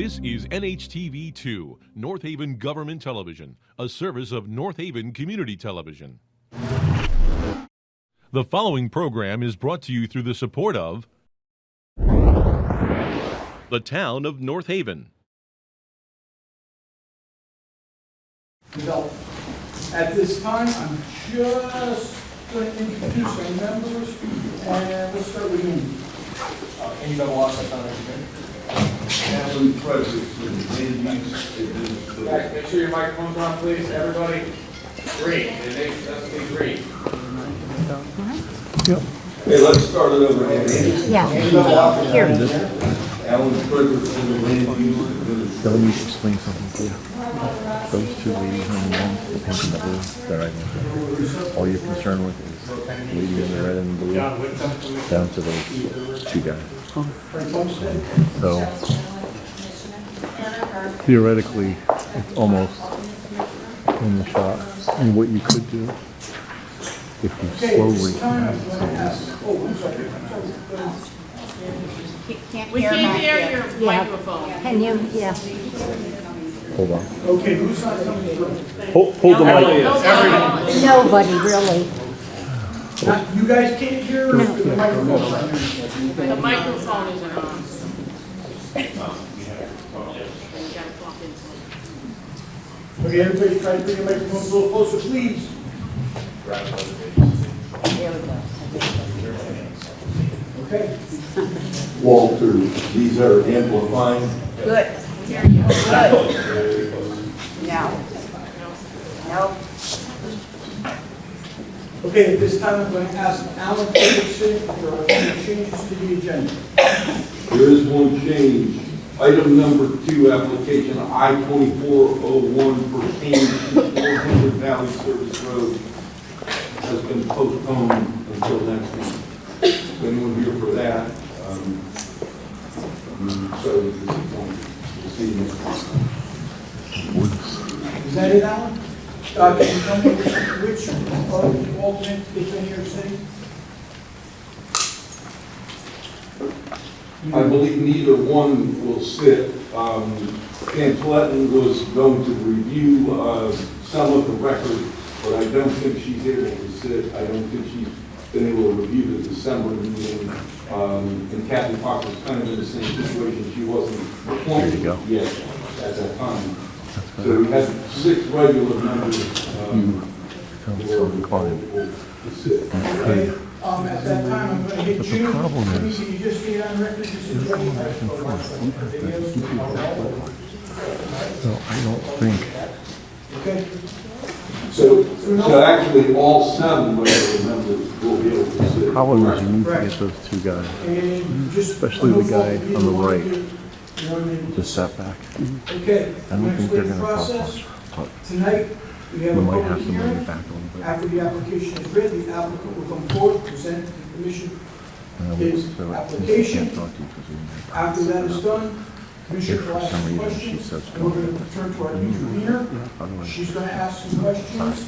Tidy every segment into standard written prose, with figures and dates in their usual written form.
This is NHTV2, North Haven Government Television, a service of North Haven Community Television. The following program is brought to you through the support of the town of North Haven. At this time, I'm just going to introduce our members, and we'll start with Andy. Andy Bevelossi, Council President for the land use administration. guys, make sure your microphone's on, please. Everybody, green. It doesn't be green. Hey, let's start it over again. Yeah. Andy Bevelossi, Here. Alan President for the land use administration. Let me explain something to you. Those two ladies on the end, the pink and the blue, they're right there. All you're concerned with is the lady in the red and blue, down to those two guys. So, theoretically, it's almost in the shot. And what you could do, if you slowly, We can't hear your microphone. Can you? Yeah. hold on. Okay, who's not coming in? Hold the mic. Nobody really. You guys can't hear the microphone. The microphone isn't on. Okay, everybody try to bring your microphones a little closer, please. Okay. Walter, these are amplifying. Good. Good. No. No. Okay, at this time, I'm going to ask Alan Peterson if there are any changes to the agenda. There is one change. Item number 2, application I-2401 pertaining to 400 Valley Service Road has been postponed until next week. Is anyone here for that? So we'll see you. Is that it, Alan? Can you tell me which of the alternates is in your city? I believe neither one will sit. Pamphleton was going to review some of the record, but I don't think she's able to sit. I don't think she's been able to review the December meeting. And Kathy Fox was kind of in the same situation. She wasn't appointed yet at that time. So we had 6 regular members Sounds so fine. to sit. Okay, at that time, I'm going to hit But you. the problem is, Can you just get on record, just there's no back and forth. You have to keep people back. So I don't think, Okay? So actually, all 7 regular members will be able to sit. problem is you need to get those two guys, And just. especially the guy on the right, You know what I mean? just sat back. Okay. I don't think they're gonna process. talk much, but Tonight, we have we a might public have to bring it hearing. back a little bit. After the application is read, the applicant will come forward, present to the commission his So I application. can't talk to you because we didn't have After that is done, If commission will for ask some some reason she questions. says And we're going to turn to our intervener. Otherwise, She's going to ask some questions.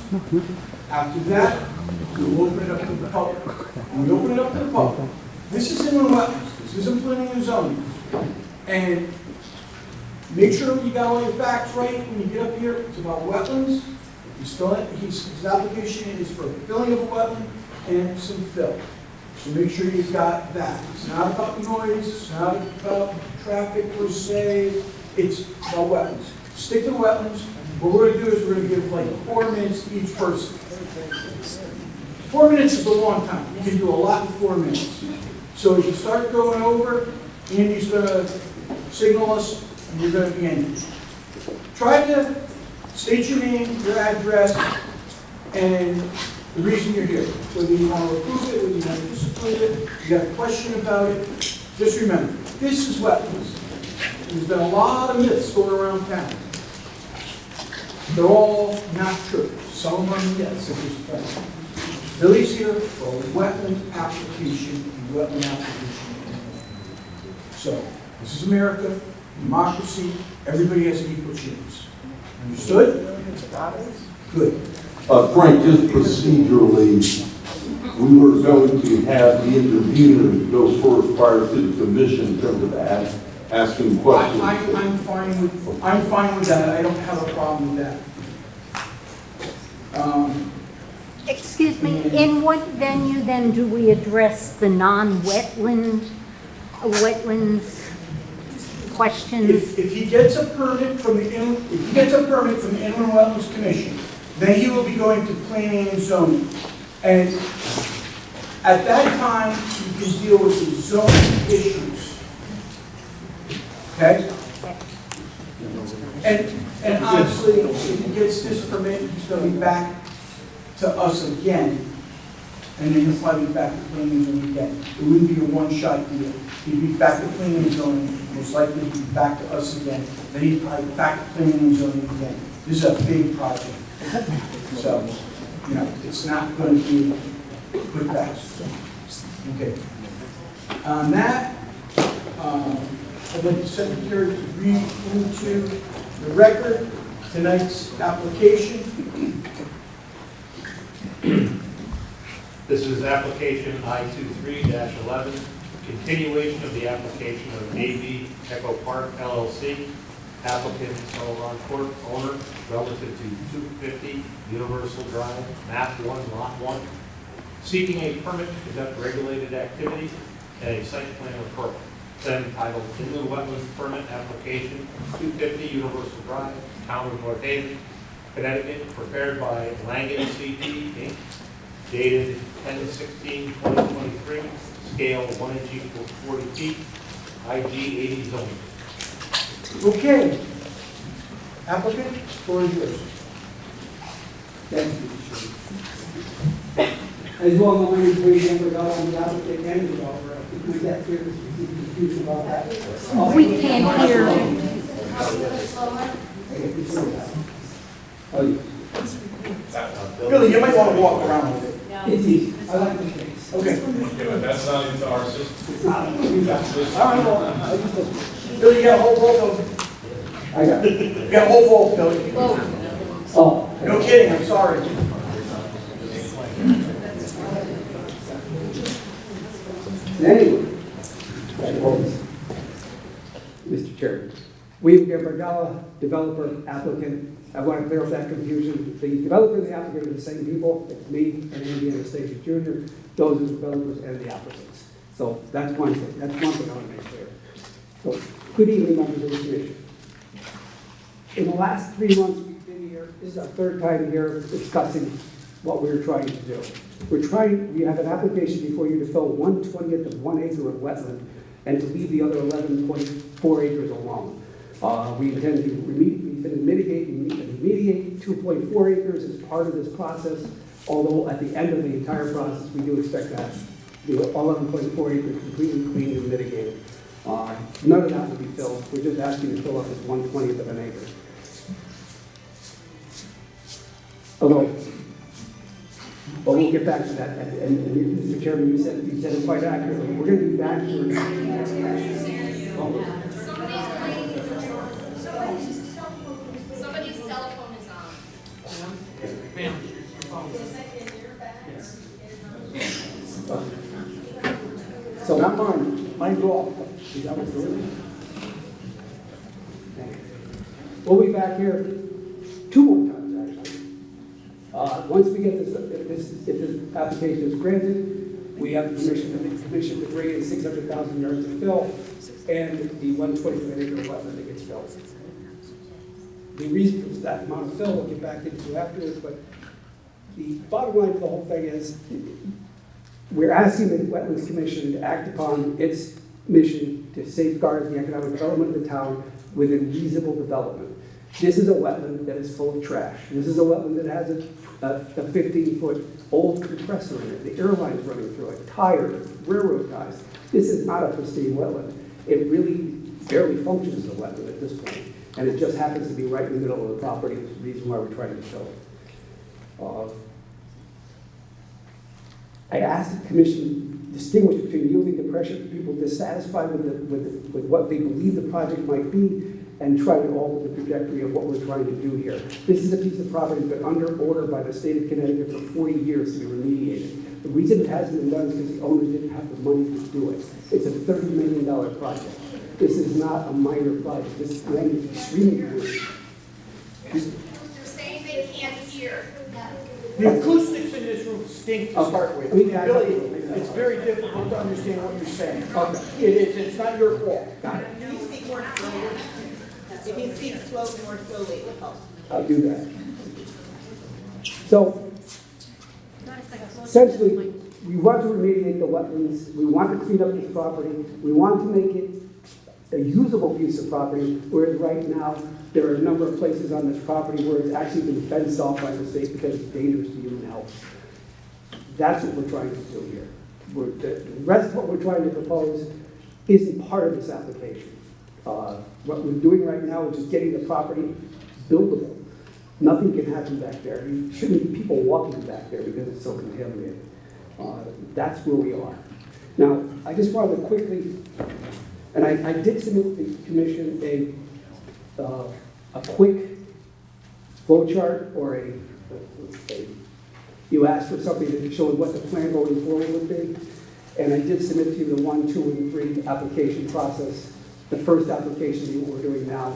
After that, we'll open it up to the public. When we open it up to the public, this is in the wetlands, this isn't planning and zoning. And make sure you got all your facts right when you get up here. It's about wetlands. His application is for filling of a wetland and some fill. So make sure you've got that. It's not about noise, it's not about traffic per se, it's about wetlands. Stick to wetlands. What we're gonna do is we're gonna give like 4 minutes to each person. 4 minutes is a long time. You can do a lot in 4 minutes. So as you start going over, Andy's gonna signal us, and you're gonna be ending. Try to state your name, your address, and the reason you're here. Whether you want to approve it, whether you want to disapprove it, you got a question about it. Just remember, this is wetlands. There's been a lot of myths going around town. They're all not true. Some of them are myths at this point. Billy's here for a wetland application, So, this is America, democracy, everybody has an equal chance. Understood? Good. Frank, just procedurally, we were going to have the intervener go first prior to the commission in terms of ask him questions. I'm fine with that, I don't have a problem with that. Excuse me, in what venue then do we address the non-wetland, wetlands questions? If he gets a permit from the Inland Wetlands Commission, then he will be going to planning and zoning. And at that time, you can deal with the zoning issues. Okay? And honestly, if he gets this permit, he's going to be back to us again. And then he'll probably be back to planning and zoning again. It wouldn't be a one-shot deal. He'd be back to planning and zoning, most likely he'd be back to us again. Then he'd probably be back to planning and zoning again. This is a big project. So, you know, it's not going to be quick fast. Okay. On that, I'd like the secretary to read into the record tonight's application. This is application I-23-11, continuation of the application of AB Echo Park LLC, applicant Sullivan Court owner, relative to 250 Universal Drive, map 1, lot 1, seeking a permit to conduct regulated activity and a site plan report, then entitled Inland Wetlands Permit Application 250 Universal Drive, Town of North Haven, Connecticut, prepared by Langen CP Inc., dated 10/16/2023, scale 1 inch equals 40 feet, IG 80 zoning. Okay. Applicant, floor is yours. Thank you. As you all know, my name is Wade Denver, I'm the applicant and developer. I think we got here, there's confusion about that. We can't hear. Oh, yeah. Billy, you might want to walk around with it. It's easy. I like the case. Okay. Yeah, but that's not into our system. It's not, you got it. All right, well, I just listen. Billy, you got a whole bowl of, I got it. you got a whole bowl, Billy. Oh. No kidding, I'm sorry. Anyway, Mr. Chair, William Gambardella, developer, applicant. I want to clear up that confusion. The developer and the applicant are the same people. It's me and Andy Anastasia Jr. Those are the developers and the applicants. So that's one thing. That's one thing I want to make clear. So, good evening, members of the commission. In the last 3 months we've been here, this is our third time here discussing what we're trying to do. We have an application before you to fill 1/20th of 1 acre of wetland and to leave the other 11.4 acres alone. We intend to remediate 2.4 acres as part of this process, although at the end of the entire process, we do expect to have the 11.4 acres completely cleaned and mitigated. None of that will be filled. We're just asking to fill up this 1/20th of an acre. Although, but we'll get back to that. And Mr. Chairman, you said it quite accurately. We're going to be back here. Somebody's cell phone is on. So not mine. Mine go off. Is that what's doing it? We'll be back here 2 more times, actually. Once we get if this application is granted, we have permission from the commission to bring in 600,000 yards of fill and the 125 acre wetland that gets filled. The reason for that amount of fill we'll get back into afterwards, but the bottom line of the whole thing is we're asking the Wetlands Commission to act upon its mission to safeguard the economic development of the town within reasonable development. This is a wetland that is full of trash. This is a wetland that has a 15-foot old compressor in it. The airline's running through it, tires, railroad ties. This is not a pristine wetland. It really barely functions as a wetland at this point. And it just happens to be right in the middle of the property. It's the reason why we're trying to fill it. I asked the commission to distinguish between yielding to pressure for people dissatisfied with what they believe the project might be and try to alter the trajectory of what we're trying to do here. This is a piece of property that's been under order by the state of Connecticut for 40 years to be remediated. The reason it hasn't been done is because the owners didn't have the money to do it. It's a $30 million project. This is not a minor project. This land is extremely good. They're saying they can't hear. The acoustics in this room stink to start with. Okay. Really, it's very difficult to understand what you're saying. It is, it's not your fault. Got it. Can you speak more slowly? If you speak more slowly, it will help. I'll do that. So, essentially, we want to remediate the wetlands, we want to clean up this property, we want to make it a usable piece of property, whereas right now, there are a number of places on this property where it's actually been fenced off by the state because it's dangerous to human health. That's what we're trying to do here. The rest of what we're trying to propose isn't part of this application. What we're doing right now is just getting the property buildable. Nothing can happen back there. There shouldn't be people walking back there because it's so contaminated. That's where we are. Now, I just wanted to quickly, and I did submit to the commission a quick flow chart or you asked for something that showed what the plan going forward would be. And I did submit to you the 1, 2, and 3 application process. The first application is what we're doing now.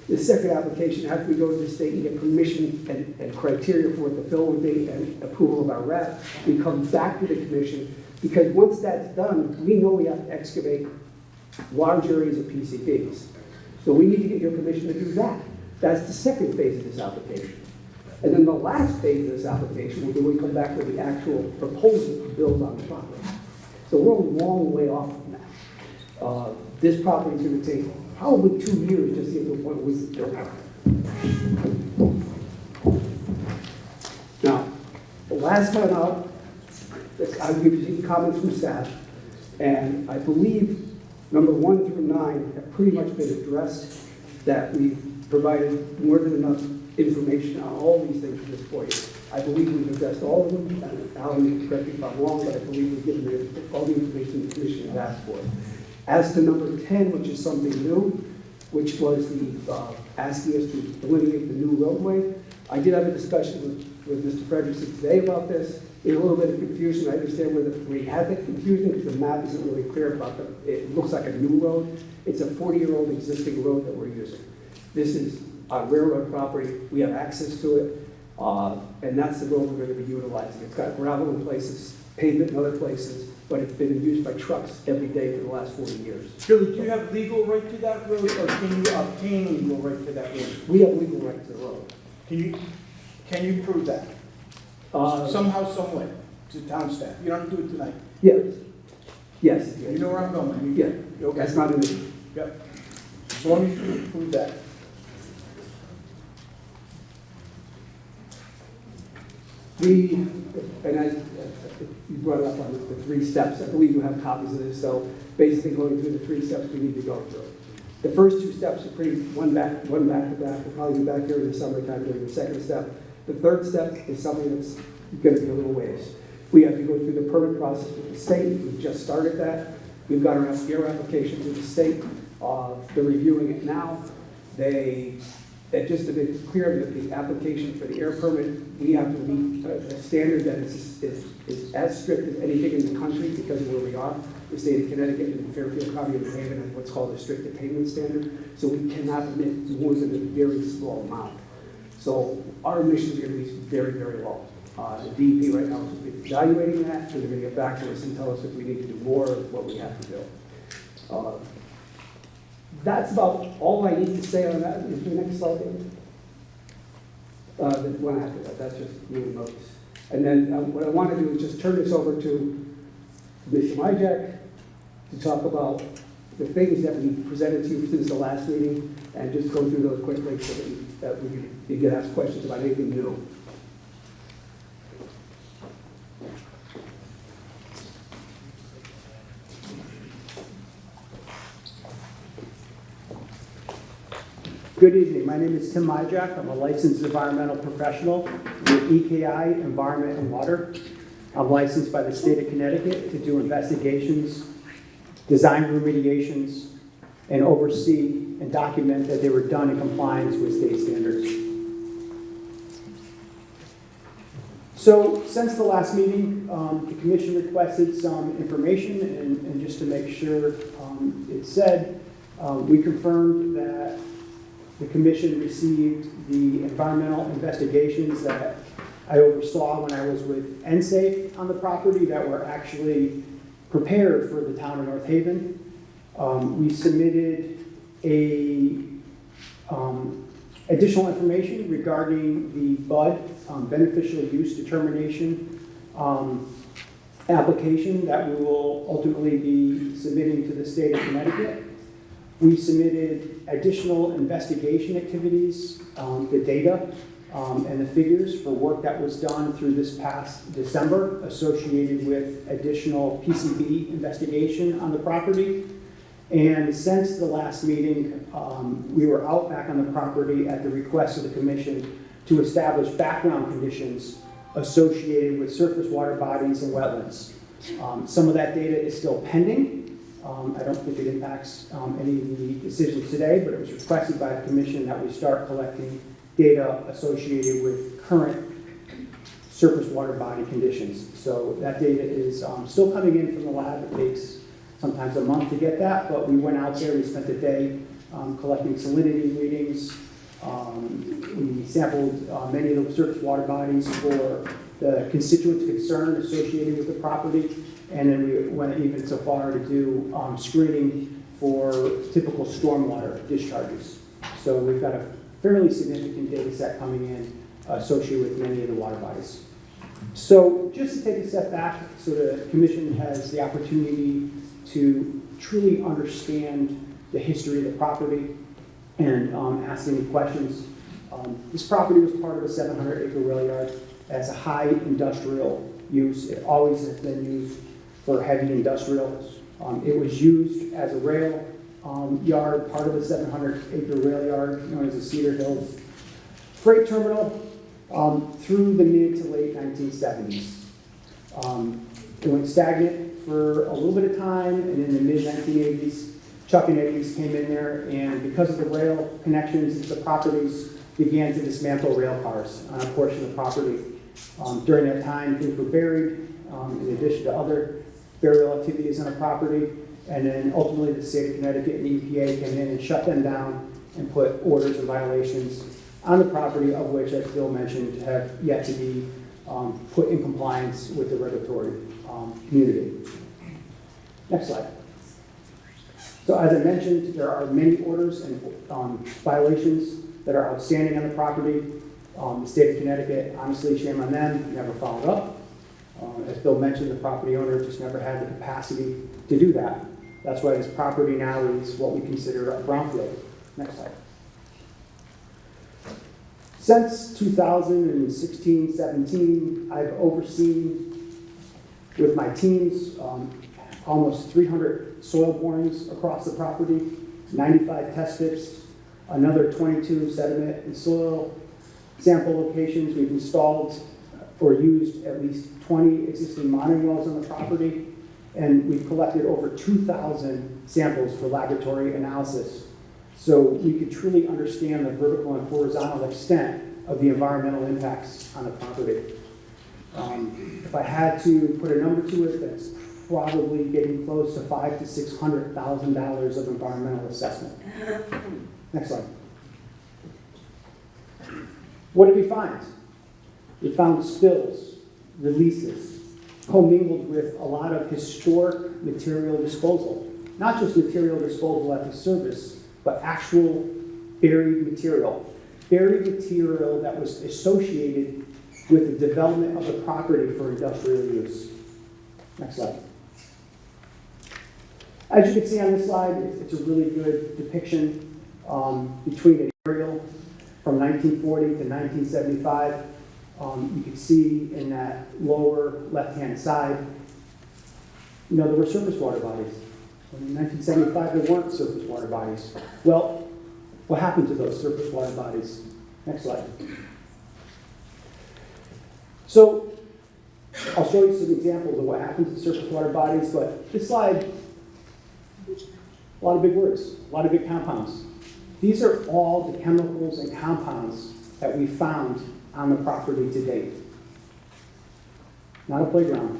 The second application, after we go to the state and get permission and criteria for what the fill would be and approval of our rep, we come back to the commission, because once that's done, we know we have to excavate large areas of PCBs. So we need to get your permission to do that. That's the second phase of this application. And then the last phase of this application will be when we come back with the actual proposal to build on the property. So we're a long way off from that. This property is going to take probably 2 years just to get to the point where we can build it. Now, the last time out, I've given comments from staff, and I believe number 1 through 9 have pretty much been addressed, that we've provided more than enough information on all these things at this point. I believe we've addressed all of them, and Alan, correct me if I'm wrong, but I believe we've given all the information the commission has asked for. As to number 10, which is something new, which was the asking us to delineate the new roadway, I did have a discussion with Mr. Frederickson today about this. There's a little bit of confusion. I understand where we had that confusion because the map isn't really clear about it looks like a new road. It's a 40-year-old existing road that we're using. This is on railroad property. We have access to it, and that's the road we're going to be utilizing. It's got gravel in places, pavement in other places, but it's been used by trucks every day for the last 40 years. Billy, do you have legal right to that road, or can you obtain legal right to that road? We have legal right to the road. Can you prove that? Somehow, some way, to town staff. You don't have to do it tonight. Yeah. Yes. You know where I'm going. Yeah. Okay. That's not an issue. Yep. As long as you can prove that. You brought it up on the 3 steps. I believe you have copies of this, so basically going through the 3 steps we need to go through. The first 2 steps are pretty, one back to back. We'll probably be back here in the summertime during the second step. The third step is something that's going to be a little ways. We have to go through the permit process with the state. We've just started that. We've got our air application to the state. They're reviewing it now. Just to make clear that the application for the air permit, we have to meet a standard that is as strict as anything in the country because of where we are. The state of Connecticut and Fairfield County and New Haven has what's called a strict attainment standard. So we cannot emit more than a very small amount. So our emissions are going to be very, very low. The DEP right now is evaluating that, and they're going to get back to us and tell us if we need to do more or what we have to do. That's about all I need to say on that. Is the next slide, David? The one after that, that's just little notes. And then what I want to do is just turn this over to Mr. Myjack to talk about the things that we presented to you since the last meeting, and just go through those quickly so that you can ask questions about anything new. Good evening. My name is Tim Myjack. I'm a licensed environmental professional with EKI Environment and Water. I'm licensed by the state of Connecticut to do investigations, design remediations, and oversee and document that they were done in compliance with state standards. So since the last meeting, the commission requested some information, and just to make sure it's said, we confirmed that the commission received the environmental investigations that I oversaw when I was with NSAFE on the property that were actually prepared for the town of North Haven. We submitted additional information regarding the BUD, beneficial use determination application that we will ultimately be submitting to the state of Connecticut. We submitted additional investigation activities, the data and the figures for work that was done through this past December associated with additional PCB investigation on the property. And since the last meeting, we were out back on the property at the request of the commission to establish background conditions associated with surface water bodies and wetlands. Some of that data is still pending. I don't think it impacts any of the decisions today, but it was requested by the commission that we start collecting data associated with current surface water body conditions. So that data is still coming in from the lab. It takes sometimes a month to get that, but we went out there, we spent the day collecting salinity readings. We sampled many of the surface water bodies for the constituents concern associated with the property, and then we went even so far to do screening for typical stormwater discharges. So we've got a fairly significant data set coming in associated with many of the water bodies. So just to take a step back, so the commission has the opportunity to truly understand the history of the property and ask any questions. This property was part of a 700-acre rail yard as a high industrial use. It always has been used for heavy industrial. It was used as a rail yard, part of the 700-acre rail yard known as the Cedar Hills Freight Terminal through the mid to late 1970s. It went stagnant for a little bit of time, and in the mid-1980s, Chuck and Eddie's came in there, and because of the rail connections, the properties began to dismantle rail cars on a portion of the property. During that time, things were buried, in addition to other burial activities on the property, and then ultimately the state of Connecticut and the EPA came in and shut them down and put orders of violations on the property, of which, as Bill mentioned, have yet to be put in compliance with the regulatory community. Next slide. So as I mentioned, there are many orders and violations that are outstanding on the property. The state of Connecticut, honestly, shame on them, never followed up. As Bill mentioned, the property owner just never had the capacity to do that. That's why this property now is what we consider a brownfield. Next slide. Since 2016-17, I've overseen with my teams almost 300 soil borings across the property, 95 test pits, another 22 sediment and soil sample locations. We've installed or used at least 20 existing monitoring wells on the property, and we've collected over 2,000 samples for laboratory analysis. So we could truly understand the vertical and horizontal extent of the environmental impacts on the property. If I had to put a number to it, that's probably getting close to $500,000 to $600,000 of environmental assessment. Next slide. What did we find? We found spills, releases, commingled with a lot of historic material disposal. Not just material disposal at the surface, but actual buried material. Buried material that was associated with the development of the property for industrial use. Next slide. As you can see on this slide, it's a really good depiction between an aerial from 1940 to 1975. You can see in that lower left-hand side, there were surface water bodies. In 1975, there weren't surface water bodies. Well, what happened to those surface water bodies? Next slide. So, I'll show you some examples of what happens to surface water bodies, but this slide, a lot of big words, a lot of big compounds. These are all the chemicals and compounds that we found on the property to date. not a playground,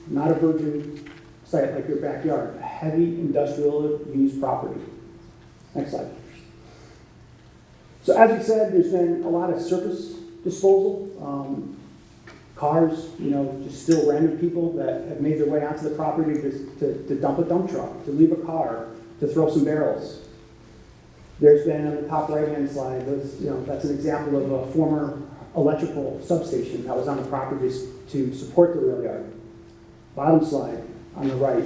not a virgin site like your backyard, a heavy industrial use property. Next slide. So as we said, there's been a lot of surface disposal. Cars, just still random people that have made their way onto the property to dump a dump truck, to leave a car, to throw some barrels. There's been on the top right-hand slide, that's an example of a former electrical substation that was on the property to support the rail yard. Bottom slide on the right,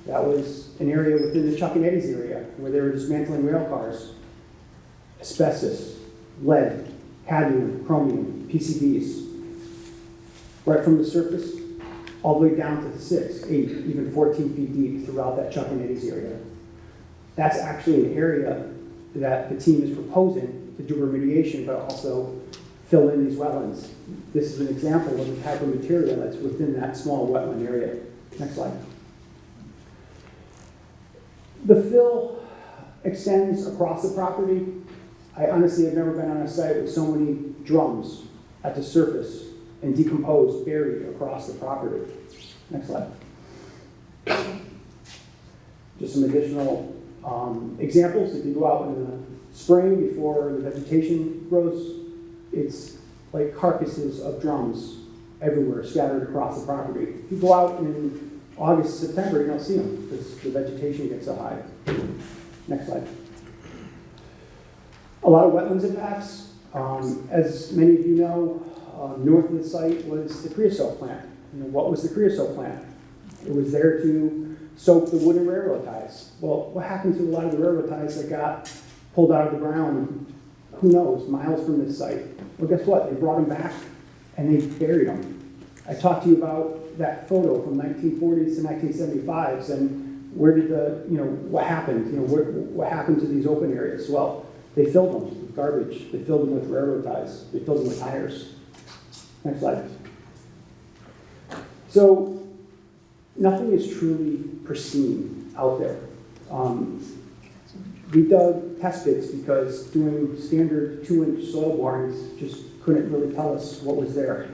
that was an area within the Chuck and Eddie's area where they were dismantling rail cars. Asbestos, lead, cadmium, chromium, PCBs. Right from the surface all the way down to 6, 8, even 14 feet deep throughout that Chuck and Eddie's area. That's actually an area that the team is proposing to do remediation, but also fill in these wetlands. This is an example of the type of material that's within that small wetland area. Next slide. The fill extends across the property. I honestly have never been on a site with so many drums at the surface and decomposed, buried across the property. Next slide. Just some additional examples. If you go out in the spring before the vegetation grows, it's like carcasses of drums everywhere scattered across the property. If you go out in August, September, you don't see them because the vegetation gets so high. Next slide. A lot of wetlands impacts. As many of you know, north of the site was the creosote plant. What was the creosote plant? It was there to soak the wooden railroad ties. Well, what happened to a lot of the railroad ties that got pulled out of the ground, who knows, miles from this site? Well, guess what? They brought them back and they buried them. I talked to you about that photo from 1940s to 1975s and where did what happened? What happened to these open areas? Well, they filled them with garbage. They filled them with railroad ties. They filled them with tires. Next slide. So nothing is truly pristine out there. We dug test pits because doing standard 2-inch soil borings just couldn't really tell us what was there.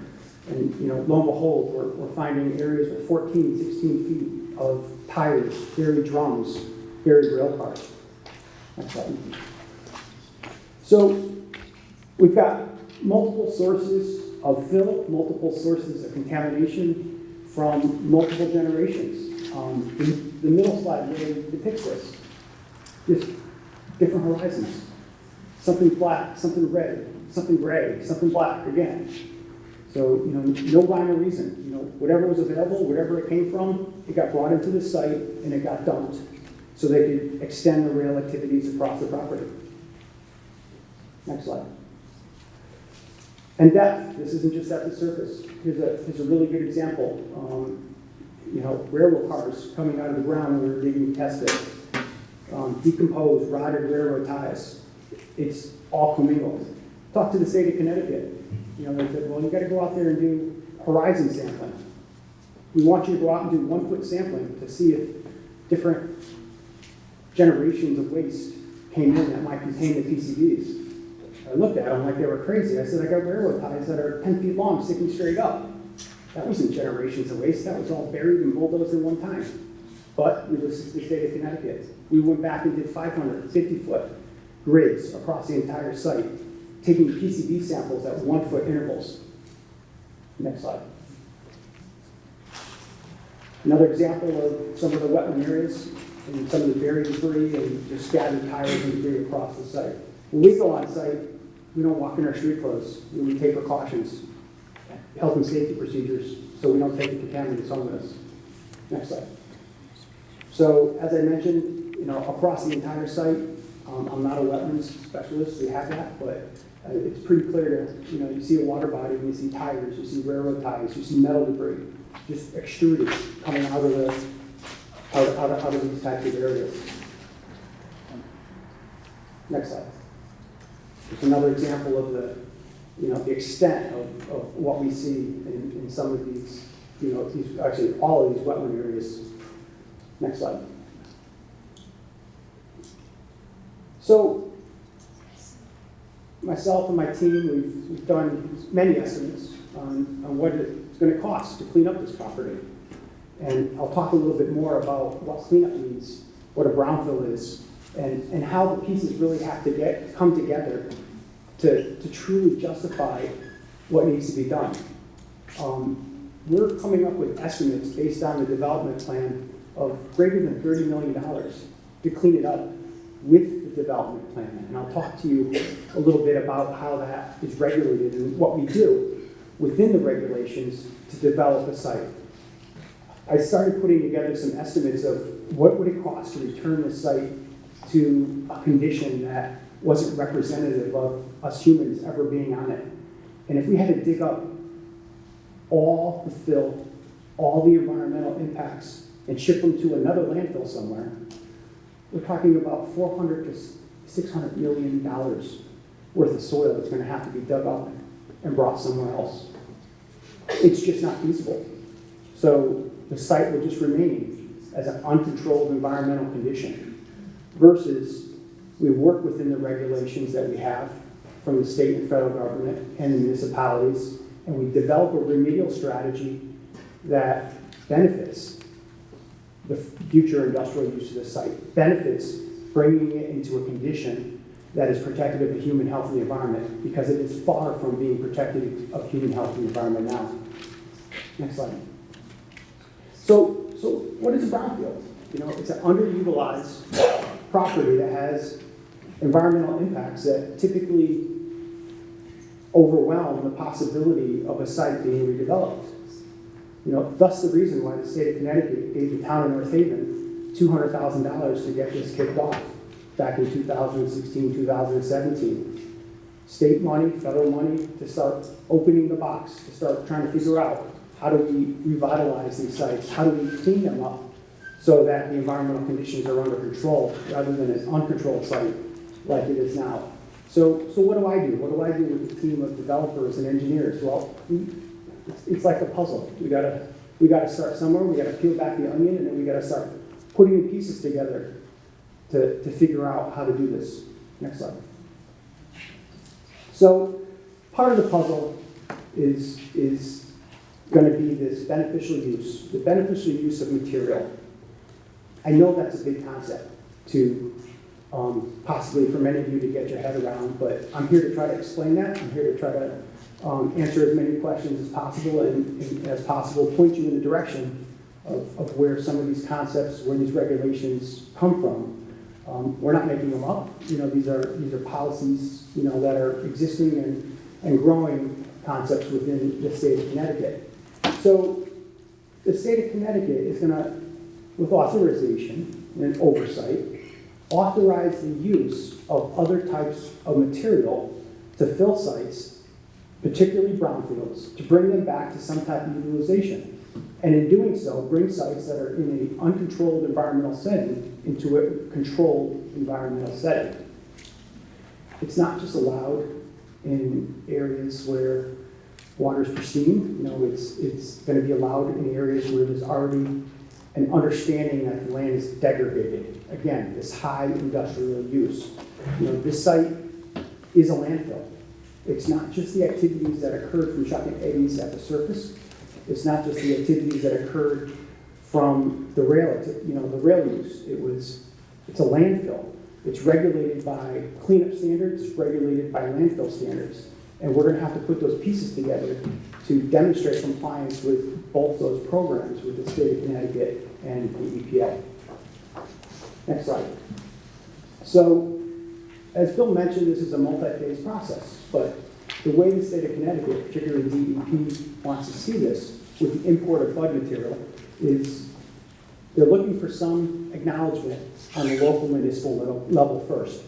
And lo and behold, we're finding areas with 14, 16 feet of tires, buried drums, buried rail cars. Next slide. So we've got multiple sources of fill, multiple sources of contamination from multiple generations. The middle slide really depicts this. Just different horizons. Something black, something red, something gray, something black again. So, no rhyme or reason. Whatever was available, wherever it came from, it got brought into the site and it got dumped so they could extend the rail activities across the property. Next slide. And depth, this isn't just at the surface. Here's a really good example. Railroad cars coming out of the ground when we were digging test pits. Decomposed, rotted railroad ties. It's all commingled. Talk to the state of Connecticut. They said, well, you got to go out there and do horizon sampling. We want you to go out and do 1-foot sampling to see if different generations of waste came in that might contain the PCBs. I looked at them like they were crazy. I said, I got railroad ties that are 10 feet long, sticking straight up. That wasn't generations of waste. That was all buried and bulldozed in one time. But we listened to the state of Connecticut. We went back and did 550-foot grids across the entire site, taking PCB samples at 1-foot intervals. Next slide. Another example of some of the wetland areas and some of the buried debris and just scattered tires and debris across the site. When we go on site, we don't walk in our street clothes. We take precautions, health and safety procedures, so we don't take the contaminants home with us. Next slide. So, as I mentioned, across the entire site, I'm not a wetlands specialist, we have that, but it's pretty clear to, you see a water body, and you see tires, you see railroad ties, you see metal debris, just extruded coming out of these types of areas. Next slide. It's another example of the extent of what we see in some of these, actually all of these wetland areas. Next slide. So, myself and my team, we've done many estimates on what it's gonna cost to clean up this property. And I'll talk a little bit more about what cleanup means, what a brownfield is, and how the pieces really have to come together to truly justify what needs to be done. We're coming up with estimates based on the development plan of greater than $30 million to clean it up with the development plan. And I'll talk to you a little bit about how that is regulated and what we do within the regulations to develop a site. I started putting together some estimates of what would it cost to return the site to a condition that wasn't representative of us humans ever being on it. And if we had to dig up all the fill, all the environmental impacts, and ship them to another landfill somewhere, we're talking about $400 to $600 million worth of soil that's going to have to be dug up and brought somewhere else. It's just not feasible. So the site will just remain as an uncontrolled environmental condition versus we work within the regulations that we have from the state and federal government and the municipalities, and we develop a remedial strategy that benefits the future industrial use of the site, benefits bringing it into a condition that is protective of the human health and the environment, because it is far from being protective of human health and the environment now. Next slide. So what is a brownfield? You know, it's an underutilized property that has environmental impacts that typically overwhelm the possibility of a site being redeveloped. You know, thus the reason why the state of Connecticut gave the town of North Haven $200,000 to get this kicked off back in 2016, 2017. State money, federal money to start opening the box, to start trying to figure out how do we revitalize these sites, how do we clean them up so that the environmental conditions are under control rather than an uncontrolled site like it is now. So what do I do? What do I do with a team of developers and engineers? Well, it's like a puzzle. We gotta start somewhere. We gotta peel back the onion, and then we gotta start putting the pieces together to figure out how to do this. Next slide. So part of the puzzle is going to be this beneficial use, the beneficial use of material. I know that's a big concept to possibly for many of you to get your head around, but I'm here to try to explain that. I'm here to try to answer as many questions as possible and as possible point you in the direction of where some of these concepts, where these regulations come from. We're not making them up. You know, these are policies, you know, that are existing and growing concepts within the state of Connecticut. So the state of Connecticut is going to, with authorization and oversight, authorize the use of other types of material to fill sites, particularly brownfields, to bring them back to some type of utilization. And in doing so, bring sites that are in an uncontrolled environmental setting into a controlled environmental setting. It's not just allowed in areas where water is pristine. You know, it's going to be allowed in areas where there's already an understanding that the land is degraded. Again, this high industrial use. You know, this site is a landfill. It's not just the activities that occurred from chucking eggs at the surface. It's not just the activities that occurred from the rail, you know, the rail use. It's a landfill. It's regulated by cleanup standards, it's regulated by landfill standards. And we're going to have to put those pieces together to demonstrate compliance with both those programs with the state of Connecticut and the EPA. Next slide. So, as Bill mentioned, this is a multi-phase process, but the way the state of Connecticut, particularly DEP, wants to see this with the import of bud material is they're looking for some acknowledgement on the local municipal level first.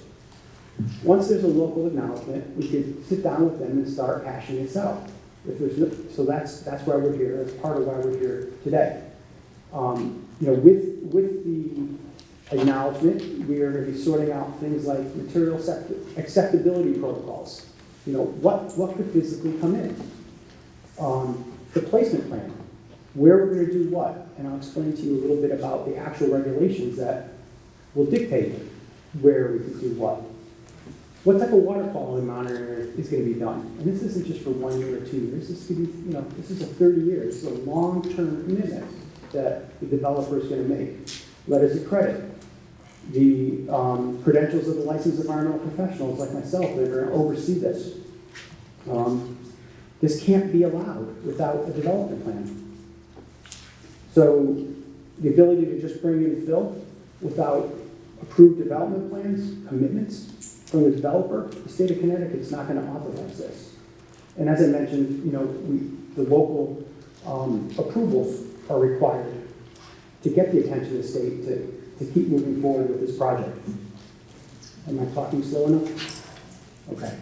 Once there's a local acknowledgement, we could sit down with them and start hashing this out. If there's no, so that's why we're here. That's part of why we're here today. You know, with the acknowledgement, we are going to be sorting out things like material acceptability protocols. You know, what could physically come in? The placement plan, where we're going to do what, and I'll explain to you a little bit about the actual regulations that will dictate where we can do what. What type of water quality monitoring is going to be done? And this isn't just for 1 year or 2 years. This could be, this is a 30 years. It's a long-term commitment that the developer is going to make. Letters of credit, the credentials of the licensed environmental professionals like myself that are going to oversee this. This can't be allowed without a development plan. So the ability to just bring in fill without approved development plans, commitments from the developer, the state of Connecticut is not going to authorize this. And as I mentioned, the local approvals are required to get the attention of the state to keep moving forward with this project. Am I talking slow enough? Okay.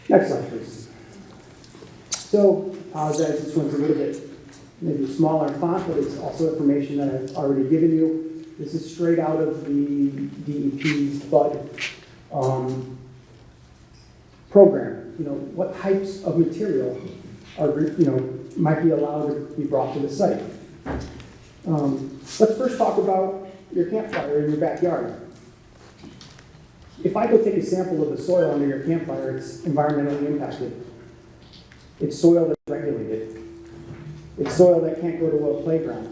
Next slide, please. So, apologize, this one's a little bit maybe smaller in font, but it's also information that I've already given you. This is straight out of the DEP's BUD program. What types of material are, might be allowed to be brought to the site. Let's first talk about your campfire in your backyard. If I go take a sample of the soil under your campfire, it's environmentally impacted. It's soil that's regulated. It's soil that can't go to a playground.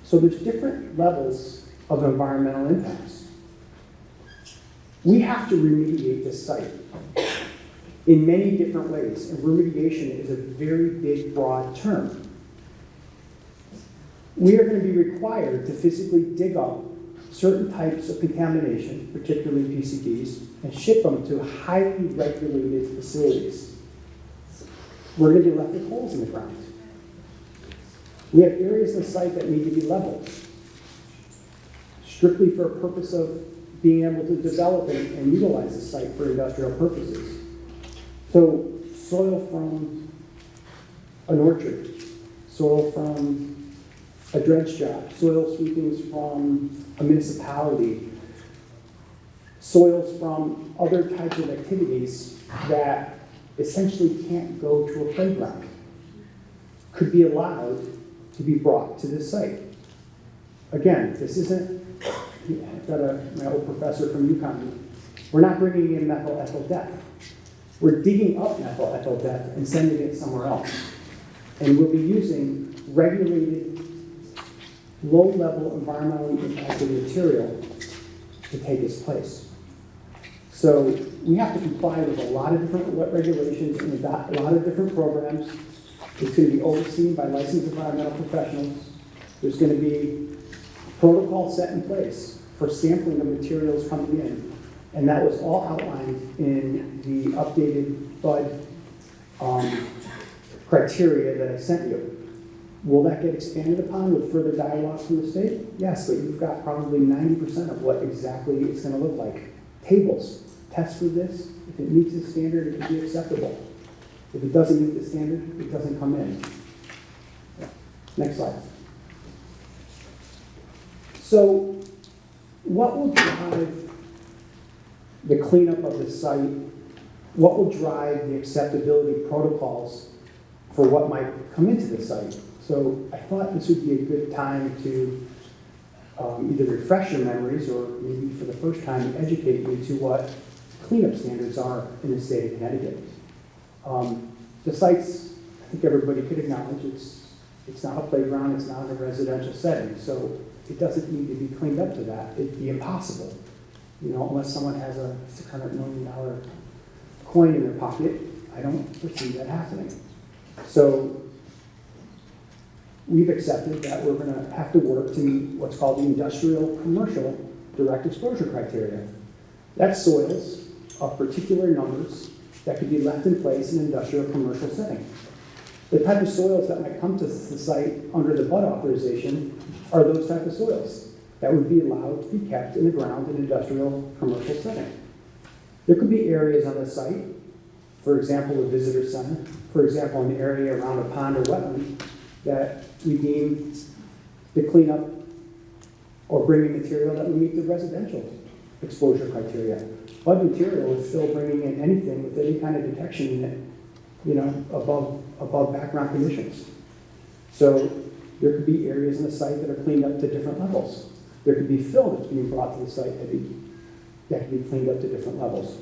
So there's different levels of environmental impacts. We have to remediate this site in many different ways, and remediation is a very big, broad term. We are going to be required to physically dig up certain types of contamination, particularly PCBs, and ship them to highly regulated facilities. We're going to be left with holes in the ground. We have areas of the site that need to be leveled, strictly for a purpose of being able to develop and utilize the site for industrial purposes. So soil from an orchard, soil from a dredge job, soil sweepings from a municipality, soils from other types of activities that essentially can't go to a playground could be allowed to be brought to this site. Again, this isn't, I've got my old professor from UConn, we're not bringing in methyl ethyl death. We're digging up methyl ethyl death and sending it somewhere else. And we'll be using regulated, low-level environmentally impacted material to take its place. So we have to comply with a lot of different regulations and a lot of different programs. It's going to be overseen by licensed environmental professionals. There's going to be protocol set in place for sampling of materials coming in. And that was all outlined in the updated BUD criteria that I sent you. Will that get expanded upon with further dialogue from the state? Yes, but you've got probably 90% of what exactly it's going to look like. Tables. Test for this. If it meets the standard, it can be acceptable. If it doesn't meet the standard, it doesn't come in. Next slide. So, what will drive the cleanup of the site? What will drive the acceptability protocols for what might come into the site? So I thought this would be a good time to either refresh your memories or maybe for the first time educate you to what cleanup standards are in the state of Connecticut. The sites, I think everybody could acknowledge, it's not a playground, it's not a residential setting, so it doesn't need to be cleaned up to that. It'd be impossible, unless someone has a $600 million coin in their pocket. I don't foresee that happening. So we've accepted that we're going to have to work to meet what's called the industrial commercial direct exposure criteria. That's soils of particular numbers that could be left in place in an industrial commercial setting. The type of soils that might come to the site under the BUD authorization are those type of soils that would be allowed to be kept in the ground in an industrial commercial setting. There could be areas on the site, for example, a visitor center, for example, an area around a pond or wetland that we deem to clean up or bring in material that would meet the residential exposure criteria. BUD material is still bringing in anything with any kind of detection in it, above background conditions. So there could be areas in the site that are cleaned up to different levels. There could be fill that's being brought to the site to be, that can be cleaned up to different levels.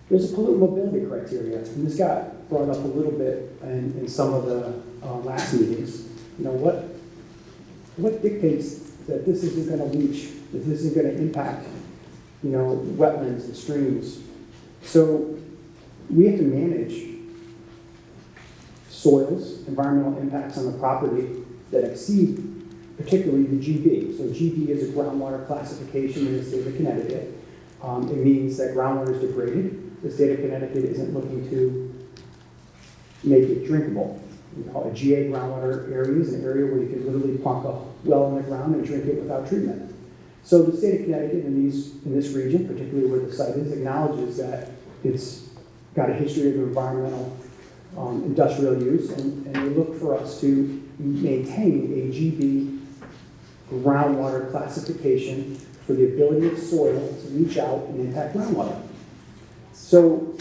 There's a pollutant mobility criteria, and this got brought up a little bit in some of the last meetings. You know, what dictates that this isn't going to leach, that this isn't going to impact, you know, wetlands and streams? So we have to manage soils, environmental impacts on the property that exceed particularly the GB. So GB is a groundwater classification in the state of Connecticut. It means that groundwater is degraded. The state of Connecticut isn't looking to make it drinkable. We call it GA groundwater area is an area where you can literally plunk a well in the ground and drink it without treatment. So the state of Connecticut in this region, particularly where the site is, acknowledges that it's got a history of environmental industrial use, and they look for us to maintain a GB groundwater classification for the ability of soil to reach out and impact groundwater. So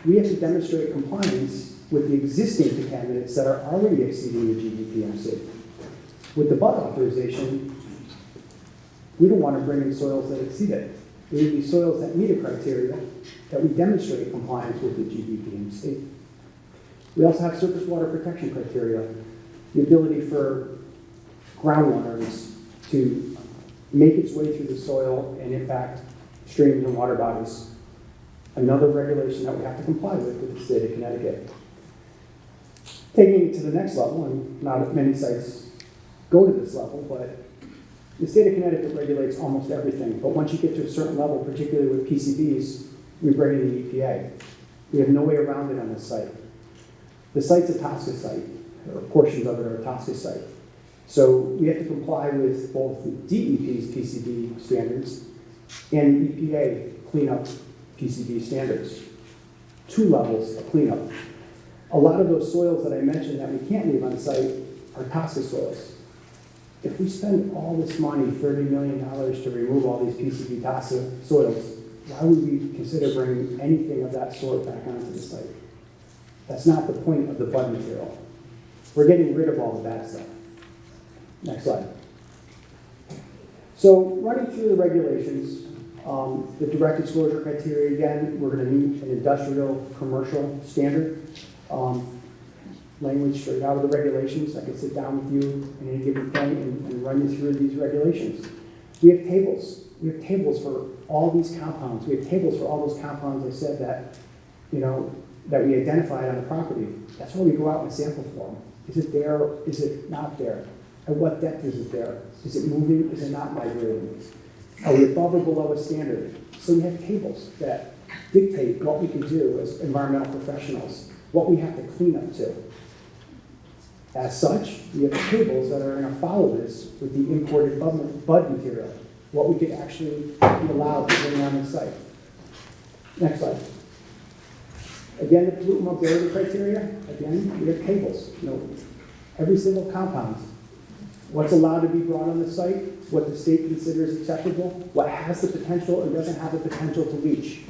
we have to demonstrate compliance with the existing contaminants that are already exceeding the GBPMC. With the BUD authorization, we don't want to bring in soils that exceed it. They would be soils that meet a criteria that we demonstrate compliance with the GBPMC. We also have surface water protection criteria, the ability for groundwaters to make its way through the soil and impact streams and water bodies. Another regulation that we have to comply with the state of Connecticut. Taking it to the next level, and not many sites go to this level, but the state of Connecticut regulates almost everything. But once you get to a certain level, particularly with PCBs, we bring in the EPA. We have no way around it on this site. The site's a TSCA site, or portions of it are a TSCA site. So we have to comply with both the DEP's PCB standards and EPA cleanup PCB standards. 2 levels of cleanup. A lot of those soils that I mentioned that we can't leave on site are TSCA soils. If we spend all this money, $30 million, to remove all these PCB TSCA soils, why would we consider bringing anything of that sort back onto the site? That's not the point of the BUD material. We're getting rid of all the bad stuff. Next slide. So running through the regulations, the direct exposure criteria, again, we're going to meet an industrial commercial standard. Language straight out of the regulations. I could sit down with you at any given point and run you through these regulations. We have tables. We have tables for all these compounds. We have tables for all those compounds I said that, you know, that we identified on the property. That's why we go out and sample for them. Is it there? Is it not there? At what depth is it there? Is it moving? Is it not migrating? Are we above or below a standard? So we have tables that dictate what we can do as environmental professionals, what we have to clean up to. As such, we have tables that are going to follow this with the imported BUD material, what we could actually be allowed to bring on the site. Next slide. Again, the pollutant mobility criteria, again, we have tables. You know, every single compound, what's allowed to be brought on the site, what the state considers acceptable, what has the potential and doesn't have the potential to leach.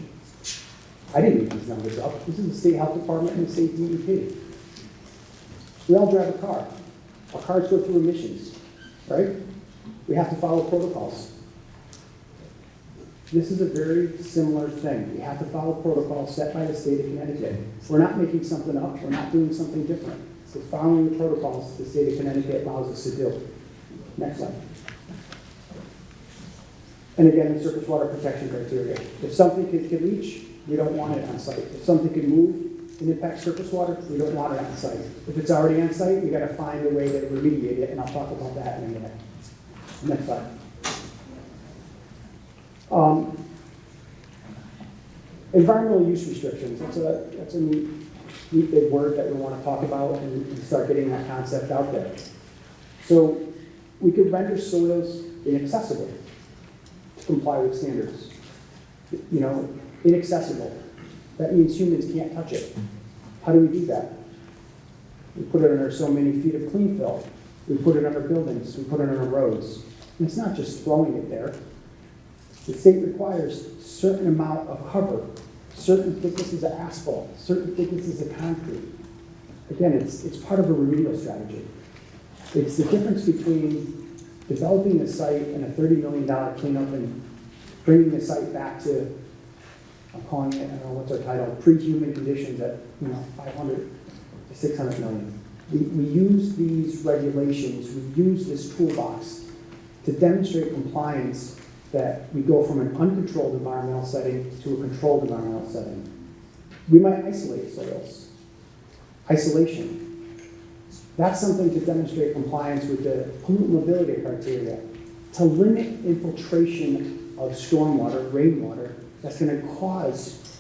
I didn't make these numbers up. This is the state health department and the state DEP. We all drive a car. Our cars go through emissions, right? We have to follow protocols. This is a very similar thing. We have to follow protocols set by the state of Connecticut. We're not making something up. We're not doing something different. We're following the protocols the state of Connecticut allows us to do. Next slide. And again, the surface water protection criteria. If something could leach, we don't want it on site. If something could move and impact surface water, we don't want it on site. If it's already on site, we got to find a way to remediate it, and I'll talk about that in a minute. Next slide. Environmental use restrictions. That's a neat big word that we want to talk about and start getting that concept out there. So we could render soils inaccessible to comply with standards. You know, inaccessible. That means humans can't touch it. How do we do that? We put it under so many feet of clean fill. We put it under buildings. We put it under roads. And it's not just throwing it there. The state requires a certain amount of cover, certain thicknesses of asphalt, certain thicknesses of concrete. Again, it's part of a remedial strategy. It's the difference between developing the site and a $30 million cleanup and bringing the site back to, I'm calling it, I don't know what's our title, pre-human conditions at, 500 to 600 million. We use these regulations, we use this toolbox to demonstrate compliance, that we go from an uncontrolled environmental setting to a controlled environmental setting. We might isolate soils. Isolation. That's something to demonstrate compliance with the pollutant mobility criteria, to limit infiltration of stormwater, rainwater, that's going to cause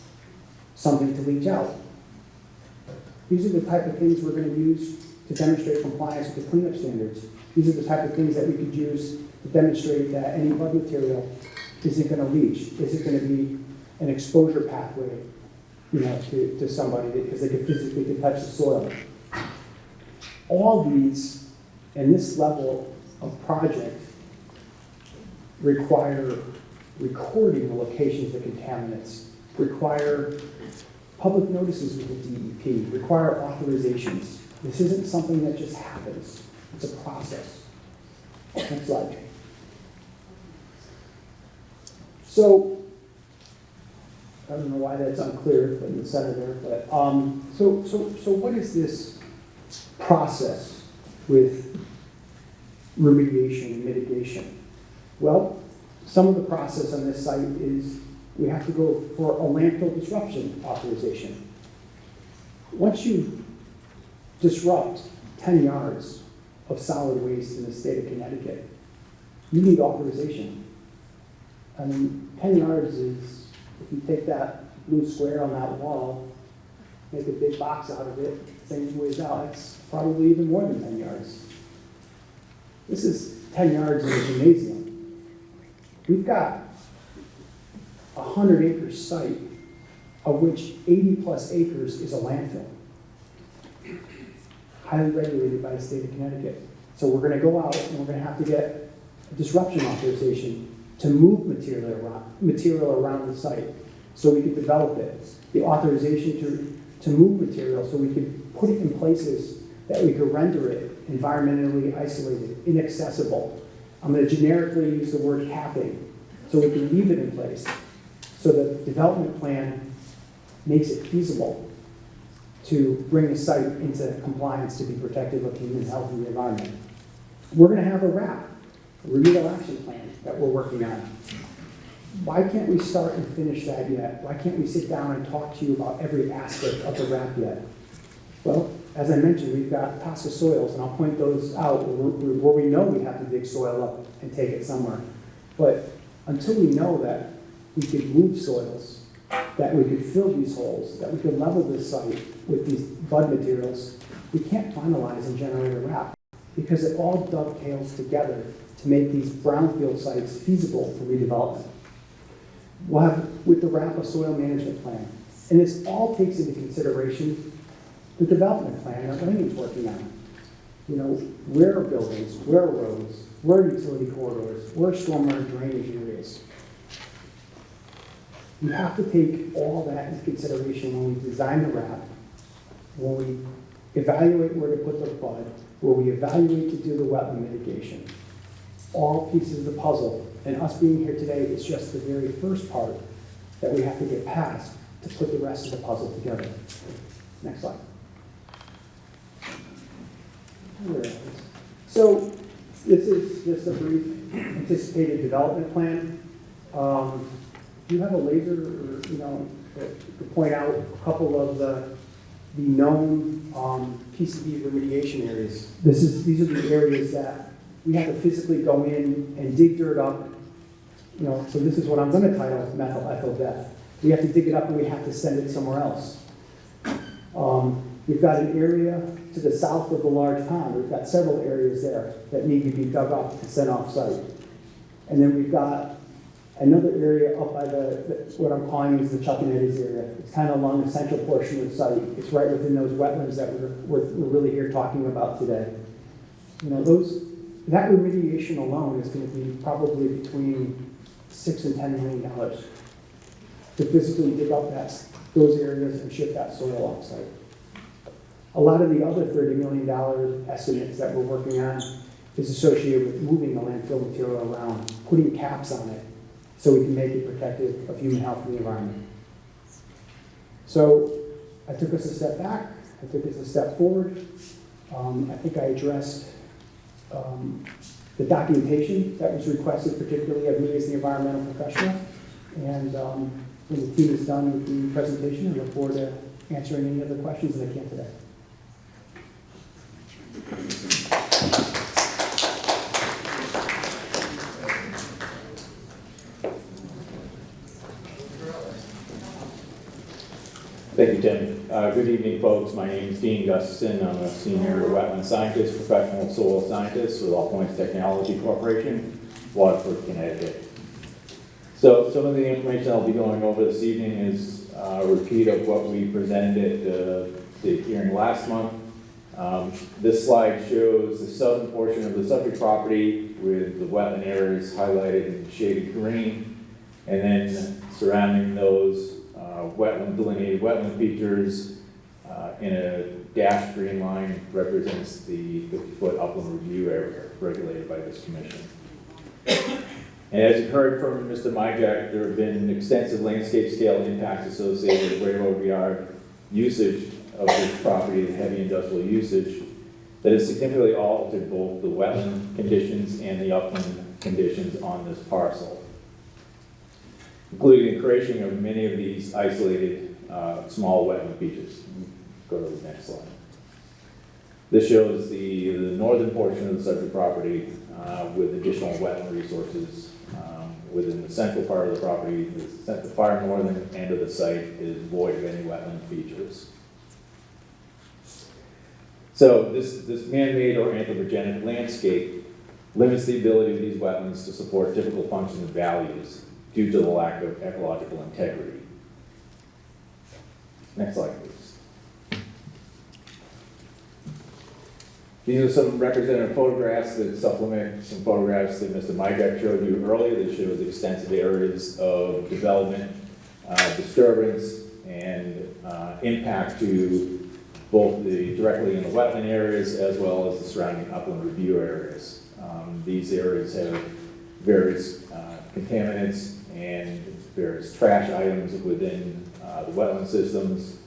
something to leach out. These are the type of things we're going to use to demonstrate compliance with the cleanup standards. These are the type of things that we could use to demonstrate that any bud material isn't going to leach, isn't going to be an exposure pathway, to somebody because they could physically touch the soil. All these, and this level of project, require recording the locations of contaminants, require public notices with the DEP, require authorizations. This isn't something that just happens. It's a process. Next slide. So, I don't know why that's unclear in the center there, but so what is this process with remediation and mitigation? Well, some of the process on this site is we have to go for a landfill disruption authorization. Once you disrupt 10 yards of solid waste in the state of Connecticut, you need authorization. I mean, 10 yards is, if you take that blue square on that wall, make a big box out of it, same ways out, it's probably even more than 10 yards. This is 10 yards in a gymnasium. We've got a 100-acre site, of which 80+ acres is a landfill, highly regulated by the state of Connecticut. So we're going to go out and we're going to have to get a disruption authorization to move material around the site so we can develop it. The authorization to move material so we can put it in places that we could render it environmentally isolated, inaccessible. I'm going to generically use the word capping so we can leave it in place so the development plan makes it feasible to bring the site into compliance to be protective of human health and the environment. We're going to have a RAP, a remedial action plan, that we're working on. Why can't we start and finish that yet? Why can't we sit down and talk to you about every aspect of the RAP yet? Well, as I mentioned, we've got TSCA soils, and I'll point those out where we know we have to dig soil up and take it somewhere. But until we know that we could move soils, that we could fill these holes, that we could level this site with these bud materials, we can't finalize and generate a RAP because it all dovetails together to make these brownfield sites feasible for redevelopment. We'll have, with the RAP, a soil management plan. And this all takes into consideration the development plan that Laney's working on. Where are buildings, where are roads, where are utility corridors, where are stormwater drainage areas? We have to take all that into consideration when we design the RAP, when we evaluate where to put the bud, where we evaluate to do the wetland mitigation. All pieces of the puzzle, and us being here today is just the very first part that we have to get past to put the rest of the puzzle together. Next slide. So this is just a brief anticipated development plan. Do you have a laser, or, to point out a couple of the known PCB remediation areas? These are the areas that we have to physically go in and dig dirt up. So this is what I'm going to title methyl ethyl death. We have to dig it up and we have to send it somewhere else. We've got an area to the south of the large pond. We've got several areas there that need to be dug up and sent off site. And then we've got another area up by what I'm calling is the Chuck and Eddie's area. It's kind of along the central portion of the site. It's right within those wetlands that we're really here talking about today. That remediation alone is going to be probably between $6 and $10 million to physically dig up those areas and ship that soil off site. A lot of the other $30 million estimates that we're working on is associated with moving the landfill material around, putting caps on it, so we can make it protective of human health and the environment. So I took us a step back, I took us a step forward. I think I addressed the documentation that was requested, particularly of me as the environmental professional. And when the team is done with the presentation, I look forward to answering any other questions that I can today. Thank you, Tim. Good evening, folks. My name is Dean Gustafson. I'm a senior wetland scientist, professional soil scientist with All Points Technology Corporation, Waterford, Connecticut. So some of the information I'll be going over this evening is a repeat of what we presented at the hearing last month. This slide shows the southern portion of the subject property with the wetland areas highlighted in shaded green, and then surrounding those delineated wetland features in a dashed green line represents the 50-foot upland review area regulated by this commission. And as you heard from Mr. Myjack, there have been extensive landscape scale impacts associated with railroad yard usage of this property and heavy industrial usage that has significantly altered both the wetland conditions and the upland conditions on this parcel, including the creation of many of these isolated small wetland features. Go to the next slide. This shows the northern portion of the subject property with additional wetland resources within the central part of the property. The far northern end of the site is void of any wetland features. So this man-made or anthropogenic landscape limits the ability of these wetlands to support typical functions and values due to the lack of ecological integrity. Next slide, please. These are some representative photographs that supplement some photographs that Mr. Myjack showed you earlier that shows extensive areas of development, disturbance, and impact to both directly in the wetland areas as well as the surrounding upland review areas. These areas have various contaminants and various trash items within the wetland systems,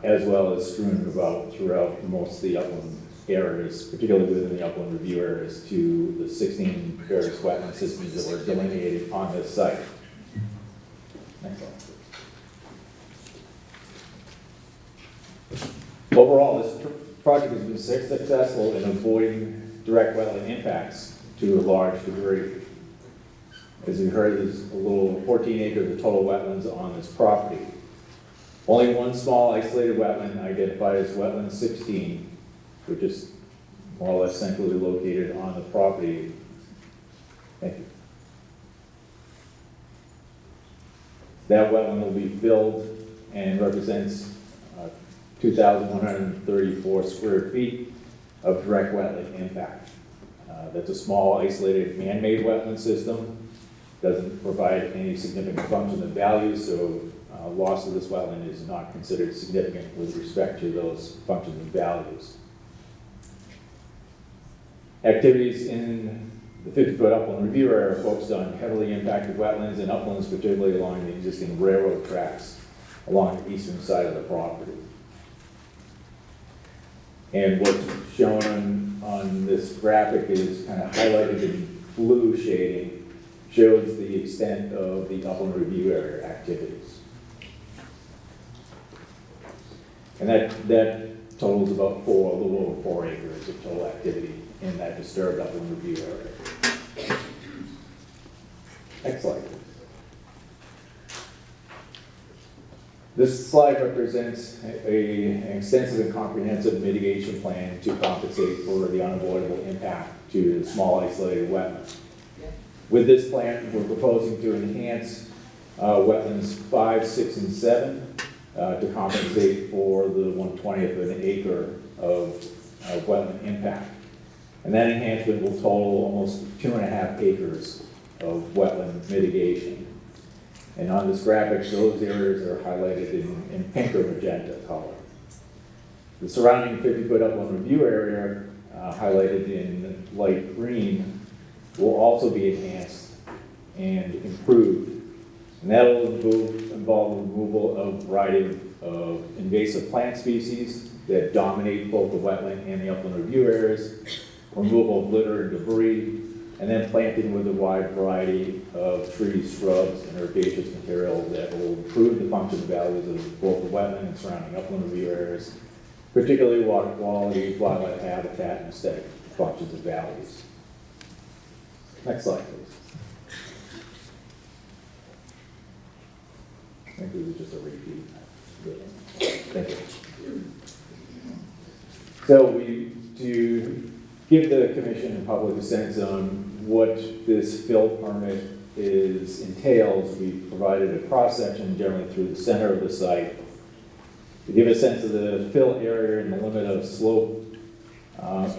as well as strewn about throughout most of the upland areas, particularly within the upland review areas, to the 16 various wetland systems that were delineated on this site. Next slide. Overall, this project has been successful in avoiding direct wetland impacts to a large degree. As you heard, there's a little 14 acres of total wetlands on this property. Only one small isolated wetland identified as wetland 16, which is more or less centrally located on the property. Thank you. That wetland will be filled and represents 2,134 square feet of direct wetland impact. That's a small isolated man-made wetland system. Doesn't provide any significant function of value, so loss of this wetland is not considered significant with respect to those functions and values. Activities in the 50-foot upland review area are focused on heavily impacted wetlands and uplands, particularly along the existing railroad tracks along the eastern side of the property. And what's shown on this graphic is kind of highlighted in blue shading, shows the extent of the upland review area activities. And that totals about a little over 4 acres of total activity in that disturbed upland review area. Next slide, please. This slide represents an extensive and comprehensive mitigation plan to compensate for the unavoidable impact to the small isolated wetlands. With this plan, we're proposing to enhance wetlands 5, 6, and 7 to compensate for the 1/20th of an acre of wetland impact. And that enhancement will total almost 2.5 acres of wetland mitigation. And on this graphic, those areas are highlighted in pink or magenta color. The surrounding 50-foot upland review area, highlighted in light green, will also be enhanced and improved. And that'll involve removal of a variety of invasive plant species that dominate both the wetland and the upland review areas, removal of litter and debris, and then planting with a wide variety of trees, shrubs, and herbaceous material that will improve the functional values of both the wetland and surrounding upland review areas, particularly water quality, wildlife habitat, and aesthetic functions and values. Next slide, please. I think this is just a repeat. Thank you. So to give the commission and public a sense on what this fill permit entails, we provided a cross-section generally through the center of the site to give a sense of the fill area and the limit of slope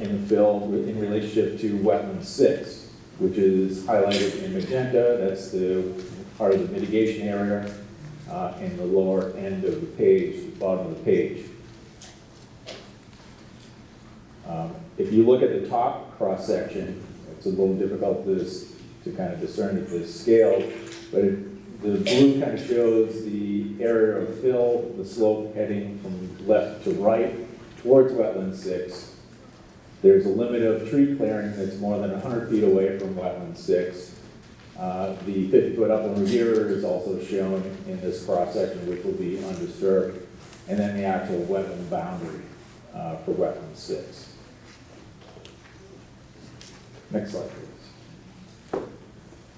in the fill in relationship to wetland 6, which is highlighted in magenta. That's the part of the mitigation area in the lower end of the page, the bottom of the page. If you look at the top cross-section, it's a little difficult to kind of discern at this scale, but the blue kind of shows the area of fill, the slope heading from left to right towards wetland 6. There's a limit of tree clearing that's more than 100 feet away from wetland 6. The 50-foot upland review area is also shown in this cross-section, which will be undisturbed, and then the actual wetland boundary for wetland 6. Next slide, please.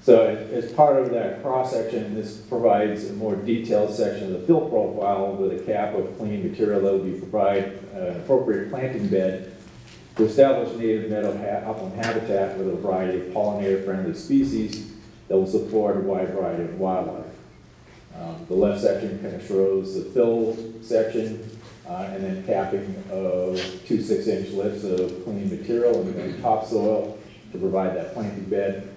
So as part of that cross-section, this provides a more detailed section of the fill profile with a cap of clean material that will provide an appropriate planting bed to establish native meadow upland habitat with a variety of pollinator-friendly species that will support a wide variety of wildlife. The left section kind of shows the fill section and then capping of 2 6-inch lifts of clean material and then topsoil to provide that planting bed.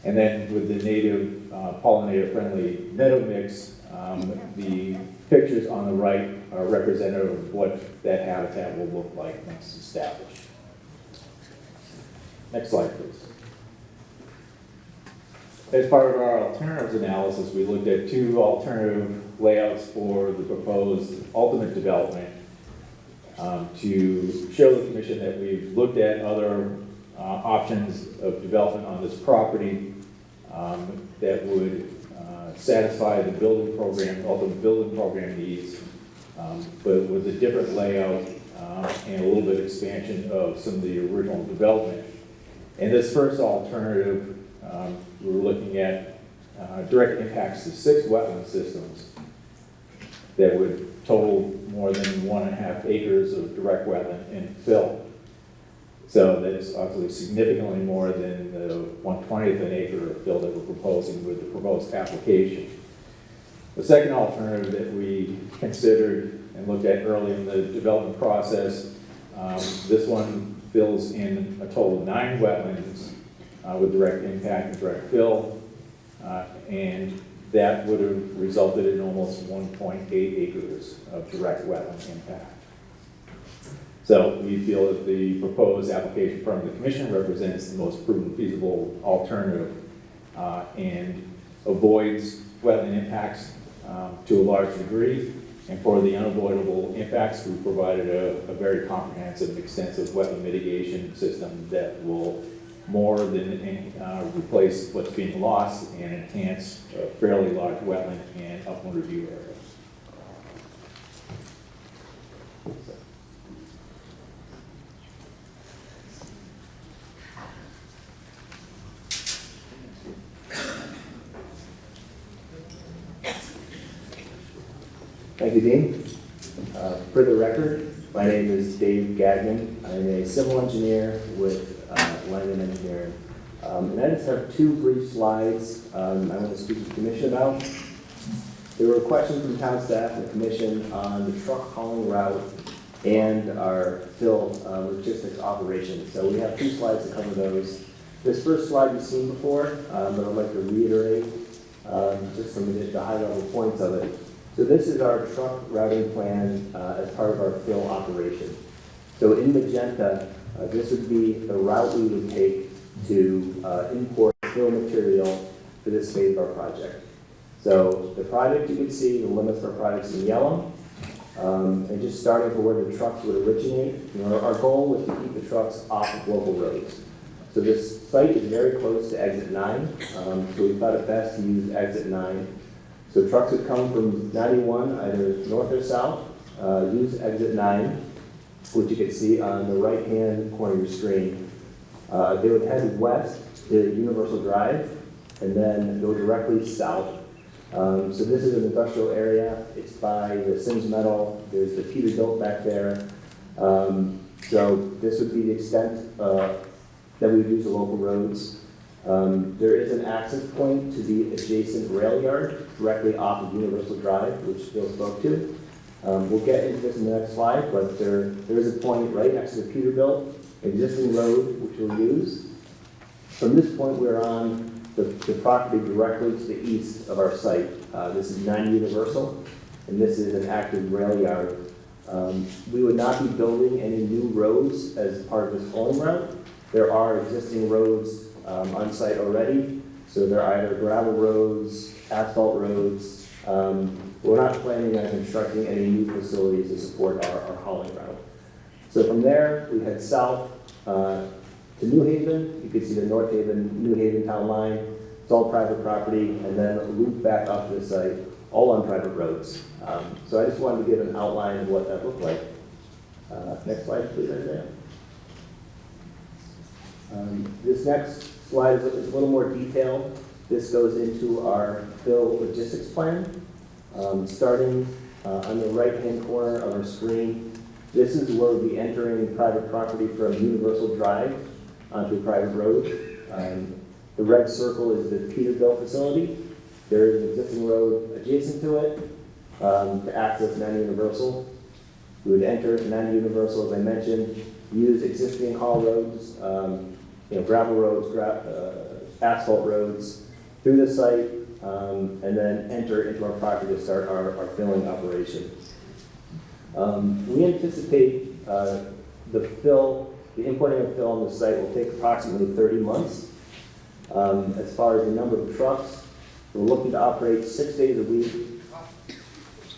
And then with the native pollinator-friendly meadow mix, the pictures on the right are representative of what that habitat will look like once established. Next slide, please. As part of our alternatives analysis, we looked at 2 alternative layouts for the proposed ultimate development to show the commission that we've looked at other options of development on this property that would satisfy the building program, ultimate building program needs, but with a different layout and a little bit of expansion of some of the original development. In this first alternative, we were looking at direct impacts to 6 wetland systems that would total more than 1.5 acres of direct wetland and fill. So that's obviously significantly more than the 1/20th of an acre of fill that we're proposing with the proposed application. The second alternative that we considered and looked at early in the development process, this one fills in a total of 9 wetlands with direct impact and direct fill, and that would have resulted in almost 1.8 acres of direct wetland impact. So we feel that the proposed application from the commission represents the most prudent feasible alternative and avoids wetland impacts to a large degree. And for the unavoidable impacts, we provided a very comprehensive and extensive wetland mitigation system that will more than replace what's being lost and enhance a fairly large wetland and upland review area. Thank you, Dean. For the record, my name is Dave Gagnon. I'm a civil engineer with Langdon Engineering. And I just have 2 brief slides I want to speak to the commission about. There were questions from town staff and the commission on the truck hauling route and our fill logistics operations. So we have 2 slides to cover those. This first slide you've seen before, but I'd like to reiterate just some of the high-level points of it. So this is our truck routing plan as part of our fill operation. So in magenta, this would be the route we would take to import fill material for this phase of our project. So the project, you can see the limits of our projects in yellow. And just starting from where the trucks would originate, our goal was to keep the trucks off of local roads. So this site is very close to exit 9, so we thought it best to use exit 9. So trucks would come from 91, either north or south, use exit 9, which you can see on the right-hand corner of your screen. They would head west to Universal Drive, and then go directly south. So this is an industrial area. It's by the Sims Metal. There's the Peterbilt back there. So this would be the extent that we would use the local roads. There is an access point to the adjacent rail yard directly off of Universal Drive, which Bill spoke to. We'll get into this in the next slide, but there is a point right next to the Peterbilt, existing road, which we'll use. From this point, we're on the property directly to the east of our site. This is 9 Universal, and this is an active rail yard. We would not be building any new roads as part of this hauling route. There are existing roads on site already, so they're either gravel roads, asphalt roads. We're not planning on constructing any new facilities to support our hauling route. So from there, we head south to New Haven. You can see the North Haven, New Haven town line. It's all private property, and then loop back up to the site, all on private roads. So I just wanted to give an outline of what that looked like. Next slide, please, Isaiah. This next slide is a little more detailed. This goes into our fill logistics plan. Starting on the right-hand corner of our screen, this is where we'll be entering private property from Universal Drive onto a private road. The red circle is the Peterbilt facility. There is an existing road adjacent to it to access 9 Universal. We would enter 9 Universal, as I mentioned, use existing haul roads, gravel roads, asphalt roads through the site, and then enter into our property to start our filling operation. We anticipate the importing of fill on the site will take approximately 30 months. As far as the number of trucks, we're looking to operate 6 days a week,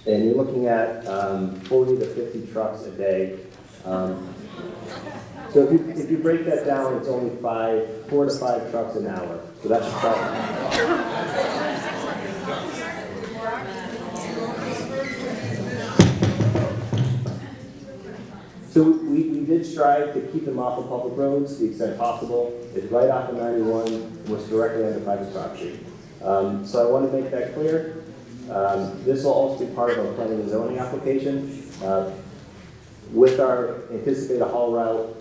and you're looking at 40 to 50 trucks a day. So if you break that down, it's only 4 to 5 trucks an hour. So that's So we did strive to keep them off of public roads to the extent possible. It's right off of 91, which is directly onto private property. So I want to make that clear. This will also be part of our planning and zoning application. With our anticipated haul route,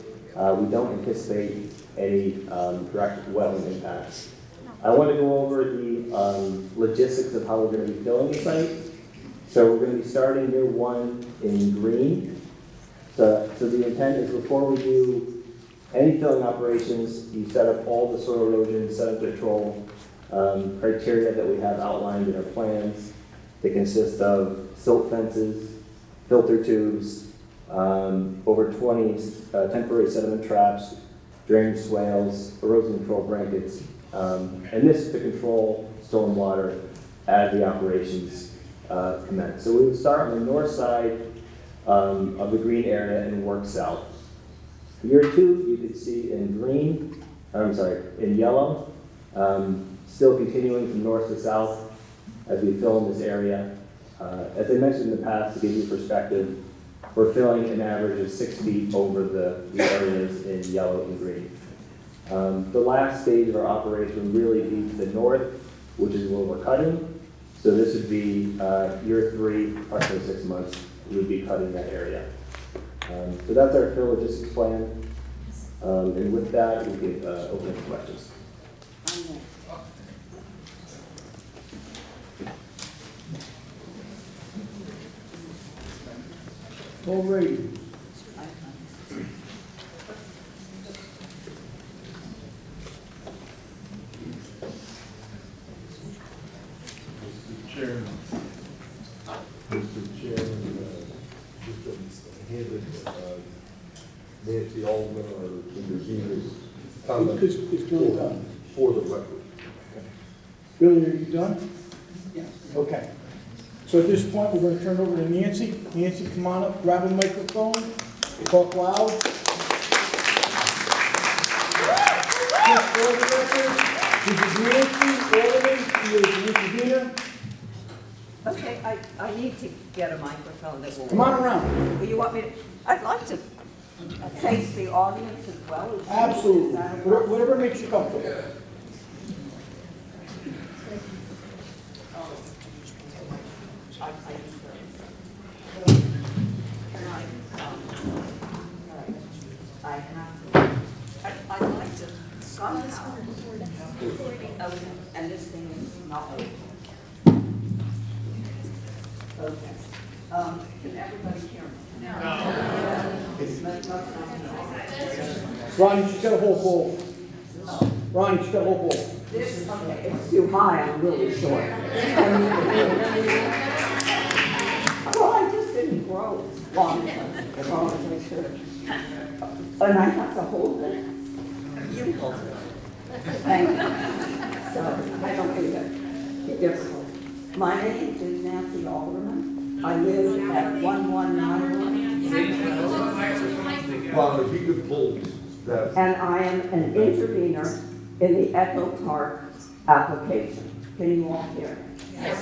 we don't anticipate any direct wetland impacts. I want to go over the logistics of how we're going to be filling the site. So we're going to be starting year 1 in green. So the intent is before we do any filling operations, you set up all the soil erosion, sediment control criteria that we have outlined in our plans. They consist of silt fences, filter tubes, over 20 temporary sediment traps, drainage swales, erosion control blankets, and this is to control stormwater as the operations commence. So we would start on the north side of the green area and work south. Year 2, you can see in yellow, still continuing from north to south as we fill in this area. As I mentioned in the past, to give you perspective, we're filling an average of 6 feet over the areas in yellow and green. The last stage of our operation would really be to the north, which is where we're cutting. So this would be year 3, approximately 6 months, we would be cutting that area. So that's our fill logistics plan. And with that, we can open up to questions. All righty. Mr. Chairman, just handed Nancy Alderman or Regina's comments It's going down. for the record. Billy, are you done? Yes. Okay. So at this point, we're going to turn it over to Nancy. Nancy, come on up, grab a microphone, talk loud. Just for the record, this is Nancy Orley, she is the intervener. Okay, I need to get a microphone that will. Come on around. Will you want me to, I'd like to face the audience as well. Is Absolutely. that okay? Whatever makes you comfortable. I'd like to sign this one. Okay, and this thing is not open. Okay. Can everybody hear me? Ronnie, she's got a whole bowl. Ronnie, she's got a whole bowl. This, okay, it's too high, I'm really short. Well, I just didn't grow long enough, as long as I should. And I have to hold it. You hold it. Thank you. So I don't think that'd be difficult. My name is Nancy Alderman. I live at 1191. Well, if you could pull that. And I am an intervener in the Echo Park application. Can you all hear me? Yes.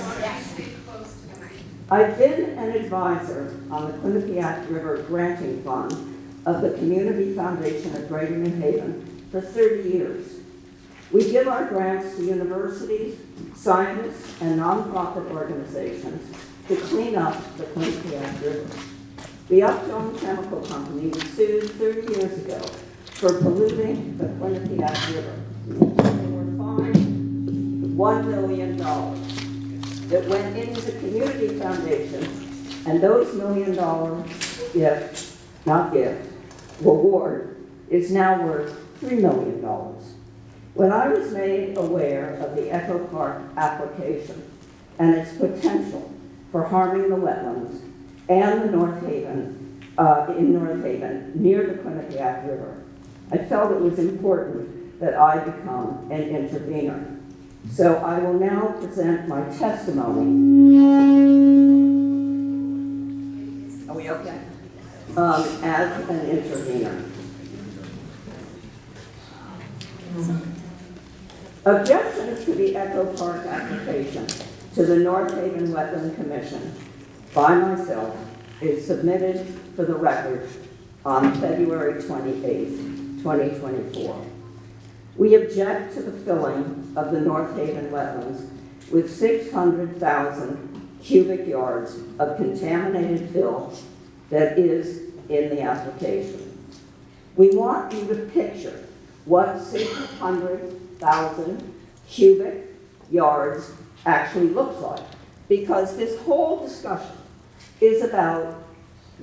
I've been an advisor on the Quinnipiac River Granting Fund of the Community Foundation of Greater New Haven for 30 years. We give our grants to universities, scientists, and nonprofit organizations to clean up the Quinnipiac River. The Upjohn Chemical Company was sued 30 years ago for polluting the Quinnipiac River. They were fined $1 million that went into the community foundation, and those $1 million reward is now worth $3 million. When I was made aware of the Echo Park application and its potential for harming the wetlands and the North Haven, in North Haven, near the Quinnipiac River, I felt it was important that I become an intervener. So I will now present my testimony. Are we okay? As an intervener. Objections to the Echo Park application to the North Haven Wetland Commission by myself is submitted for the record on February 28, 2024. We object to the filling of the North Haven wetlands with 600,000 cubic yards of contaminated fill that is in the application. We want you to picture what 600,000 cubic yards actually looks like, because this whole discussion is about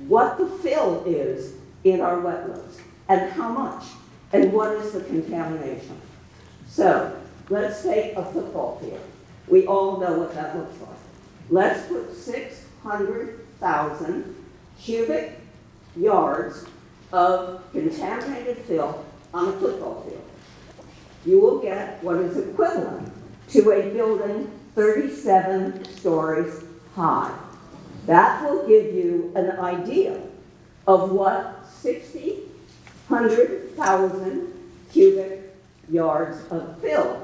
what the fill is in our wetlands and how much and what is the contamination. So let's take a football field. We all know what that looks like. Let's put 600,000 cubic yards of contaminated fill on a football field. You will get what is equivalent to a building 37 stories high. That will give you an idea of what 100,000 cubic yards of fill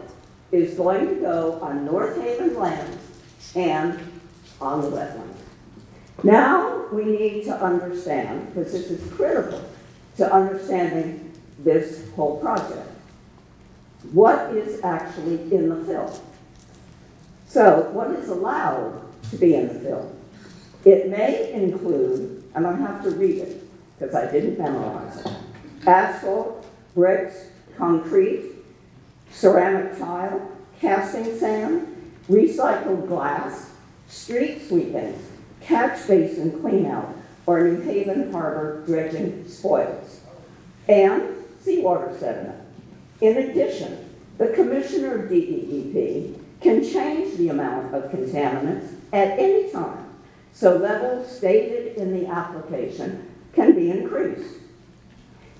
is going to go on North Haven lands and on the wetlands. Now we need to understand, because this is critical to understanding this whole project, what is actually in the fill. So what is allowed to be in the fill? It may include, and I have to read it because I didn't memorize it, asphalt, bricks, concrete, ceramic tile, casting sand, recycled glass, street sweepings, catch basin cleanout, or New Haven Harbor dredging spoils, and seawater sediment. In addition, the Commissioner of DEEP can change the amount of contaminants at any time, so levels stated in the application can be increased.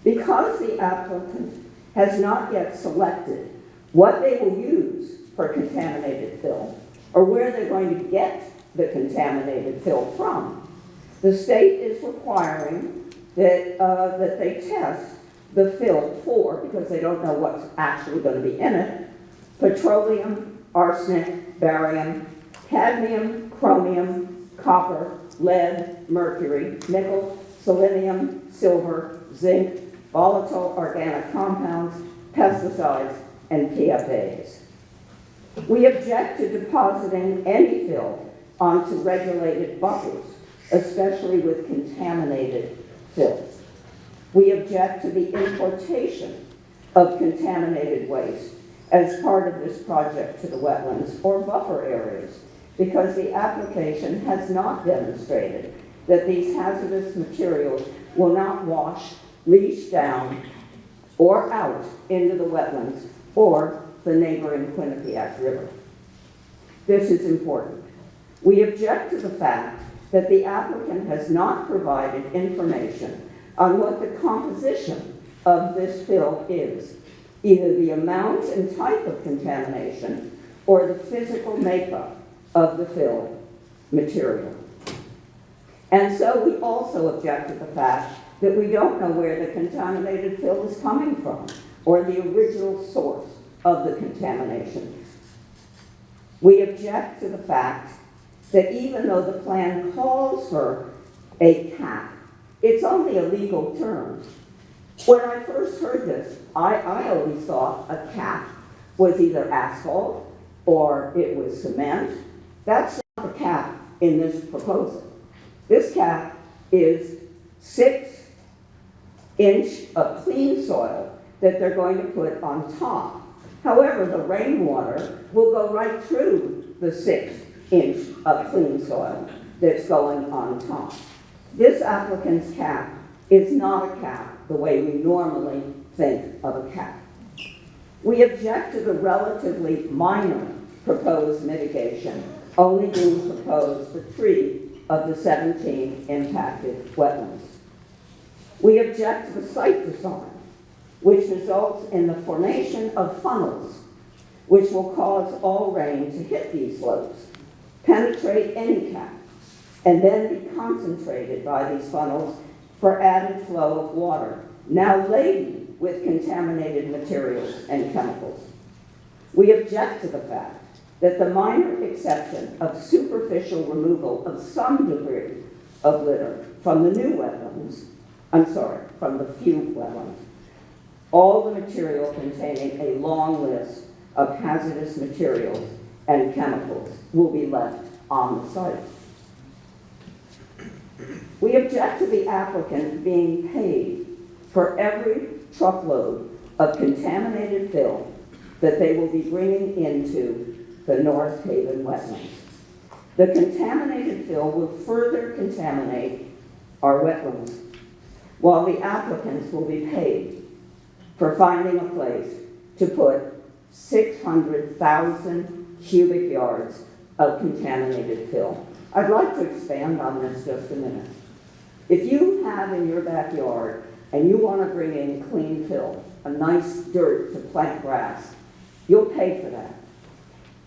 Because the applicant has not yet selected what they will use for contaminated fill, or where they're going to get the contaminated fill from. The state is requiring that they test the fill for, because they don't know what's actually going to be in it, petroleum, arsenic, barium, cadmium, chromium, copper, lead, mercury, nickel, selenium, silver, zinc, volatile organic compounds, pesticides, and PFAs. We object to depositing any fill onto regulated buffers, especially with contaminated fill. We object to the importation of contaminated waste as part of this project to the wetlands or buffer areas, because the application has not demonstrated that these hazardous materials will not wash, leach down, or out into the wetlands or the neighboring Quinnipiac River. This is important. We object to the fact that the applicant has not provided information on what the composition of this fill is, either the amount and type of contamination or the physical makeup of the fill material. And so we also object to the fact that we don't know where the contaminated fill is coming from or the original source of the contamination. We object to the fact that even though the plan calls for a cap, it's only a legal term. When I first heard this, I always thought a cap was either asphalt or it was cement. That's not the cap in this proposal. This cap is 6 inch of clean soil that they're going to put on top. However, the rainwater will go right through the 6 inch of clean soil that's going on top. This applicant's cap is not a cap the way we normally think of a cap. We object to the relatively minor proposed mitigation, only being proposed for 3 of the 17 impacted wetlands. We object to the site design, which results in the formation of funnels, which will cause all rain to hit these slopes, penetrate any cap, and then be concentrated by these funnels for added flow of water, now laden with contaminated materials and chemicals. We object to the fact that the minor exception of superficial removal of some debris of litter from the new wetlands, from the few wetlands, all the material containing a long list of hazardous materials and chemicals will be left on the site. We object to the applicant being paid for every truckload of contaminated fill that they will be bringing into the North Haven wetlands. The contaminated fill will further contaminate our wetlands, while the applicants will be paid for finding a place to put 600,000 cubic yards of contaminated fill. I'd like to expand on this just a minute. If you have in your backyard and you want to bring in clean fill, a nice dirt to plant grass, you'll pay for that.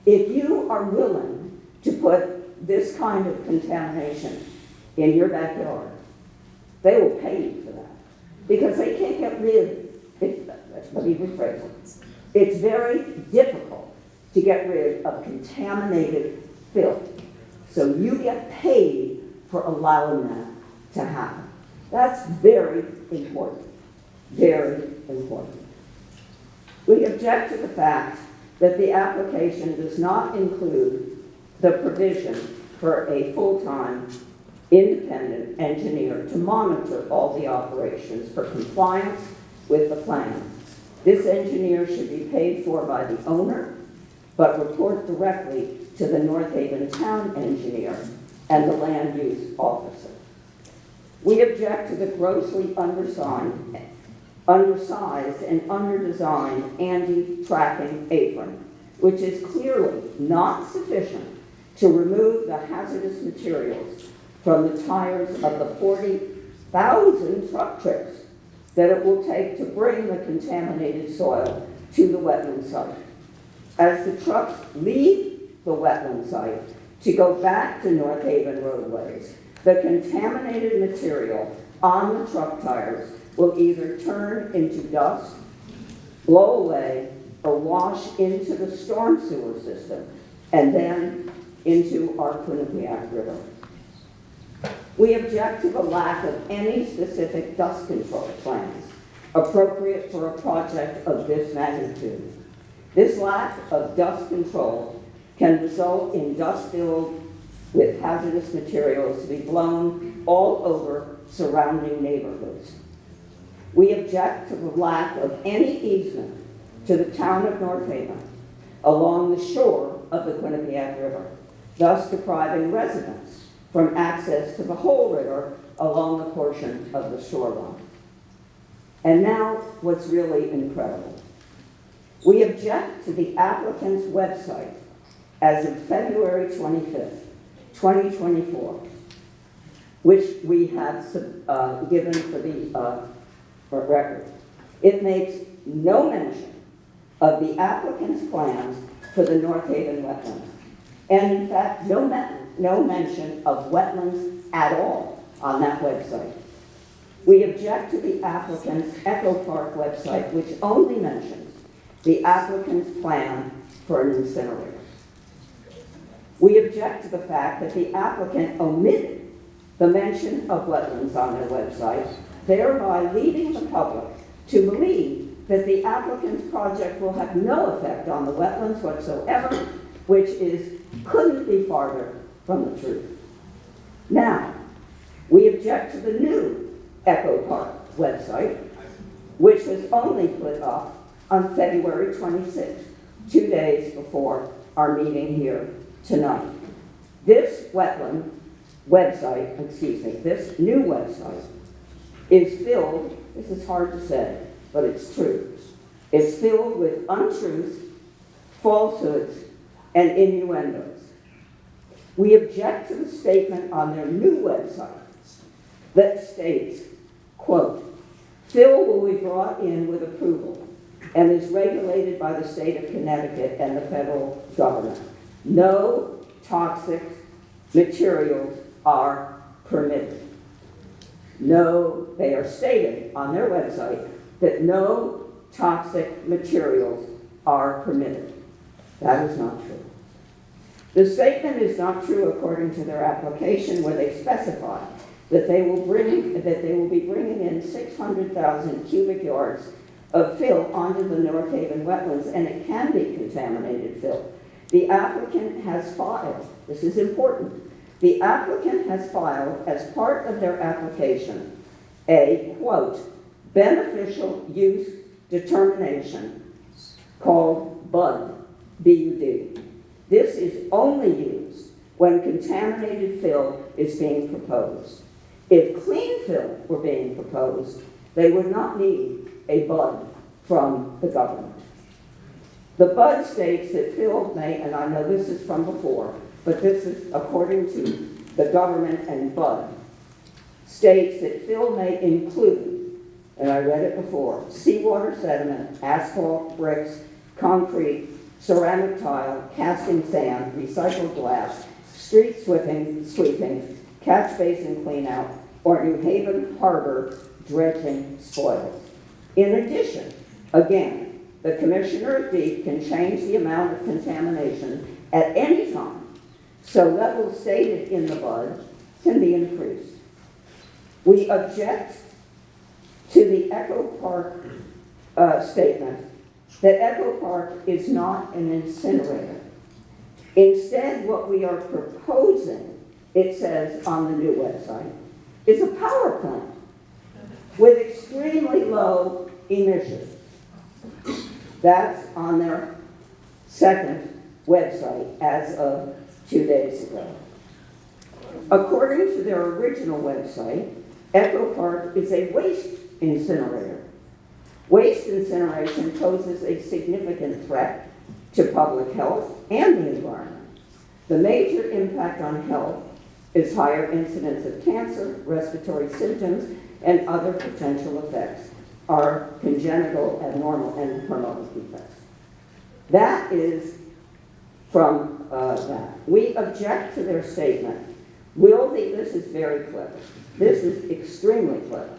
If you are willing to put this kind of contamination in your backyard, they will pay you for that, because they can't get rid, let me rephrase it. It's very difficult to get rid of contaminated fill. So you get paid for allowing that to happen. That's very important, very important. We object to the fact that the application does not include the provision for a full-time independent engineer to monitor all the operations for compliance with the plan. This engineer should be paid for by the owner, but report directly to the North Haven Town Engineer and the Land Use Officer. We object to the grossly undersized and underdesigned anti-tracking apron, which is clearly not sufficient to remove the hazardous materials from the tires of the 40,000 truck trips that it will take to bring the contaminated soil to the wetland site. As the trucks leave the wetland site to go back to North Haven roadways, the contaminated material on the truck tires will either turn into dust, blow away, or wash into the storm sewer system, and then into our Quinnipiac River. We object to the lack of any specific dust control plans appropriate for a project of this magnitude. This lack of dust control can result in dust filled with hazardous materials to be blown all over surrounding neighborhoods. We object to the lack of any easement to the town of North Haven along the shore of the Quinnipiac River, thus depriving residents from access to the whole river along a portion of the shoreline. And now, what's really incredible. We object to the applicant's website as of February 25th, 2024, which we have given for the record. It makes no mention of the applicant's plans for the North Haven wetlands. And in fact, no mention of wetlands at all on that website. We object to the applicant's Echo Park website, which only mentions the applicant's plan for an incinerator. We object to the fact that the applicant omitted the mention of wetlands on their website, thereby leading the public to believe that the applicant's project will have no effect on the wetlands whatsoever, which couldn't be farther from the truth. Now, we object to the new Echo Park website, which was only put up on February 26th, 2 days before our meeting here tonight. This wetland website, this new website is filled, this is hard to say, but it's true. It's filled with untruths, falsehoods, and innuendos. We object to the statement on their new website that states, quote, "Fill will be brought in with approval and is regulated by the state of Connecticut and the federal government. No toxic materials are permitted." No, they are stating on their website that no toxic materials are permitted. That is not true. The statement is not true according to their application, where they specify that they will be bringing in 600,000 cubic yards of fill onto the North Haven wetlands, and it can be contaminated fill. The applicant has filed, this is important, the applicant has filed as part of their application a, quote, beneficial use determination called BUD, B-U-D. This is only used when contaminated fill is being proposed. If clean fill were being proposed, they would not need a BUD from the government. The BUD states that fill may, and I know this is from before, but this is according to the government and BUD, states that fill may include, and I read it before, seawater sediment, asphalt, bricks, concrete, ceramic tile, casting sand, recycled glass, street sweeping, catch basin cleanout, or New Haven harbor dredging spoils. In addition, again, the Commissioner of Deep can change the amount of contamination at any time, so levels stated in the BUD can be increased. We object to the Echo Park statement that Echo Park is not an incinerator. Instead, what we are proposing, it says on the new website, is a power plant with extremely low emissions. That's on their second website as of 2 days ago. According to their original website, Echo Park is a waste incinerator. Waste incineration poses a significant threat to public health and the environment. The major impact on health is higher incidence of cancer, respiratory symptoms, and other potential effects are congenital, abnormal, and hormonal defects. That is from that. We object to their statement. This is very clever. This is extremely clever.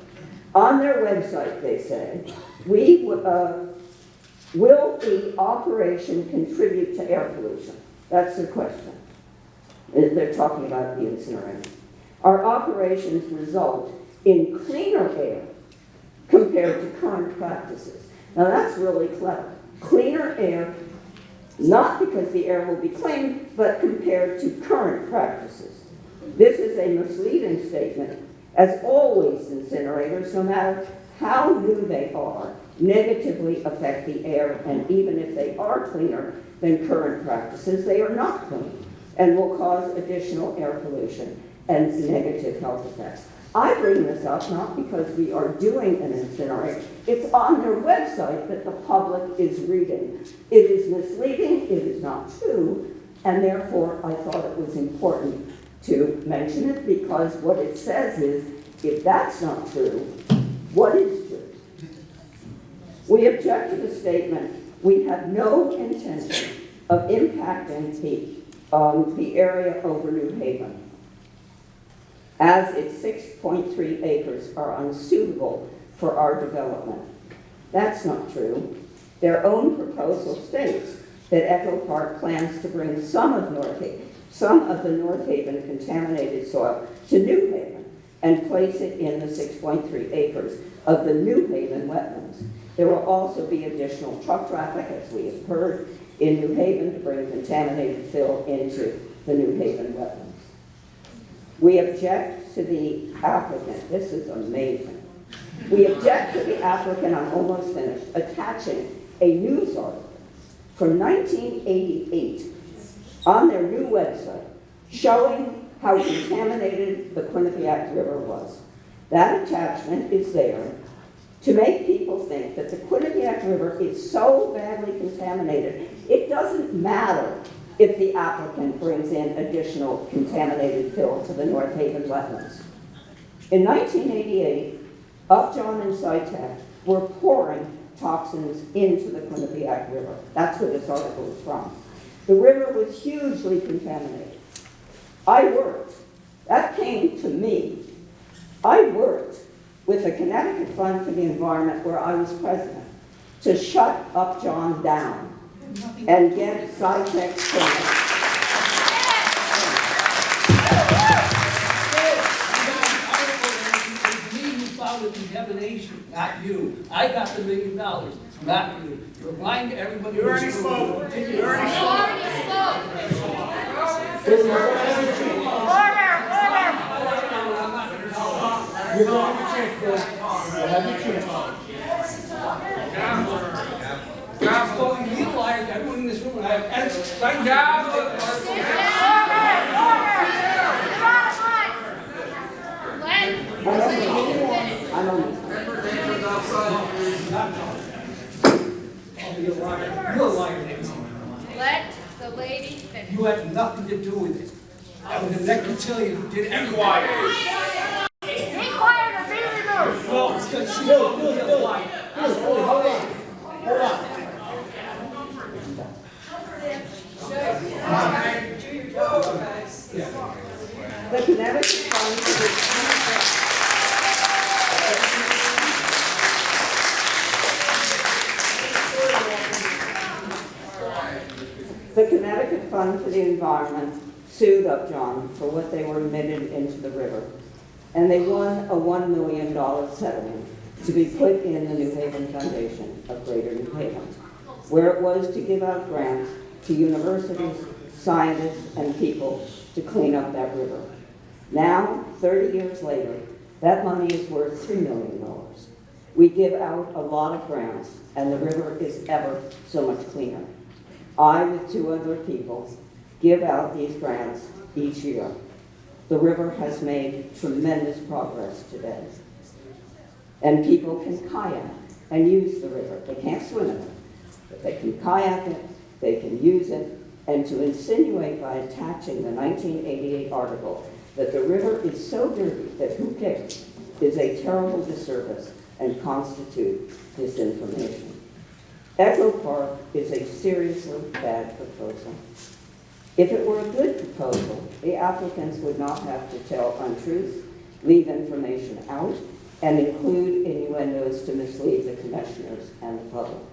On their website, they say, will the operation contribute to air pollution? That's the question. They're talking about the incinerator. Our operations result in cleaner air compared to current practices. Now that's really clever. Cleaner air, not because the air will be clean, but compared to current practices. This is a misleading statement. As always, incinerators, no matter how new they are, negatively affect the air, and even if they are cleaner than current practices, they are not clean and will cause additional air pollution and negative health effects. I bring this up not because we are doing an incinerator. It's on their website that the public is reading. It is misleading, it is not true, and therefore I thought it was important to mention it, because what it says is, if that's not true, what is true? We object to the statement, we have no intention of impacting the area over New Haven, as its 6.3 acres are unsuitable for our development. That's not true. Their own proposal states that Echo Park plans to bring some of the North Haven contaminated soil to New Haven and place it in the 6.3 acres of the New Haven wetlands. There will also be additional truck traffic, as we have heard, in New Haven to bring contaminated fill into the New Haven wetlands. We object to the applicant, this is amazing. We object to the applicant, I'm almost finished, attaching a news article from 1988 on their new website showing how contaminated the Quinnipiac River was. That attachment is there to make people think that the Quinnipiac River is so badly contaminated, it doesn't matter if the applicant brings in additional contaminated fill to the North Haven wetlands. In 1988, Upjohn and SciTech were pouring toxins into the Quinnipiac River. That's where this article is from. The river was hugely contaminated. I worked, that came to me. I worked with the Connecticut Fund for the Environment, where I was president, to shut Upjohn down and get SciTech's permit. Contamination, not you. I got the $1 million, not you. You're lying to everybody. You already spoke. You already spoke. You're going to check this. You'll have your chance. I'm calling you liars, everyone in this room, and I have evidence right now. I'm on this. You're a liar. You're a liar, Nick. Let the lady finish. You had nothing to do with it. That was a necrophilia who did everything. Be quiet or be removed. No, because she's a liar. Hold on. Hold on. The Connecticut Fund for the Connecticut Fund for the Environment sued Upjohn for what they were emitted into the river. And they won a $1 million settlement to be put in the New Haven Foundation of Greater New Haven, where it was to give out grants to universities, scientists, and people to clean up that river. Now, 30 years later, that money is worth $3 million. We give out a lot of grants, and the river is ever so much cleaner. I, with 2 other people, give out these grants each year. The river has made tremendous progress today. And people can kayak and use the river. They can't swim in it, but they can kayak it, they can use it, and to insinuate by attaching the 1988 article that the river is so dirty that who cares is a terrible disservice and constitute disinformation. Echo Park is a seriously bad proposal. If it were a good proposal, the applicants would not have to tell untruths, leave information out, and include innuendos to mislead the commissioners and the public.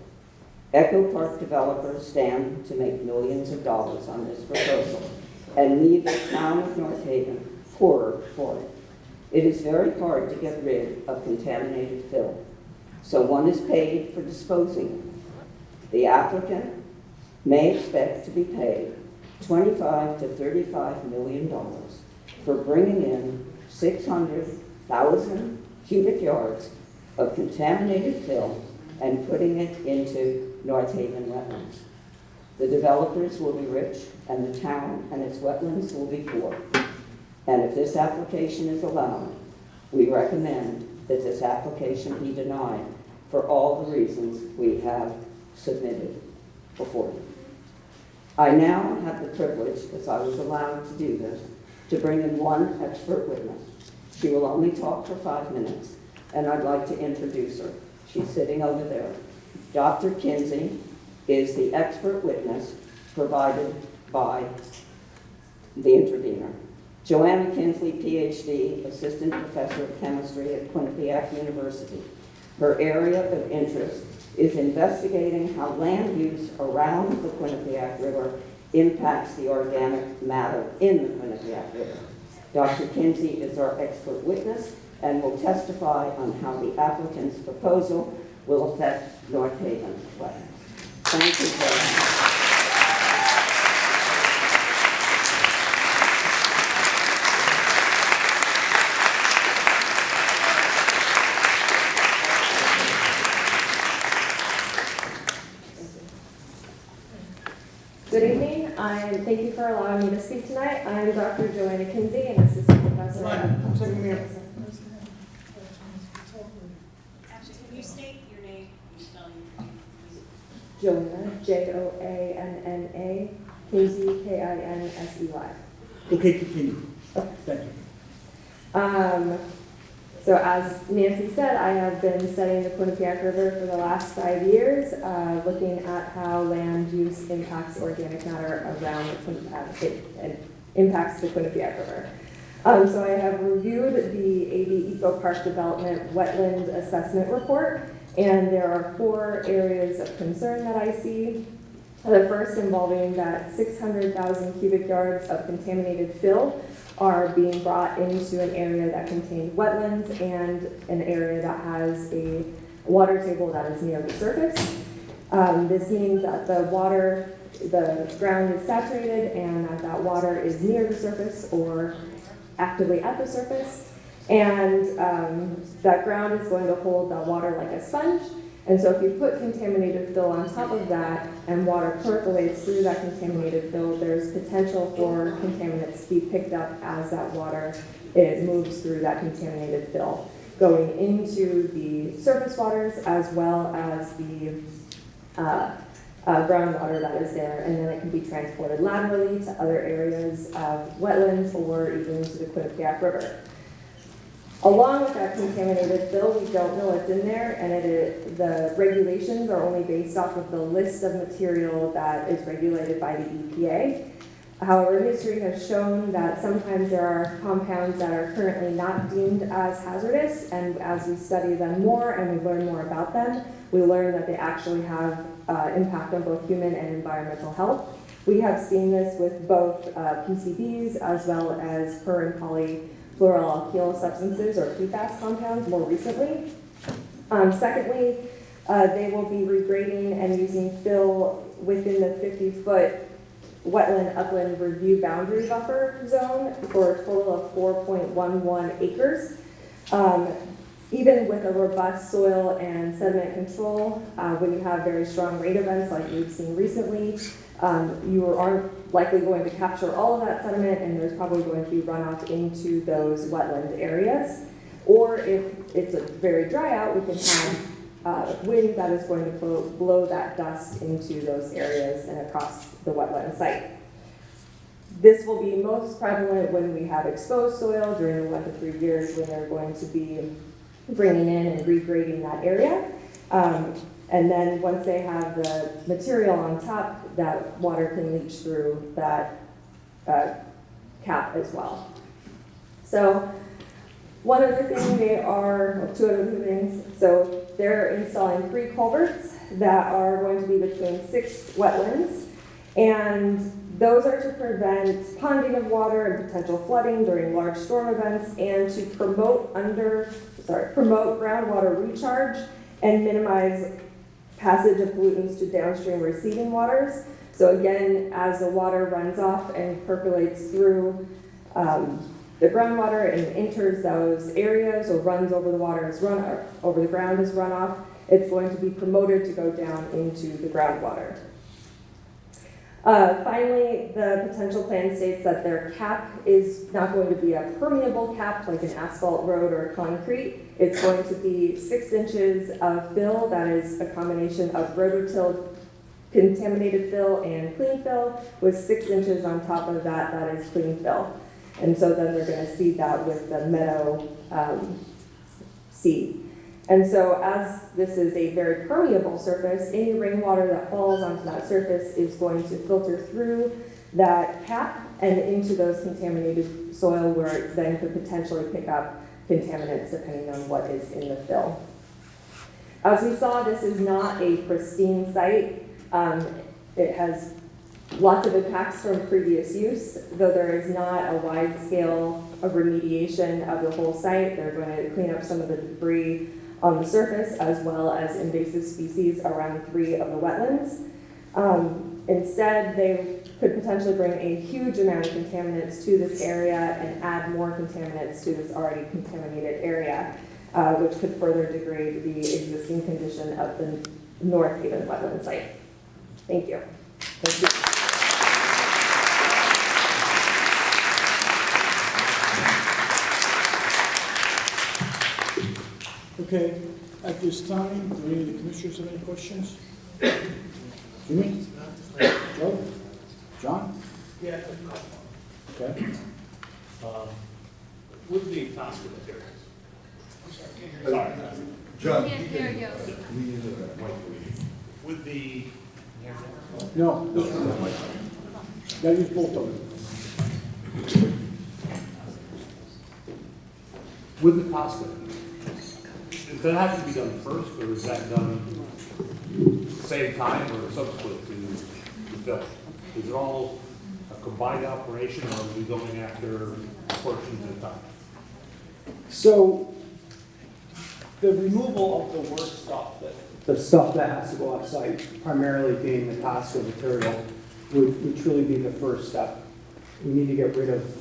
Echo Park developers stand to make millions of dollars on this proposal and leave the town of North Haven poorer for it. It is very hard to get rid of contaminated fill, so one is paid for disposing it. The applicant may expect to be paid $25 to $35 million for bringing in 600,000 cubic yards of contaminated fill and putting it into North Haven wetlands. The developers will be rich and the town and its wetlands will be poor. And if this application is allowed, we recommend that this application be denied for all the reasons we have submitted before you. I now have the privilege, because I was allowed to do this, to bring in one expert witness. She will only talk for 5 minutes, and I'd like to introduce her. She's sitting over there. Dr. Kinsey is the expert witness provided by the intervener. Joanna Kinsley, PhD, Assistant Professor of Chemistry at Quinnipiac University. Her area of interest is investigating how land use around the Quinnipiac River impacts the organic matter in the Quinnipiac River. Dr. Kinsey is our expert witness and will testify on how the applicant's proposal will affect North Haven wetlands. Thank you very much. Good evening. Thank you for allowing me to speak tonight. I am Dr. Joanna Kinsey, an assistant professor at... Actually, can you state your name? You spell Joanna, Joanna, Kinsey, Kinsey. Okay, continue. Thank you. So as Nancy said, I have been studying the Quinnipiac River for the last 5 years, looking at how land use impacts organic matter around it impacts the Quinnipiac River. So I have reviewed the AB Eco Park Development Wetland Assessment Report, and there are 4 areas of concern that I see. The first involving that 600,000 cubic yards of contaminated fill are being brought into an area that contains wetlands and an area that has a water table that is near the surface. This means that the ground is saturated and that water is near the surface or actively at the surface. And that ground is going to hold the water like a sponge. And so if you put contaminated fill on top of that and water percolates through that contaminated fill, there's potential for contaminants to be picked up as that water moves through that contaminated fill, going into the surface waters as well as the groundwater that is there, and then it can be transported laterally to other areas of wetlands or even to the Quinnipiac River. Along with that contaminated fill, we don't know what's in there, and the regulations are only based off of the list of material that is regulated by the EPA. However, history has shown that sometimes there are compounds that are currently not deemed as hazardous, and as we study them more and we learn more about them, we learn that they actually have impact on both human and environmental health. We have seen this with both PCBs as well as per and polyfluoroalkyl substances or PFAS compounds more recently. Secondly, they will be regrading and using fill within the 50-foot wetland upland review boundary buffer zone for a total of 4.11 acres. Even with a robust soil and sediment control, when you have very strong rain events like we've seen recently, you aren't likely going to capture all of that sediment, and there's probably going to be runoff into those wetland areas. Or if it's a very dry out, we can have wind that is going to blow that dust into those areas and across the wetland site. This will be most prevalent when we have exposed soil during the 1 to 3 years when they're going to be bringing in and regrading that area. And then once they have the material on top, that water can leach through that cap as well. So one other thing two other things. So they're installing 3 culverts that are going to be between 6 wetlands. And those are to prevent ponding of water and potential flooding during large storm events and to promote groundwater recharge and minimize passage of pollutants to downstream receiving waters. So again, as the water runs off and percolates through the groundwater and enters those areas or runs over the water as over the ground as runoff, it's going to be promoted to go down into the groundwater. Finally, the potential plan states that their cap is not going to be a permeable cap like an asphalt road or concrete. It's going to be 6 inches of fill that is a combination of rototilled contaminated fill and clean fill with 6 inches on top of that is clean fill. And so then they're going to seed that with the meadow seed. And so as this is a very permeable surface, any rainwater that falls onto that surface is going to filter through that cap and into those contaminated soil where it then could potentially pick up contaminants depending on what is in the fill. As we saw, this is not a pristine site. It has lots of impacts from previous use, though there is not a wide scale of remediation of the whole site. They're going to clean up some of the debris on the surface as well as invasive species around 3 of the wetlands. Instead, they could potentially bring a huge amount of contaminants to this area and add more contaminants to this already contaminated area, which could further degrade the existing condition of the North Haven wetland site. Thank you. Thank you. Okay, at this time, do any of the commissioners have any questions? Jimmy? Joe? John? Yeah. Okay. With the Tosca materials. Sorry. John. Can't hear you. With the, No. Gotta use both of them. with the Tosca, does that have to be done first, or is that done same time or subsequent to the fill? Is it all a combined operation, or are we going after portions at a time? So the removal of the worst stuff, the stuff that has to go off-site, primarily being the Tosca material, would truly be the first step. We need to get rid of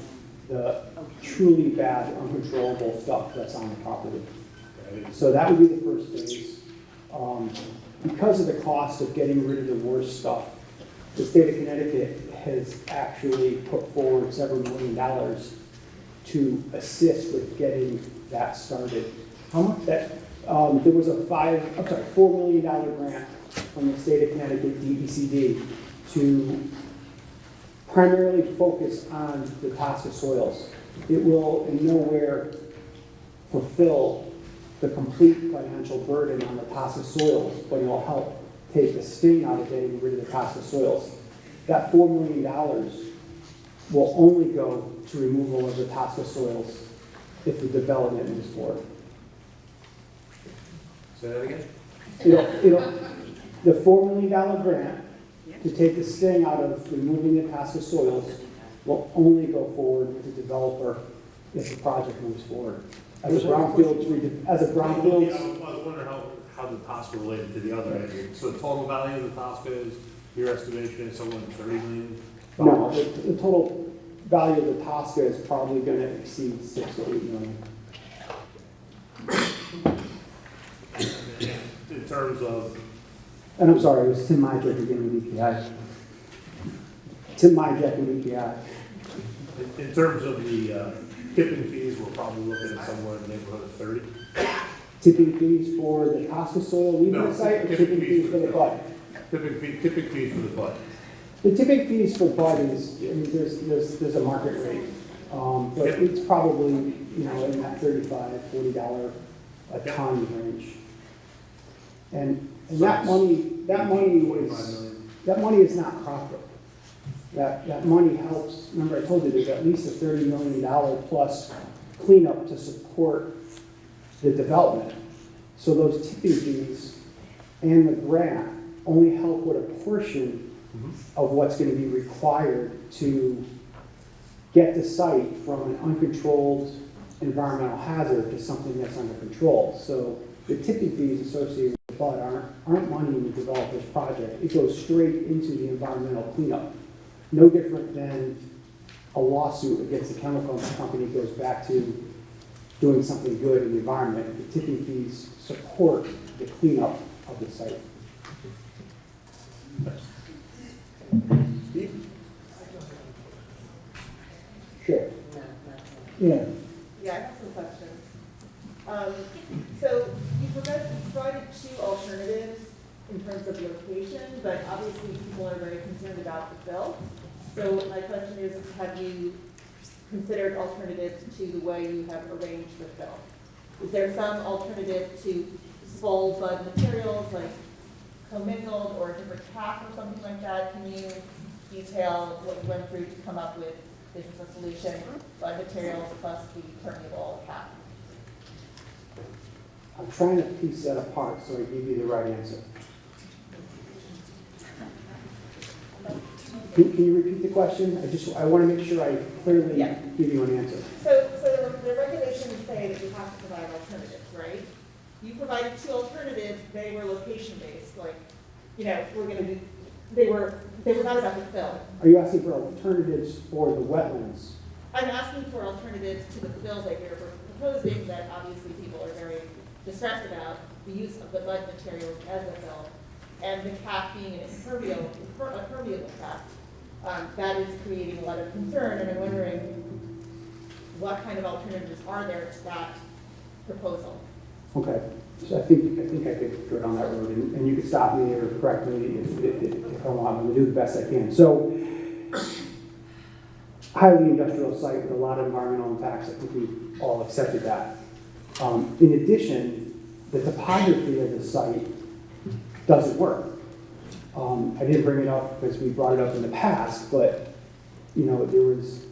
the truly bad, uncontrollable stuff that's on the property. So that would be the first phase. Because of the cost of getting rid of the worst stuff, the state of Connecticut has actually put forward several $1 million to assist with getting that started. How much? There was a $4 million grant from the state of Connecticut DECD to primarily focus on the Tosca soils. It will in nowhere fulfill the complete financial burden on the Tosca soils, but it will help take the sting out of getting rid of the Tosca soils. That $4 million will only go to removal of the Tosca soils if the development moves forward. Say that again? The $4 million grant to take the sting out of removing the Tosca soils will only go forward with the developer if the project moves forward. As a brownfields, I was wondering how the Tosca related to the other end. So the total value of the Tosca is, your estimation is somewhere $30 million? No, the total value of the Tosca is probably going to exceed 6 to 8 million. In terms of, And I'm sorry, it was Tim Myjack again with EPI. Tim Myjack and EPI. in terms of the tipping fees, we're probably looking at somewhere in the neighborhood of 30. Tipping fees for the Tosca soil leaving site, or tipping fees for the bud? Tipping fees for the bud. The tipping fees for bud is, I mean, there's a market rate. But it's probably, in that $35, $40 a ton range. And And that money is not profit. That money helps, remember I told you there's at least a $30 million plus cleanup to support the development. So those tipping fees and the grant only help with a portion of what's going to be required to get the site from an uncontrolled environmental hazard to something that's under control. So the tipping fees associated with the flood aren't money in the developer's project. It goes straight into the environmental cleanup. No different than a lawsuit against a chemical company goes back to doing something good in the environment. The tipping fees support the cleanup of the site. Sure. Yeah. Yeah, I have some questions. So you provided two alternatives in terms of location, but obviously people are very concerned about the fill. So my question is, have you considered alternatives to the way you have arranged the fill? Is there some alternative to full bud materials like commingled or a different cap or something like that? Can you detail what you went through to come up with this is a solution, bud materials plus the permeable cap? I'm trying to piece that apart so I give you the right answer. Can you repeat the question? I want to make sure I clearly give you an answer. So the regulations say that you have to provide alternatives, right? You provided two alternatives, they were location-based, like, you know, they were not about the fill. Are you asking for alternatives for the wetlands? I'm asking for alternatives to the fill that you're proposing that obviously people are very distressed about, the use of the bud materials as a fill, and the cap being an impermeable cap. That is creating a lot of concern, and I'm wondering what kind of alternatives are there to that proposal? Okay, so I think I could go down that road, and you could stop me or correct me if I want. I'm going to do the best I can. So, highly industrial site with a lot of environmental impacts. I think we've all accepted that. In addition, the topography of the site doesn't work. I didn't bring it up because we brought it up in the past, but you know, there was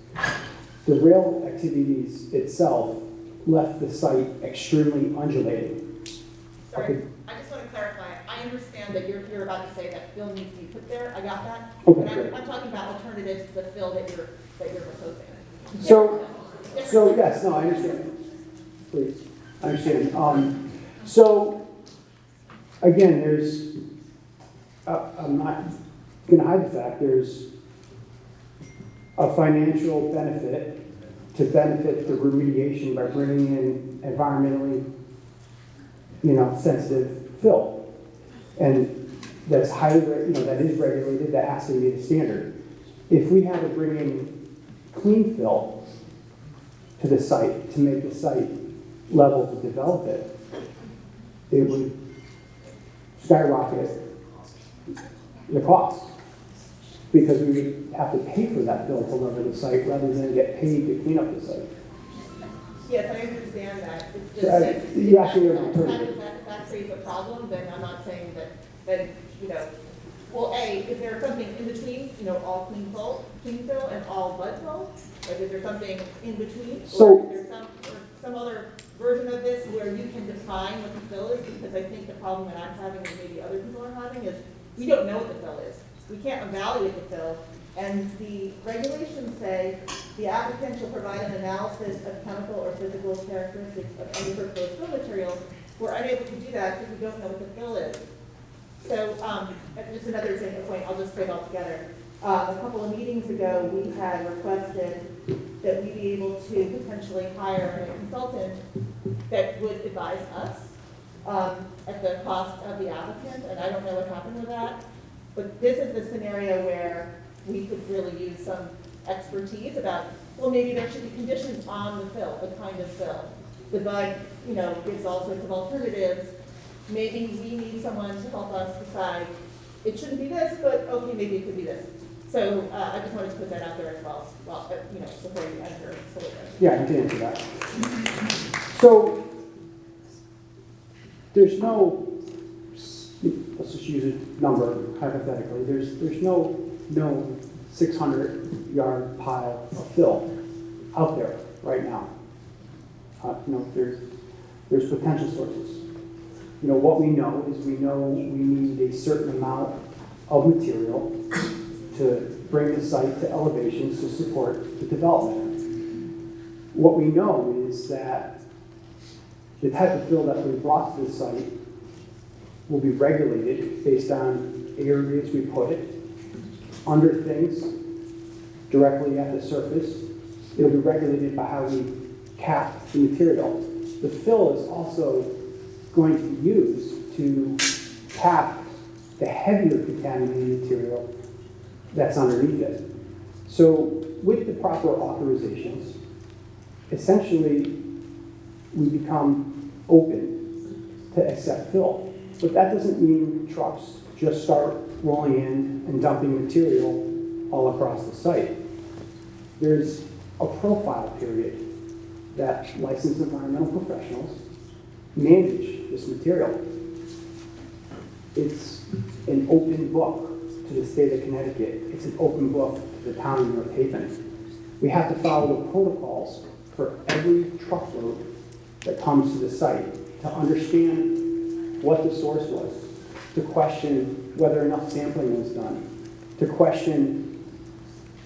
the rail activities itself left the site extremely undulating. Sorry, Okay. I just want to clarify. I understand that you're about to say that fill needs to be put there. I got that. Okay, But great. I'm talking about alternatives to the fill that you're proposing. So Different. yes, no, I understand. Please, I understand. So again, there's, I'm not going to hide the fact there's a financial benefit to benefit the remediation by bringing in environmentally, sensitive fill, and that's highly, that is regulated. That has to be the standard. If we had to bring in clean fill to the site to make the site level to develop it, it would skyrocket the cost because we would have to pay for that fill to level the site rather than get paid to clean up the site. Yes, I understand that. It's So, just that you actually have an if alternative. that creates a problem, then I'm not saying that well, A, is there something in between, all clean fill and all bud fill? Like, is there something in between? So- Or is there some other version of this where you can define what the fill is? Because I think the problem that I'm having and maybe other people are having is we don't know what the fill is. We can't evaluate the fill. And the regulations say the applicant shall provide an analysis of chemical or physical characteristics of any proposed fill material. We're unable to do that because we don't know what the fill is. So, just another example point, I'll just say it all together. A couple of meetings ago, we had requested that we be able to potentially hire a consultant that would advise us at the cost of the applicant, and I don't know what happened with that. But this is the scenario where we could really use some expertise about, well, maybe there should be conditions on the fill, the kind of fill. The bud, gives all sorts of alternatives. Maybe we need someone to help us decide, it shouldn't be this, but okay, maybe it could be this. So I just wanted to put that out there as well, before you enter. Yeah, I can answer that. So there's no, let's just use a number hypothetically, there's no 600-yard pile of fill out there right now. There's potential sources. What we know is we need a certain amount of material to bring the site to elevations to support the development. What we know is that the type of fill that we brought to the site will be regulated based on areas we put it, under things, directly at the surface. It'll be regulated by how we cap the material. The fill is also going to be used to cap the heavier contaminated material that's underneath it. So with the proper authorizations, essentially we become open to accept fill. But that doesn't mean trucks just start rolling in and dumping material all across the site. There's a profile period that licensed environmental professionals manage this material. It's an open book to the state of Connecticut. It's an open book to the town of North Haven. We have to follow the protocols for every truckload that comes to the site to understand what the source was, to question whether enough sampling was done, to question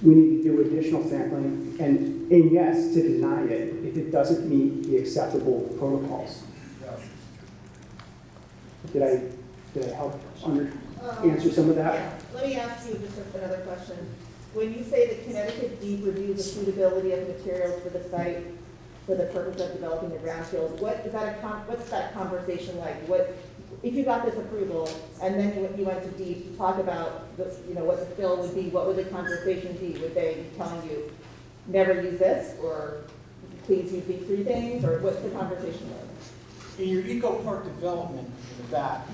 we need to do additional sampling, and yes, to deny it if it doesn't meet the acceptable protocols. Did I help answer some of that? Yeah. Let me ask you just another question. When you say that Connecticut DEEP reviews the suitability of materials for the site for the purpose of developing the brownfield, what's that conversation like? If you got this approval and then you went to DEEP to talk about this, what the fill would be, what would the conversation be? Would they be telling you, never use this, or please use these three things, or what's the conversation like? In your eco park development in the back,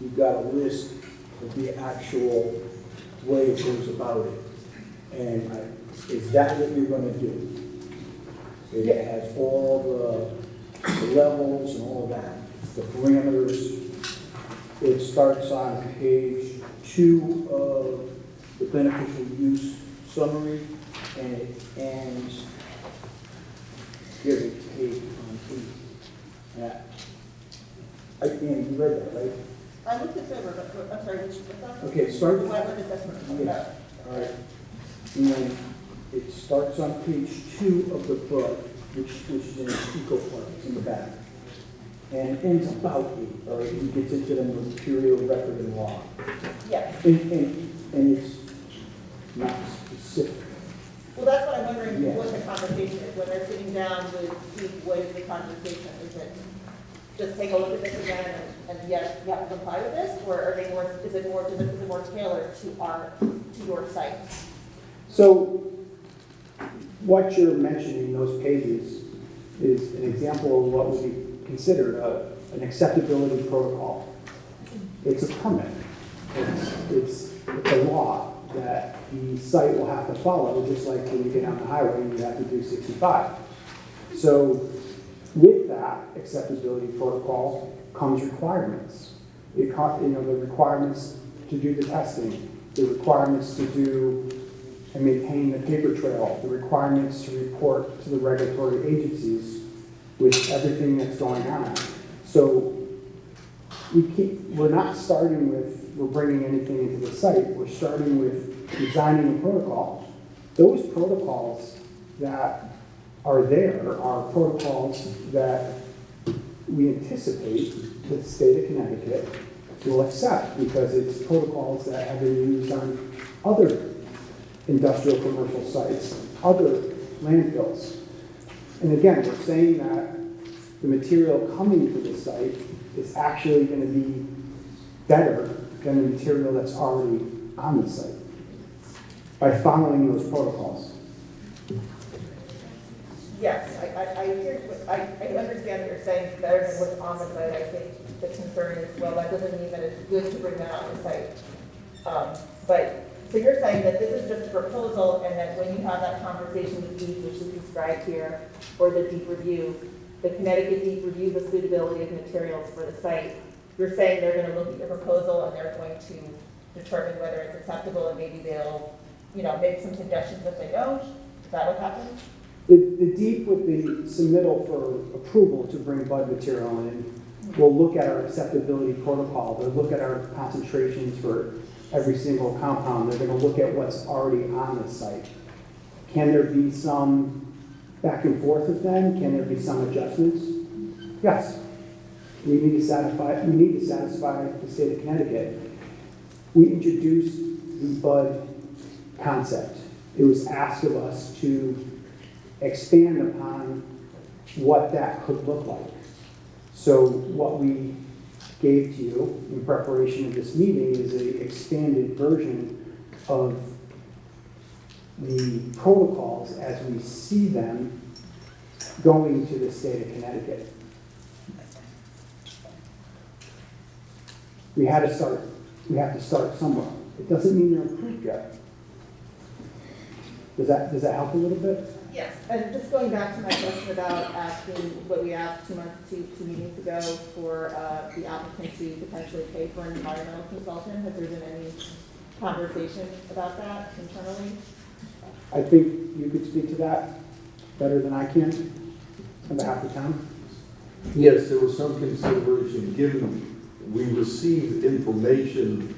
you've got a list of the actual way it goes about it. And is that what you're going to do? It has all the levels and all that, the parameters. It starts on page 2 of the beneficial use summary, and it ends, here's a page on 8. You read that, right? I looked at Trevor, but I'm sorry, what's that? Okay, start. Wetland assessment. Yeah, all right. And then it starts on page 2 of the book, which is in eco park, in the back. And ends about 8, all right? He gets into the material record and law. Yeah. And it's not specific. Well, that's what I'm wondering, Yeah. what the conversation is, when they're sitting down with DEEP, what is the conversation? Is it just take a look at this again and yes, you have to comply with this? Or are they more, is it more tailored to your site? So what you're mentioning, those pages, is an example of what would be considered an acceptability protocol. It's a permit. It's a law that the site will have to follow, just like when you get on the highway and you have to do 65. So with that acceptability protocol comes requirements. The requirements to do the testing, the requirements to do and maintain the paper trail, the requirements to report to the regulatory agencies with everything that's going on. So we're not starting with, we're bringing anything into the site. We're starting with designing a protocol. Those protocols that are there are protocols that we anticipate the state of Connecticut will accept because it's protocols that have been used on other industrial commercial sites, other landfills. And again, we're saying that the material coming to the site is actually going to be better than the material that's already on the site by following those protocols. Yes, I understand what you're saying, better than what's on the site. I think the concern is, well, that doesn't mean that it's good to bring that on the site. So you're saying that this is just a proposal, and that when you have that conversation with DEEP, which is described here, or the DEEP review, the Connecticut DEEP reviews the suitability of materials for the site, you're saying they're gonna look at your proposal and they're going to determine whether it's acceptable, and maybe they'll, make some suggestions if they don't? Is that what happens? The deep with the submittal for approval to bring bud material in will look at our acceptability protocol. They'll look at our concentrations for every single compound. They're going to look at what's already on the site. Can there be some back and forth with them? Can there be some adjustments? Yes. We need to satisfy the state of Connecticut. We introduced the bud concept. It was asked of us to expand upon what that could look like. So what we gave to you in preparation of this meeting is an expanded version of the protocols as we see them going to the state of Connecticut. We have to start somewhere. It doesn't mean they're approved yet. Does that help a little bit? Yes, and just going back to my question about asking what we asked two meetings ago for the applicant to potentially pay for an environmental consultant, has there been any conversation about that internally? I think you could speak to that better than I can on behalf of the town. Yes, there was some consideration given we received information,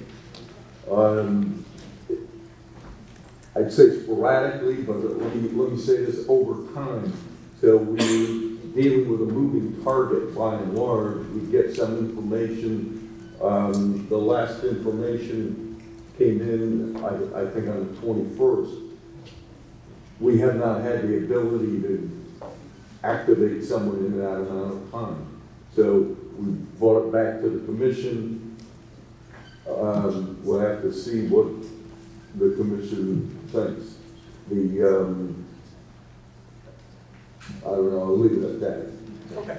I'd say sporadically, but let me say this, over time. So we dealing with a moving target by and large. We get some information. The last information came in, I think on the 21st. We have not had the ability to activate someone in that amount of time. So we brought it back to the commission. We'll have to see what the commission thinks. I don't know, I'll leave it at that. Okay.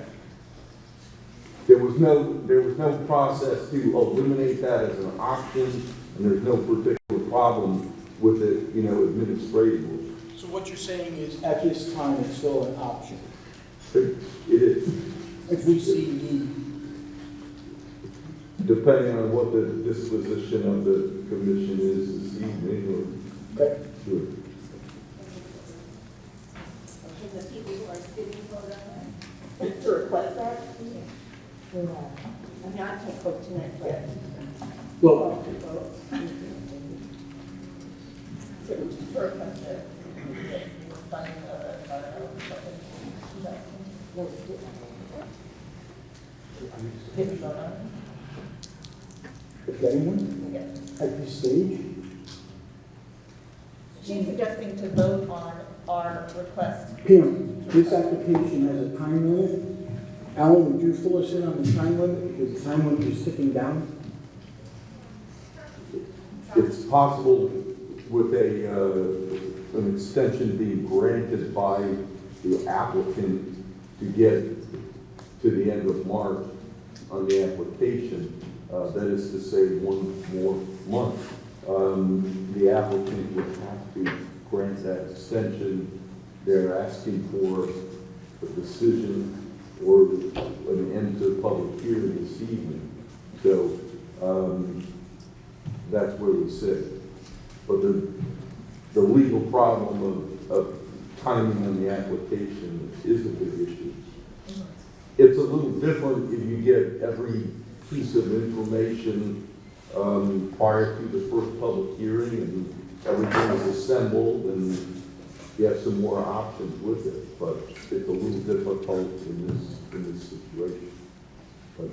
There was no process to eliminate that as an option, and there's no particular problem with it, administratively. So what you're saying is, at this time, it's still an option? It is. If we see need. Depending on what the disposition of the commission is this evening, Okay. sure. Can the people who are sitting vote on that? To request that? No. I'm not taking vote tonight, but. Well, To request it. Funding of an environmental consultant. Did we vote on it? getting one Yes. at this stage? She's suggesting to vote on our request. Pam, this application has a time limit. Alan, would you fill us in on the time limit? Because the time limit is ticking down. It's possible with an extension being granted by the applicant to get to the end of March on the application. That is to say, 1 more month. The applicant would have to grant that extension. They're asking for a decision or an end to the public hearing this evening. So that's where we sit. But the legal problem of timing on the application is a big issue. It's a little different if you get every piece of information prior to the first public hearing and everything is assembled and you have some more options with it. But it's a little difficult in this situation. But,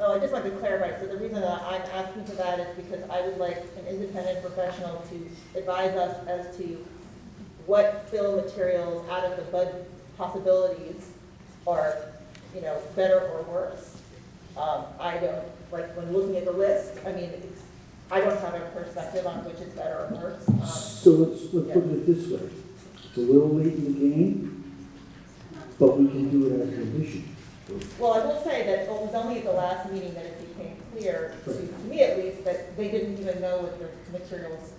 I just wanted to clarify, so the reason that I'm asking for that is because I would like an independent professional to advise us as to what fill materials out of the bud possibilities are, better or worse. I don't, when looking at the list, I don't have a perspective on which is better or worse. So let's look at it this way. It's a little late in the game, but we can do it as a condition. Well, I will say that it was only at the last meeting that it became clear, to me at least, that they didn't even know what the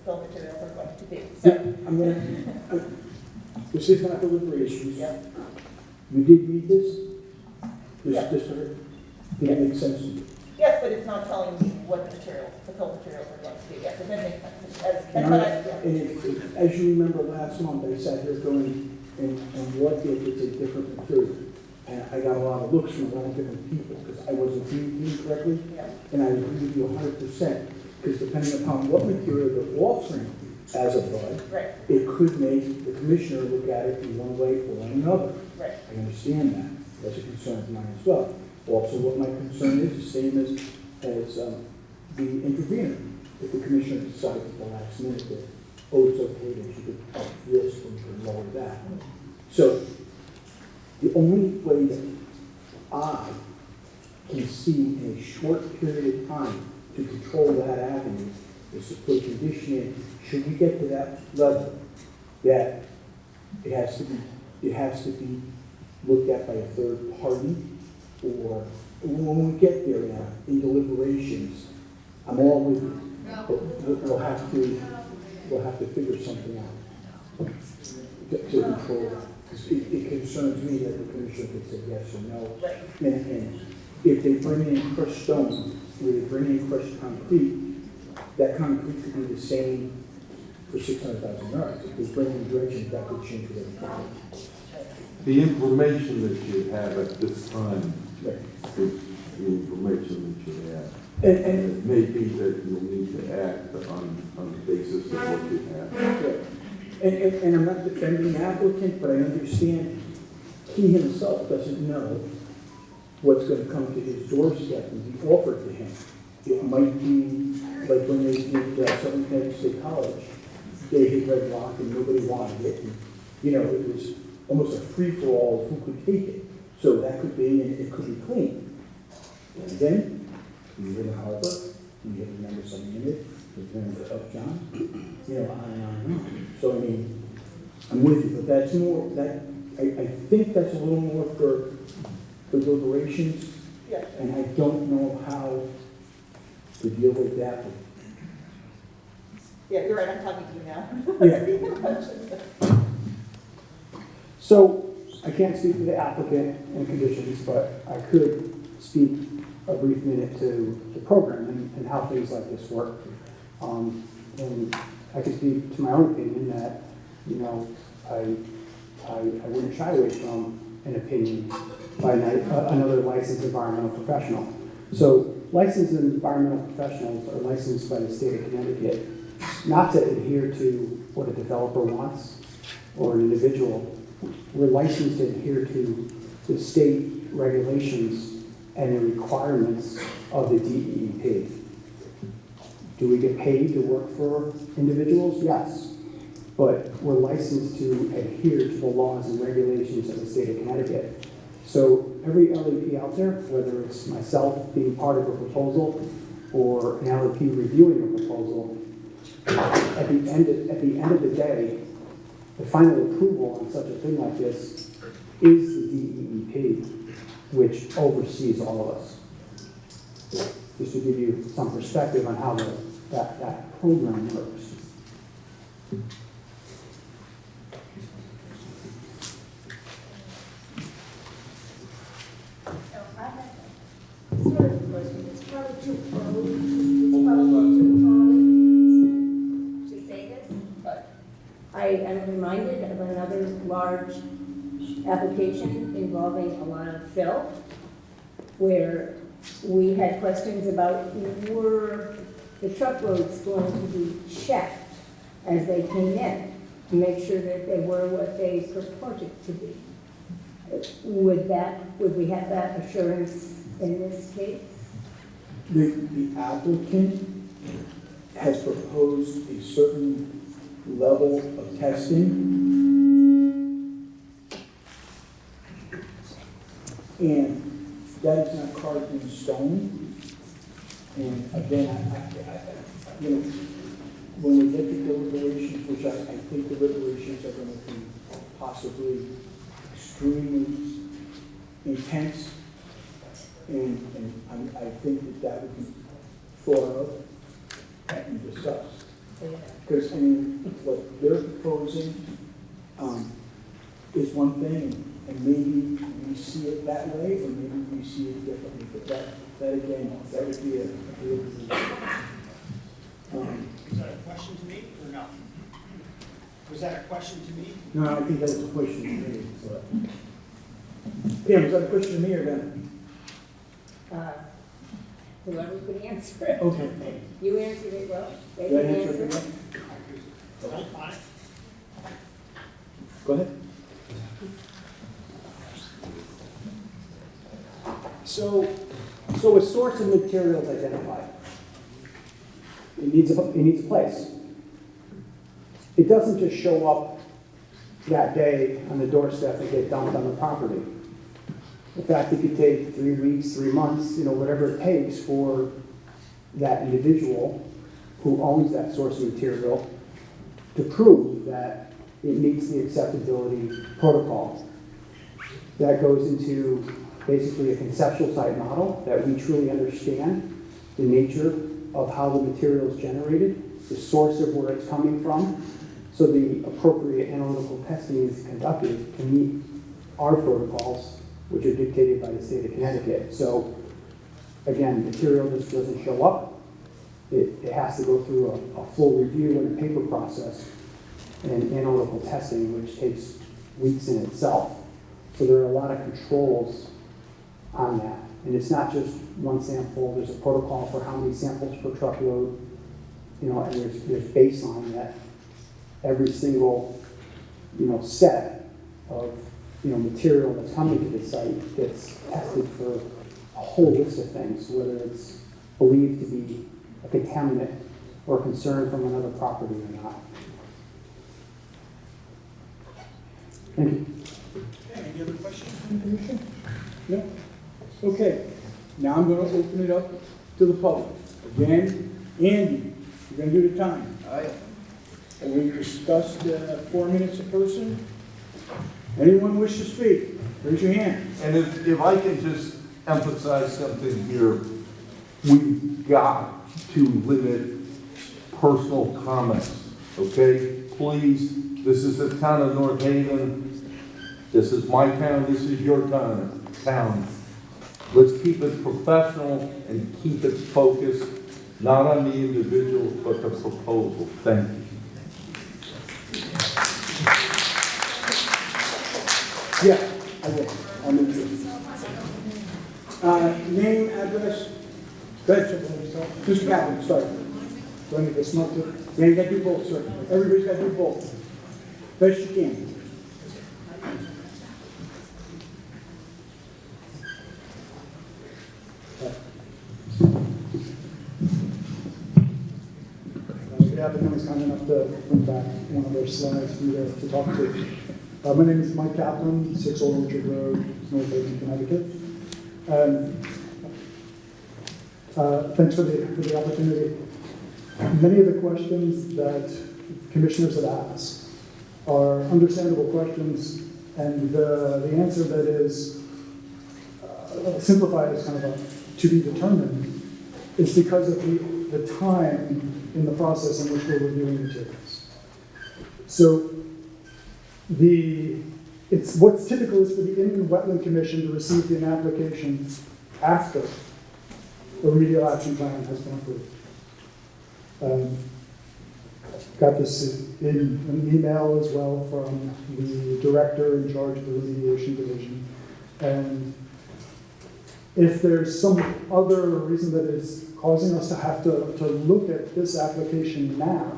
fill materials were going to be. So, This is not deliberations. yeah. You did read this? Yeah. This, Did it make sense to you? Yes, but it's not telling me what the materials, the fill materials are going to be. Yes, it does make sense. And But as you remember last month, I sat here going, and what if it's a different material? And I got a lot of looks from a lot of different people, because I wasn't reading correctly. Yeah. And I agree with you 100%, because depending upon what material they're offering as a bud, Right. it could make the commissioner look at it in one way or another. Right. I understand that. That's a concern of mine as well. Also, what my concern is, the same as the intervener. If the commissioner decides at the last minute that, oh, it's okay, that you could up this or you could lower that. So, the only way that I can see in a short period of time to control that avenue is to put a condition in, should we get to that level, that it has to be looked at by a third party, or when we get there now, in deliberations, I'm all with you. But we'll have to figure something out to control that. Because it concerns me that the commissioner could say yes or no. And if they bring in crushed stone, or they bring in crushed concrete, that concrete could be the same for 600,000 yards. If they bring in dredging, that could change everything. The information that you have at this time Right. is the information that you have. And It may be that you'll need to act on the basis of what you have. right. And I'm not defending the applicant, but I understand he himself doesn't know what's going to come to his doorstep and be offered to him. It might be like when they did Southern Connecticut State College, they hit Red Rock and nobody wanted it. And, you know, it was almost a free-for-all of who could take it. So that could be, and it could be clean. And then, you hit a harbor, you hit a member some unit, you remember Upjohn, you know, on and on and on. So, I mean, I'm with you, but that's more, I think that's a little more for deliberations. Yeah. And I don't know how to deal with that. Yeah, you're right, I'm talking to you now. Yeah. So, I can't speak for the applicant and conditions, but I could speak a brief minute to the program and how things like this work. And I could speak to my own opinion that, you know, I wouldn't shy away from an opinion by another licensed environmental professional. So licensed environmental professionals are licensed by the state of Connecticut not to adhere to what a developer wants or an individual. We're licensed to adhere to the state regulations and the requirements of the DEEP. Do we get paid to work for individuals? Yes. But we're licensed to adhere to the laws and regulations of the state of Connecticut. So every LEP out there, whether it's myself being part of a proposal or an LEP reviewing a proposal, at the end of the day, the final approval on such a thing like this is the DEEP, which oversees all of us. Just to give you some perspective on how that program works. So I have a sort of a question. It's probably too early. It's probably too early to say this, but I am reminded of another large application involving a lot of fill, where we had questions about were the truck roads going to be checked as they came in to make sure that they were what they purported to be. Would we have that assurance in this case? The applicant has proposed a certain level of testing. And that is not carved in stone. And again, you know, when we get to deliberations, which I think deliberations are going to be possibly extremely intense, and I think that would be thought of and discussed. Because, I mean, what they're proposing, is one thing, and maybe we see it that way, or maybe we see it differently, but that again, that would be a real decision. Was that a question to me or no? Was that a question to me? No, I think that was a question to me, so. Pam, was that a question to me or them? Whoever could answer it. Okay. You answered it well. They Did I can answer answer it? it. Go ahead. So a source of material is identified. It needs a place. It doesn't just show up that day on the doorstep and get dumped on the property. In fact, it could take 3 weeks, 3 months, whatever it takes for that individual who owns that source of material to prove that it meets the acceptability protocol. That goes into basically a conceptual site model that we truly understand the nature of how the material is generated, the source of where it's coming from, so the appropriate analytical testing is conducted to meet our protocols, which are dictated by the state of Connecticut. So again, material just doesn't show up. It has to go through a full review and a paper process and analytical testing, which takes weeks in itself. So there are a lot of controls on that. And it's not just one sample, there's a protocol for how many samples per truckload, and there's baseline that every single, set of, material that's coming to the site gets tested for a whole list of things, whether it's believed to be a contaminant or concern from another property or not. Thank you. Okay, any other questions from the commission? No? Okay, now I'm going to open it up to the public. Again, Andy, you're going to do the time. Aye. And we discussed 4 minutes a person. Anyone wish to speak? Raise your hand. And if I can just emphasize something here, we've got to limit personal comments, okay? Please, this is the town of North Haven. This is my town, this is your town. Let's keep it professional and keep it focused, not on the individual, but the proposal. Thank you. Yeah, I will. I'll move it. Name, address. Go ahead, sir. Mr. Kaplan, sorry. Do I need to smoke it? Yeah, you got to do both, sir. Everybody's got to do both. Best you can. The applicant was kind enough to bring back one of their slides for you to talk to. My name is Mike Kaplan, 6 Old Orchard Road, North Haven, Connecticut. Thanks for the opportunity. Many of the questions that commissioners have asked are understandable questions, and the answer that is simplified as kind of a to be determined is because of the time in the process in which we're reviewing materials. So it's what's typical is for the Inland Wetland Commission to receive an application after the remedial action plan has been approved. Got this in an email as well from the director in charge of the remediation division. And if there's some other reason that is causing us to have to look at this application now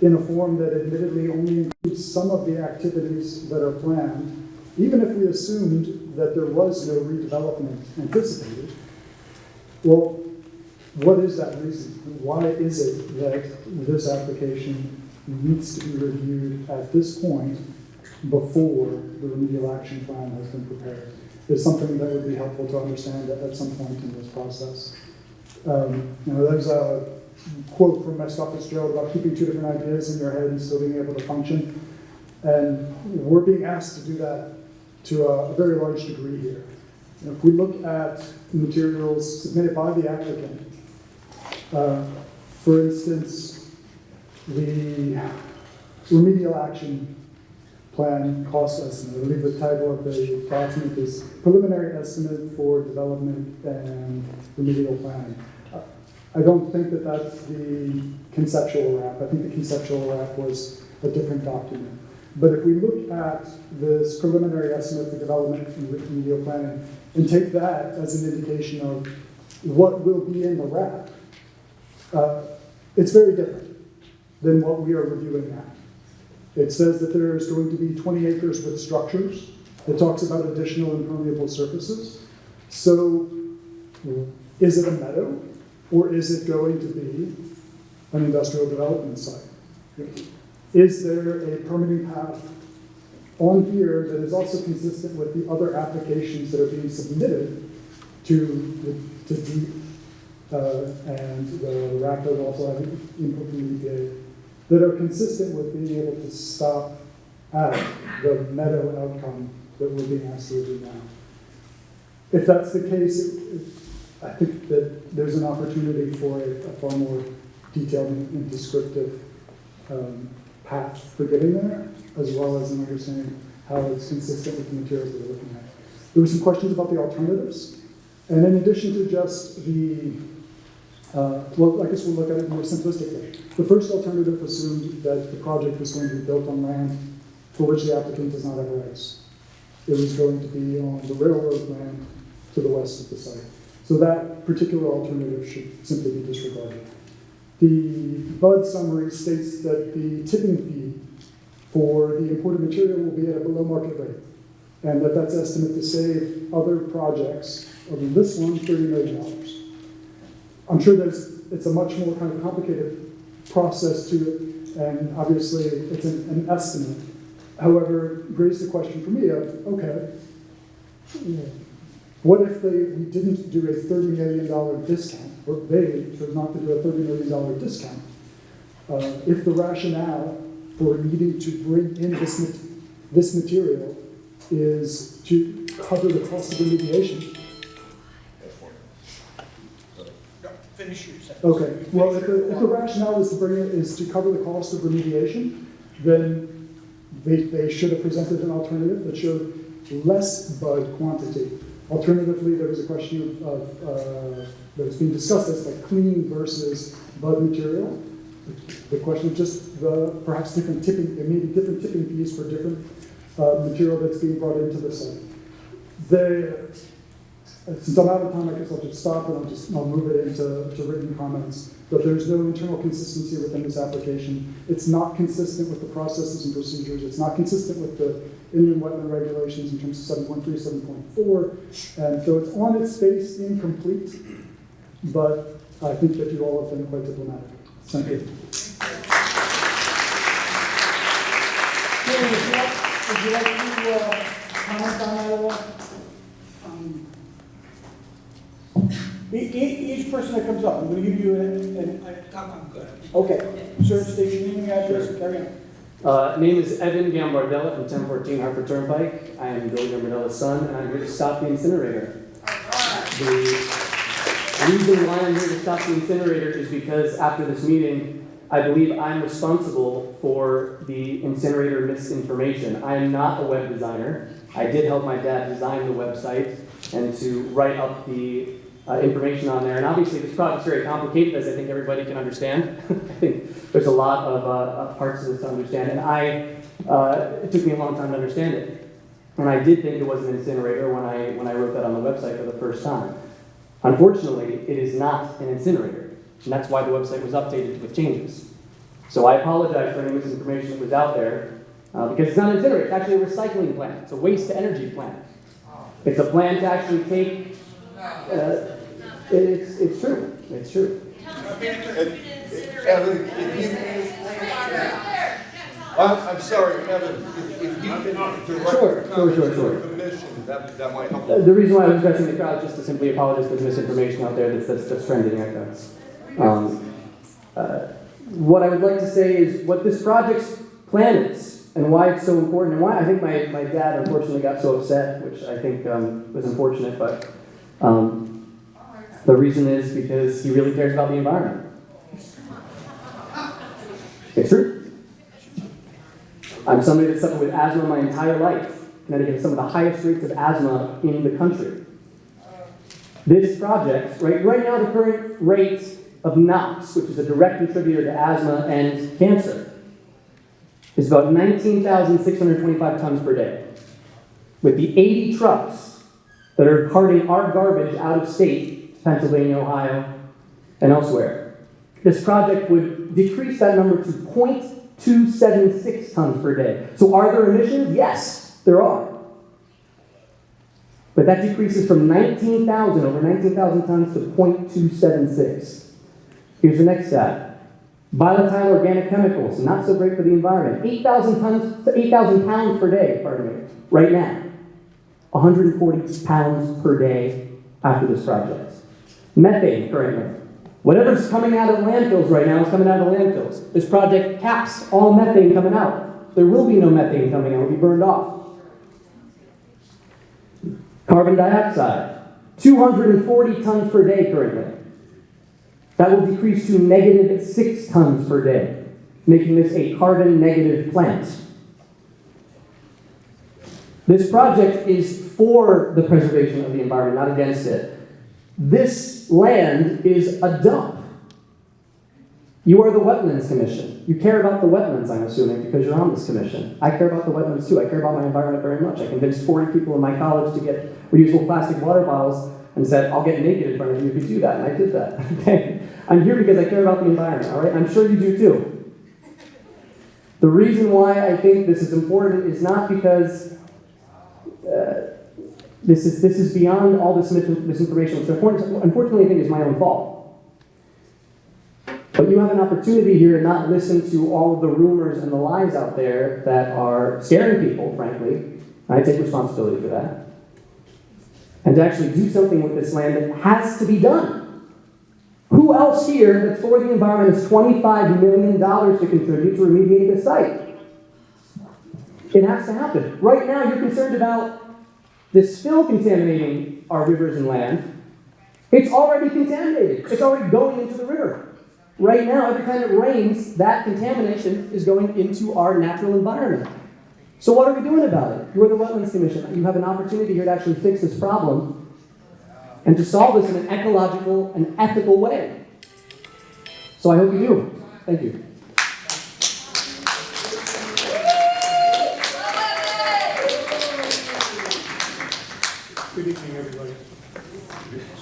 in a form that admittedly only includes some of the activities that are planned, even if we assumed that there was no redevelopment anticipated, well, what is that reason? Why is it that this application needs to be reviewed at this point before the remedial action plan has been prepared? Is something that would be helpful to understand at some point in this process. There's a quote from Scott Fitzgerald about keeping 2 different ideas in your head and still being able to function. And we're being asked to do that to a very large degree here. If we look at materials submitted by the applicant, for instance, the remedial action plan cost estimate. I believe the title of the document is Preliminary Estimate for Development and Remedial Planning. I don't think that that's the conceptual wrap. I think the conceptual wrap was a different document. But if we look at this preliminary estimate for development and remedial planning and take that as an indication of what will be in the wrap, it's very different than what we are reviewing now. It says that there is going to be 20 acres with structures. It talks about additional impermeable surfaces. So is it a meadow, or is it going to be an industrial development site? Is there a permitting path on here that is also consistent with the other applications that are being submitted to DEEP and the RAPTA will also have input from the EPA that are consistent with being able to stop at the meadow outcome that we're being asked to do now? If that's the case, I think that there's an opportunity for a far more detailed and descriptive path for getting there, as well as an understanding how it's consistent with the materials that we're looking at. There were some questions about the alternatives. And in addition to just the, well, I guess we'll look at it more simplistically. The first alternative assumed that the project was going to be built on land for which the applicant does not have rights. It was going to be on the railroad land to the west of the site. So that particular alternative should simply be disregarded. The BUD summary states that the tipping fee for the imported material will be at a below market rate, and that that's estimated to save other projects, other than this one, $30 million. I'm sure it's a much more kind of complicated process to it, and obviously it's an estimate. However, it raised the question for me of, okay, what if we didn't do a $30 million discount, or they chose not to do a $30 million discount? If the rationale for needing to bring in this material is to cover the cost of remediation. Finish your sentence. Okay, well, if the rationale is to bring it is to cover the cost of remediation, then they should have presented an alternative that showed less BUD quantity. Alternatively, there was a question that was being discussed as like clean versus BUD material. The question of just perhaps different tipping, maybe different tipping fees for different material that's being brought into the site. Since I'm out of time, I guess I'll just stop and I'll move it into written comments. But there's no internal consistency within this application. It's not consistent with the processes and procedures. It's not consistent with the inland wetland regulations in terms of 7.3, 7.4. And so it's on its face incomplete, but I think that you all have been quite diplomatic. Thank you. Would you like to comment on that at all? Each person that comes up, I'm going to give you I'm good. okay. Sir, state your name and address, carry on. Name is Evan Gambardella from 1014 Harper Turnpike. I am Bill Gambardella's son, and I'm here to stop the incinerator. The reason why I'm here to stop the incinerator is because after this meeting, I believe I'm responsible for the incinerator misinformation. I am not a web designer. I did help my dad design the website and to write up the information on there. And obviously this project's very complicated, as I think everybody can understand. I think there's a lot of parts of this to understand, and it took me a long time to understand it. And I did think it was an incinerator when I wrote that on the website for the first time. Unfortunately, it is not an incinerator, and that's why the website was updated with changes. So I apologize for any misinformation that was out there, because it's not an incinerator, it's actually a recycling plant. It's a waste-to-energy plant. It's a plant to actually take, it's true, it's true. Evan, I'm sorry, Evan, if you can direct the commission, that might help. The reason why I was addressing the crowd is just to simply apologize for the misinformation out there that's trending out there. What I would like to say is what this project's plan is and why it's so important, and why I think my dad unfortunately got so upset, which I think was unfortunate, but the reason is because he really cares about the environment. It's true. I'm somebody that's suffered with asthma my entire life. Connecticut has some of the highest rates of asthma in the country. This project, right now the current rate of NOx, which is a direct contributor to asthma and cancer, is about 19,625 tons per day. With the 80 trucks that are carting our garbage out of state, Pennsylvania, Ohio, and elsewhere, this project would decrease that number to 0.276 tons per day. So are there emissions? Yes, there are. But that decreases from over 19,000 tons to 0.276. Here's the next stat. Volatile organic chemicals, not so great for the environment. 8,000 pounds per day, right now. 140 pounds per day after this project. Methane, currently. Whatever's coming out of landfills right now is coming out of landfills. This project caps all methane coming out. There will be no methane coming out, it will be burned off. Carbon dioxide, 240 tons per day currently. That will decrease to negative 6 tons per day, making this a carbon negative plant. This project is for the preservation of the environment, not against it. This land is a dump. You are the Wetlands Commission. You care about the wetlands, I'm assuming, because you're on this commission. I care about the wetlands too. I care about my environment very much. I convinced 40 people in my college to get reusable plastic water bottles and said, I'll get naked in front of you if you do that, and I did that. Okay? I'm here because I care about the environment, all right? I'm sure you do too. The reason why I think this is important is not because this is beyond all this misinformation, which unfortunately I think is my own fault. But you have an opportunity here to not listen to all of the rumors and the lies out there that are scaring people, frankly. I take responsibility for that. And to actually do something with this land that has to be done. Who else here that's for the environment has $25 million to contribute to remediate the site? It has to happen. Right now, you're concerned about this spill contaminating our rivers and land. It's already contaminated. It's already going into the river. Right now, every time it rains, that contamination is going into our natural environment. So what are we doing about it? You're the Wetlands Commission. You have an opportunity here to actually fix this problem and to solve this in an ecological and ethical way. So I hope you do. Thank you. Good evening, everybody.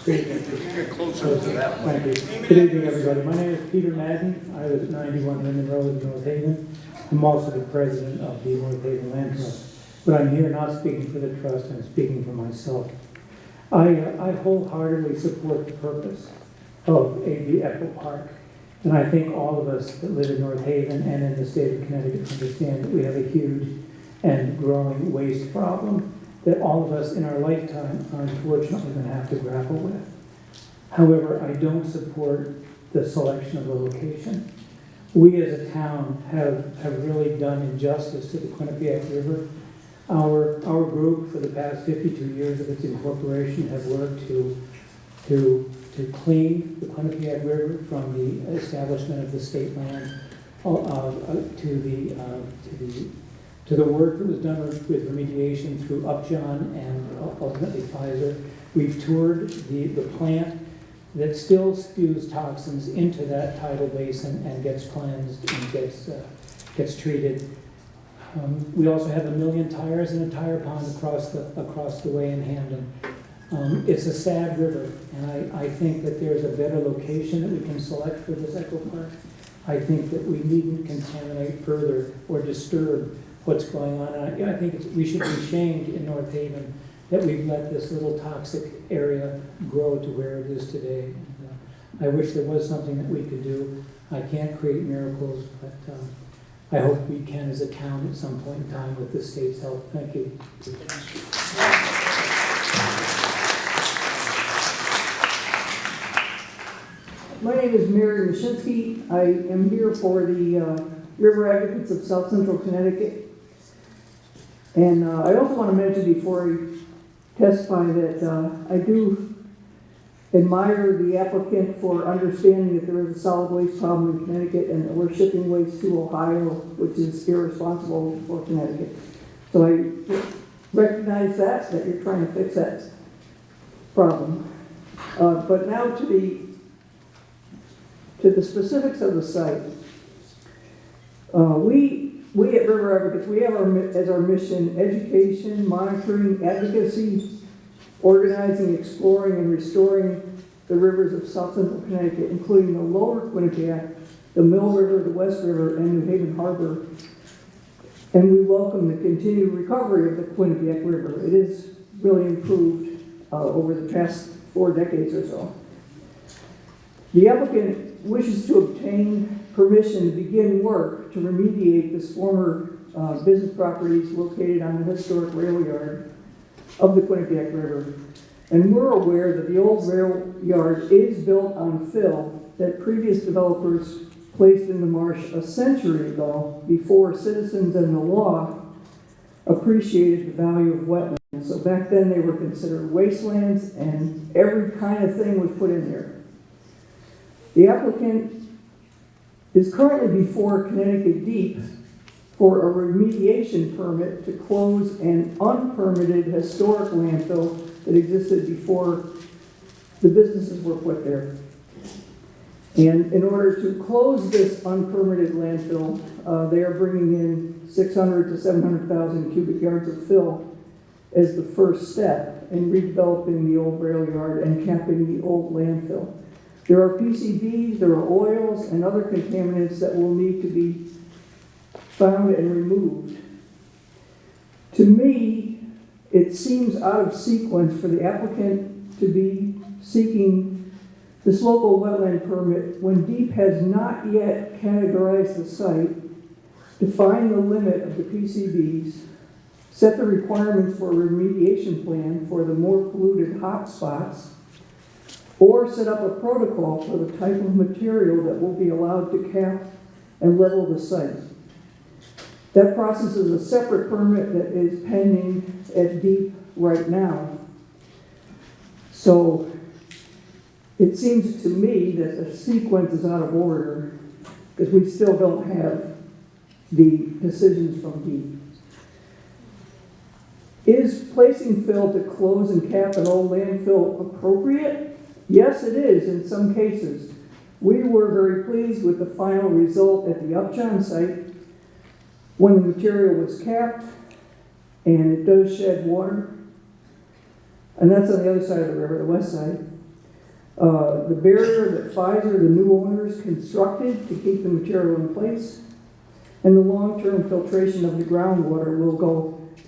Good evening. Get closer to that one. Thank you. Good evening, everybody. My name is Peter Madden. I live at 91 Linden Road in North Haven. I'm also the president of the North Haven Land Trust. But I'm here not speaking for the trust, I'm speaking for myself. I wholeheartedly support the purpose of AB Echo Park. And I think all of us that live in North Haven and in the state of Connecticut understand that we have a huge and growing waste problem that all of us in our lifetime are unfortunately going to have to grapple with. However, I don't support the selection of the location. We as a town have really done injustice to the Quinnipiac River. Our group for the past 52 years of its incorporation have worked to clean the Quinnipiac River from the establishment of the state land to the work that was done with remediation through Upjohn and ultimately Pfizer. We've toured the plant that still spews toxins into that tidal basin and gets cleansed and gets treated. We also have 1 million tires in a tire pond across the way in Hamden. It's a sad river, and I think that there's a better location that we can select for this eco park. I think that we needn't contaminate further or disturb what's going on. And I think we should be shamed in North Haven that we've let this little toxic area grow to where it is today. And, I wish there was something that we could do. I can't create miracles, but I hope we can as a town at some point in time with the state's help. Thank you. My name is Mary Mashinsky. I am here for the River Advocates of South Central Connecticut. And I also want to mention before I testify that I do admire the applicant for understanding that there is a solid waste problem in Connecticut and that we're shipping waste to Ohio, which is irresponsible for Connecticut. So I recognize that you're trying to fix that problem. But now to the specifics of the site. We at River Advocates, we have as our mission education, monitoring, advocacy, organizing, exploring, and restoring the rivers of South Central Connecticut, including the lower Quinnipiac, the Mill River, the West River, and New Haven Harbor. And we welcome the continued recovery of the Quinnipiac River. It is really improved over the past 4 decades or so. The applicant wishes to obtain permission to begin work to remediate this former business properties located on the historic rail yard of the Quinnipiac River. And we're aware that the old rail yard is built on fill that previous developers placed in the marsh a century ago before citizens and the law appreciated the value of wetlands. So back then they were considered wastelands and every kind of thing was put in there. The applicant is currently before Connecticut Deep for a remediation permit to close an unpermitted historic landfill that existed before the businesses were put there. And in order to close this unpermitted landfill, they are bringing in 600 to 700,000 cubic yards of fill as the first step in redeveloping the old rail yard and capping the old landfill. There are PCBs, there are oils, and other contaminants that will need to be found and removed. To me, it seems out of sequence for the applicant to be seeking this local wetland permit when DEEP has not yet categorized the site, defined the limit of the PCBs, set the requirements for a remediation plan for the more polluted hot spots, or set up a protocol for the type of material that will be allowed to cap and level the site. That process is a separate permit that is pending at DEEP right now. So it seems to me that the sequence is out of order because we still don't have the decisions from DEEP. Is placing fill to close and cap an old landfill appropriate? Yes, it is in some cases. We were very pleased with the final result at the Upjohn site when the material was capped and it does shed water. And that's on the other side of the river, the west side. The barrier that Pfizer, the new owners, constructed to keep the material in place, and the long-term filtration of the groundwater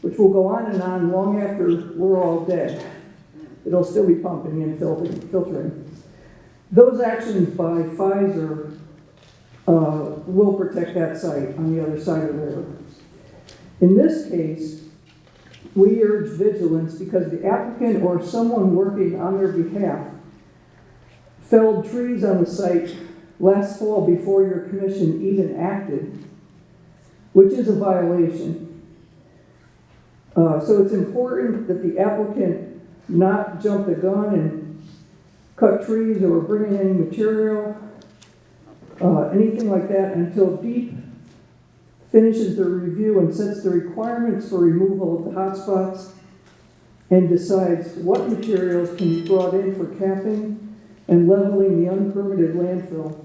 which will go on and on long after we're all dead. It'll still be pumping and filtering. Those actions by Pfizer will protect that site on the other side of the river. In this case, we urge vigilance because the applicant or someone working on their behalf felled trees on the site last fall before your commission even acted, which is a violation. So it's important that the applicant not jump the gun and cut trees or bring in any material, anything like that until DEEP finishes the review and sets the requirements for removal of the hotspots and decides what materials can be brought in for capping and leveling the unpermitted landfill.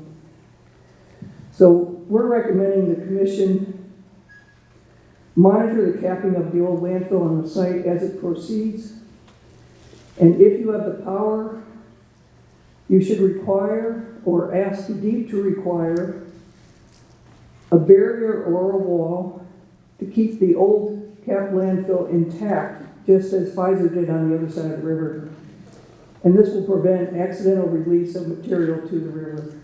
So we're recommending the commission monitor the capping of the old landfill on the site as it proceeds. And if you have the power, you should require or ask DEEP to require a barrier or a wall to keep the old capped landfill intact, just as Pfizer did on the other side of the river. And this will prevent accidental release of material to the river.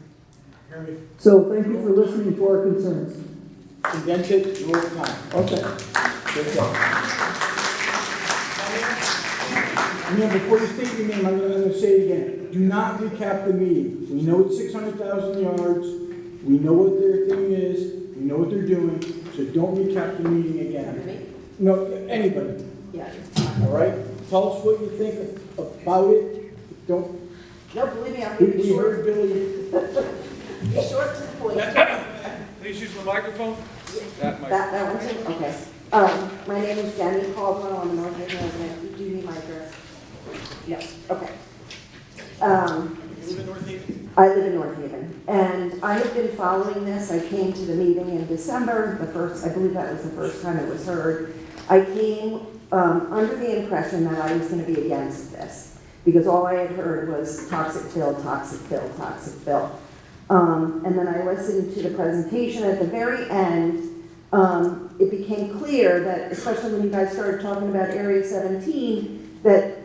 So thank you for listening to our concerns. Condense it, you over time. Okay. Now, before you state your name, I'm going to say it again. Do not recap the meeting. We know it's 600,000 yards. We know what their thing is. We know what they're doing. So don't recap the meeting again. No, anybody. Yeah. All right? Tell us what you think about it. Don't No, believe me, I'm We getting short. heard Billy. Short to the point. Please use the microphone. That one too? Okay. My name is Jenny Caldwell, I'm a North Haven resident. Do you need my address? Yes, okay. You live in North Haven? I live in North Haven, and I have been following this. I came to the meeting in December, I believe that was the first time it was heard. I came under the impression that I was going to be against this, because all I had heard was toxic fill, toxic fill, toxic fill. And then I listened to the presentation at the very end. It became clear that, especially when you guys started talking about Area 17, that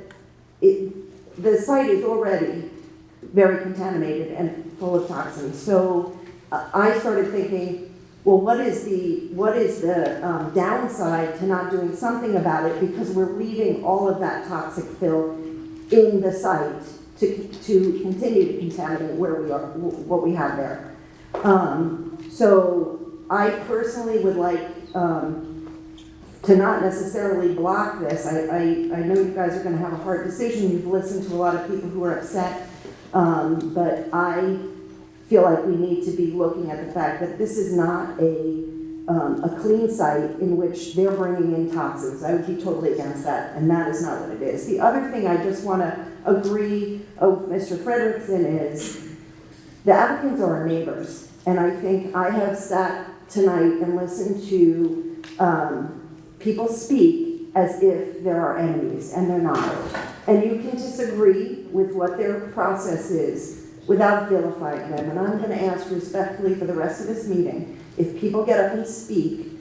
the site is already very contaminated and full of toxins. So I started thinking, well, what is the downside to not doing something about it, because we're leaving all of that toxic fill in the site to continue to contaminate where we are, what we have there. So I personally would like to not necessarily block this. I know you guys are going to have a hard decision. You've listened to a lot of people who are upset, but I feel like we need to be looking at the fact that this is not a clean site in which they're bringing in toxins. I would be totally against that, and that is not what it is. The other thing I just want to agree with Mr. Frederickson is the applicants are our neighbors, and I think I have sat tonight and listened to people speak as if they're our enemies, and they're not. And you can disagree with what their process is without vilifying them. And I'm going to ask respectfully for the rest of this meeting, if people get up and speak,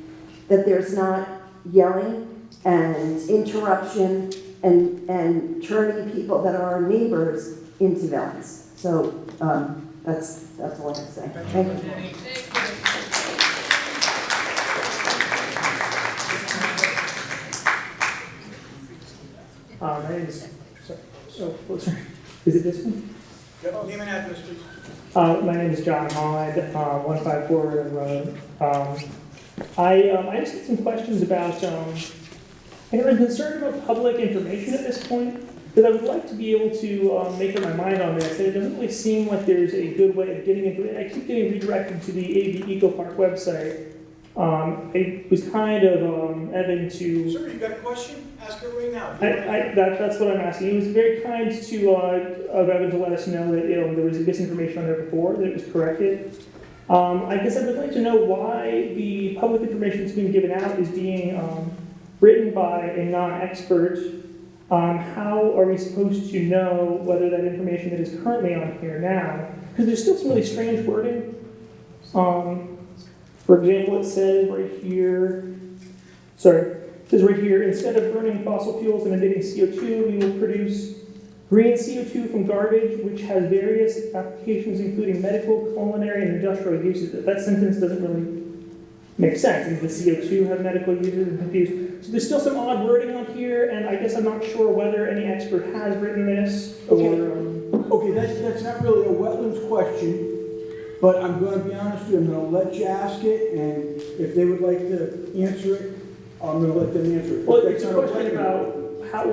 that there's not yelling and interruption and turning people that are our neighbors into villains. So that's all I have to say. Thank you. My name is, sorry, is it this one? Name and address, please. My name is John Holland, 154 River Road. I just had some questions about, I'm concerned about public information at this point, because I would like to be able to make up my mind on this, and it doesn't really seem like there's a good way of getting into it. I keep getting redirected to the AV Eco Park website. I was kind of Evan to... Sir, you got a question? Ask her right now. That's what I'm asking. He was very kind to of Evan to let us know that there was misinformation on there before, that it was corrected. I guess I would like to know why the public information that's being given out is being written by a non-expert. How are we supposed to know whether that information that is currently on here now, because there's still some really strange wording. For example, it says right here, instead of burning fossil fuels and emitting CO2, we will produce green CO2 from garbage, which has various applications, including medical, culinary, and industrial uses. That sentence doesn't really make sense. Does the CO2 have medical uses? I'm confused. So there's still some odd wording on here, and I guess I'm not sure whether any expert has written this. Okay, that's not really a wetlands question. But I'm going to be honest with you, I'm going to let you ask it, and if they would like to answer it, I'm going to let them answer it. Well, it's a question about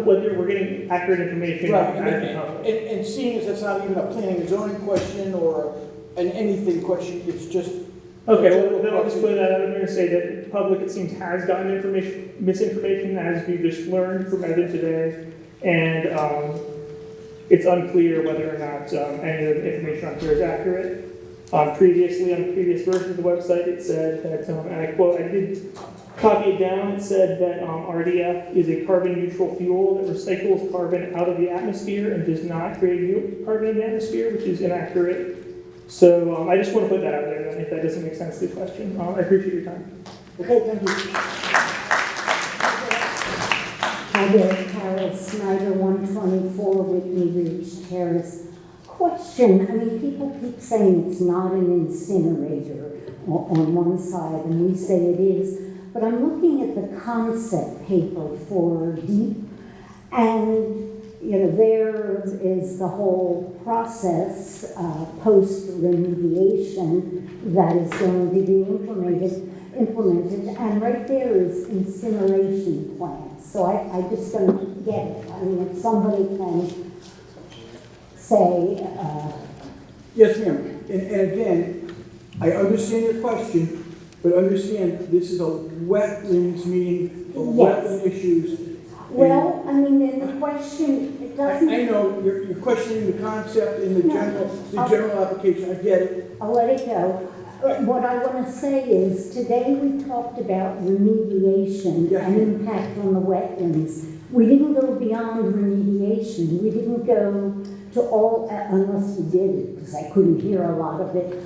whether we're getting accurate information. Right, and seeing as that's not even a planning and zoning question or an anything question, it's just... Okay, well, then I'll just put that out there and say that the public, it seems, has gotten misinformation, as we just learned from Evan today, and it's unclear whether or not any of the information on here is accurate. Previously, on the previous version of the website, it said that, and I quote, I did copy it down, it said that RDF is a carbon-neutral fuel that recycles carbon out of the atmosphere and does not create new carbon in the atmosphere, which is inaccurate. So I just want to put that out there, then, if that doesn't make sense to the question. I appreciate your time. Okay, thank you. Hi there, Carol Snyder, 124 Whitney Ridge Terrace. Question, I mean, people keep saying it's not an incinerator on one side, and we say it is, but I'm looking at the concept paper for DEEP, and there is the whole process, post-remediation, that is going to be implemented, and right there is incineration plants. So I just don't get it. I mean, if somebody can say, Yes, ma'am. And again, I understand your question, but understand this is a wetlands meeting, for Yes. wetland issues. well, I mean, then the question, it doesn't. I know, you're questioning the concept in the general application, I get it. I'll let it go. What I want to say is, today we talked about remediation Yes. and impact on the wetlands. We didn't go beyond remediation. We didn't go to all, unless we did, because I couldn't hear a lot of it.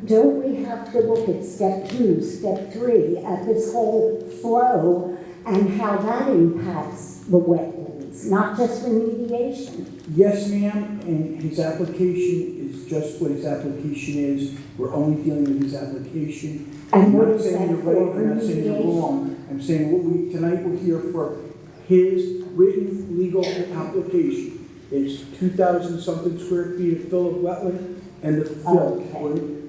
Don't we have to look at step 2, step 3, at this whole flow and how that impacts the wetlands, not just remediation? Yes, ma'am, and his application is just what his application is. We're only dealing with his application. And I'm what not is saying that you're right, for, I'm not saying you're remediation? wrong. I'm saying tonight we're here for his written legal application. It's 2,000 something square feet of fill of wetland and the fill.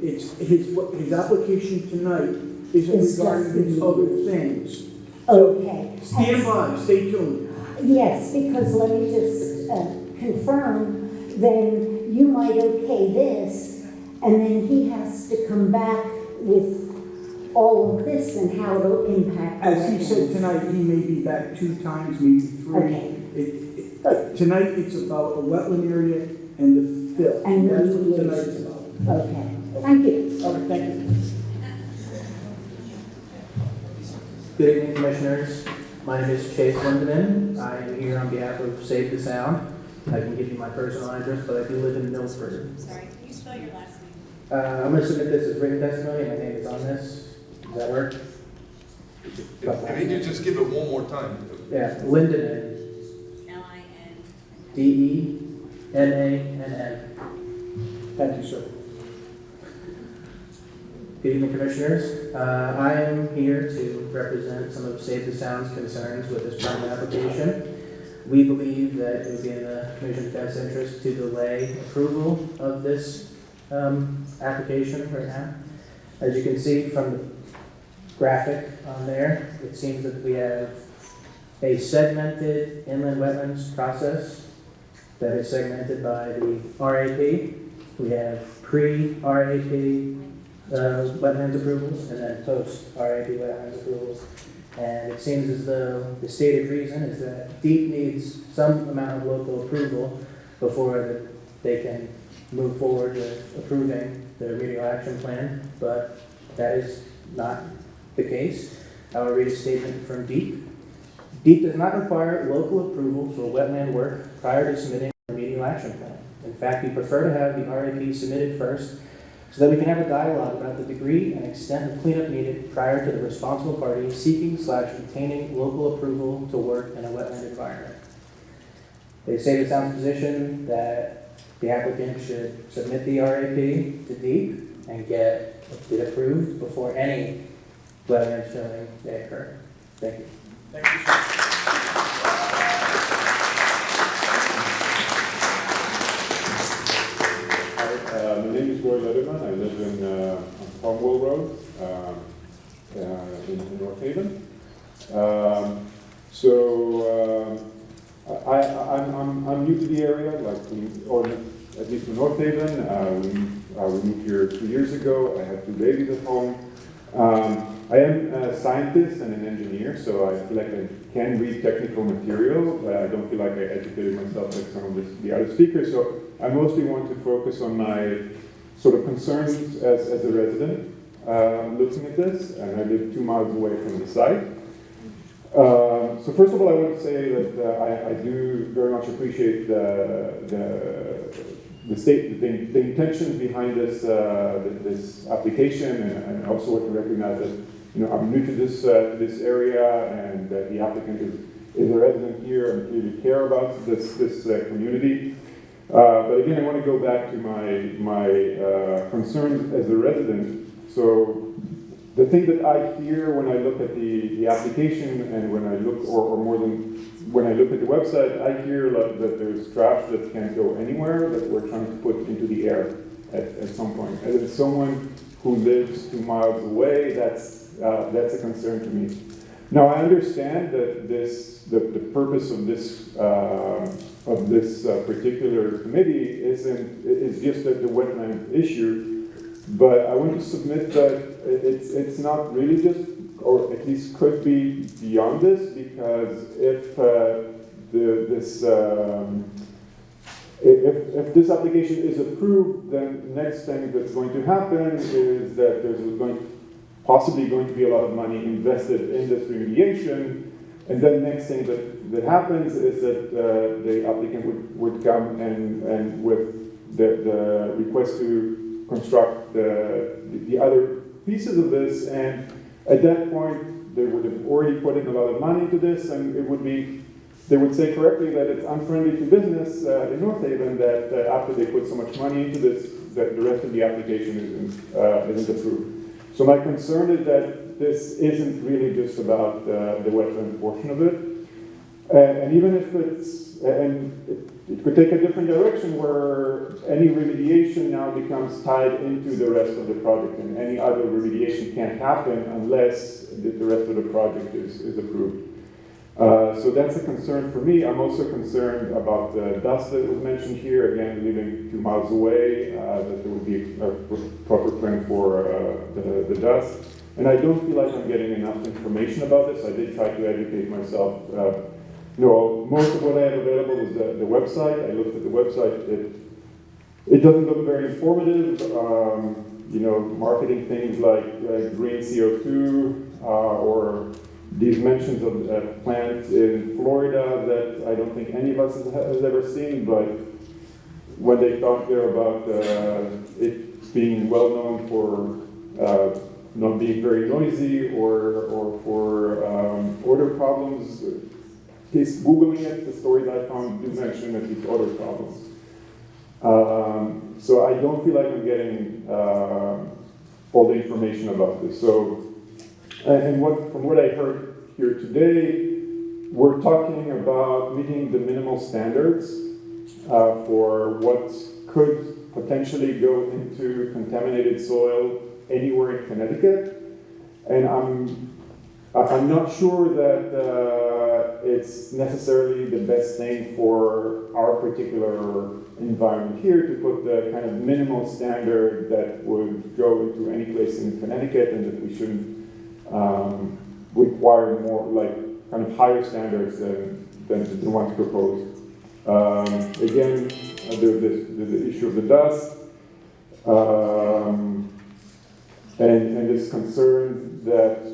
It's his application tonight isn't It's regarding just these other things. Okay. Stand by, stay tuned. Yes, because let me just confirm, then you might okay this, and then he has to come back with all of this and how it'll impact. As he said tonight, he may be back 2 times, maybe 3. Okay. Tonight, it's about a wetland area and the fill. And That's what remediation. tonight is about. Okay, thank you. All right, thank you. Good evening, Commissioners. My name is Chase Lindeman. I am here on behalf of Save the Sound. I can give you my personal address, but I do live in Milford. Sorry, can you spell your last name? I'm going to submit this as written testimony, and my name is on this. Does that work? If you could just give it one more time. Yeah, Lindeman. Denann. Thank you, sir. Good evening, Commissioners. I am here to represent some of Save the Sound's concerns with this permit application. We believe that it would be in the Commission's best interest to delay approval of this application right now. As you can see from the graphic on there, it seems that we have a segmented inland wetlands process that is segmented by the RAP. We have pre-RAP wetlands approvals and then post-RAP wetlands approvals. And it seems as though the stated reason is that DEEP needs some amount of local approval before they can move forward with approving the remedial action plan, but that is not the case. I will read a statement from DEEP. DEEP does not require local approval for wetland work prior to submitting a remedial action plan. In fact, we prefer to have the RAP submitted first so that we can have a dialogue about the degree and extent of cleanup needed prior to the responsible party seeking/obtaining local approval to work in a wetland environment. They say the Sound's position that the applicant should submit the RAP to DEEP and get it approved before any wetland filling may occur. Thank you. Thank you, sir. My name is Roy Letterman. I live in on Cromwell Road in North Haven. I'm new to the area, or at least in North Haven. We moved here 2 years ago. I have 2 babies at home. I am a scientist and an engineer, so I feel like I can read technical material, but I don't feel like I educated myself like some of the other speakers. So I mostly want to focus on my sort of concerns as a resident looking at this, and I live 2 miles away from the site. So first of all, I want to say that I do very much appreciate the intentions behind this application, and I also want to recognize that I'm new to this area, and that the applicant is a resident here and clearly care about this community. But again, I want to go back to my concerns as a resident. So the thing that I hear when I look at the application, and when I look, or more than when I look at the website, I hear that there's trash that can't go anywhere, that we're trying to put into the air at some point. And as someone who lives 2 miles away, that's a concern to me. Now, I understand that the purpose of this particular committee is just the wetland issue, but I want to submit that it's not really just, or at least could be beyond this, because if this application is approved, then the next thing that's going to happen is that there's possibly going to be a lot of money invested in this remediation, and then the next thing that happens is that the applicant would come and with the request to construct the other pieces of this, and at that point they would have already put in a lot of money into this, and they would say correctly that it's unfriendly to business in North Haven that after they put so much money into this, that the rest of the application isn't approved. So my concern is that this isn't really just about the wetland portion of it. And even if it could take a different direction where any remediation now becomes tied into the rest of the project, and any other remediation can't happen unless the rest of the project is approved. So that's a concern for me. I'm also concerned about the dust that was mentioned here, again, living 2 miles away, that there would be a proper plan for the dust. And I don't feel like I'm getting enough information about this. I did try to educate myself. Most of what I have available is the website. I looked at the website. It doesn't look very informative. Marketing things like green CO2 or these mentions of plants in Florida that I don't think any of us has ever seen, but when they talk there about it being well known for not being very noisy or for odor problems, just Googling it, the stories I found do mention at least odor problems. So I don't feel like I'm getting all the information about this. So. And from what I heard here today, we're talking about meeting the minimal standards for what could potentially go into contaminated soil anywhere in Connecticut. And I'm not sure that it's necessarily the best thing for our particular environment here to put the kind of minimal standard that would go into any place in Connecticut, and that we shouldn't require more, like, kind of higher standards than the ones proposed. Again, there's the issue of the dust, and this concern that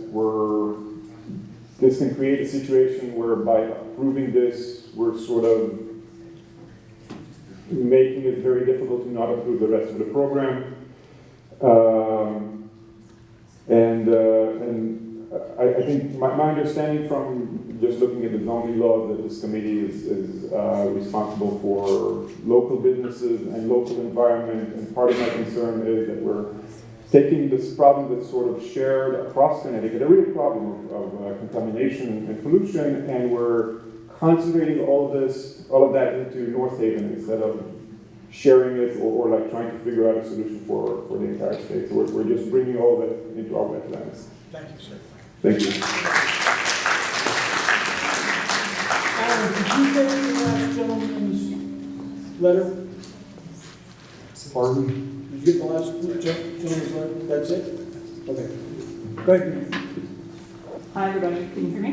this can create a situation where by approving this, we're sort of making it very difficult to not approve the rest of the program. And I think my understanding from just looking at the zoning law that this committee is responsible for local businesses and local environment, and part of my concern is that we're taking this problem that's sort of shared across Connecticut, a real problem of contamination and pollution, and we're concentrating all of that into North Haven instead of sharing it or like trying to figure out a solution for the entire state. So we're just bringing all of it into our wetlands. Thank you, sir. Thank you. Alan, did you get the last gentleman's letter? Pardon? Did you get the last gentleman's letter? That's it? Okay. Go ahead. Hi, everybody. Can you hear me?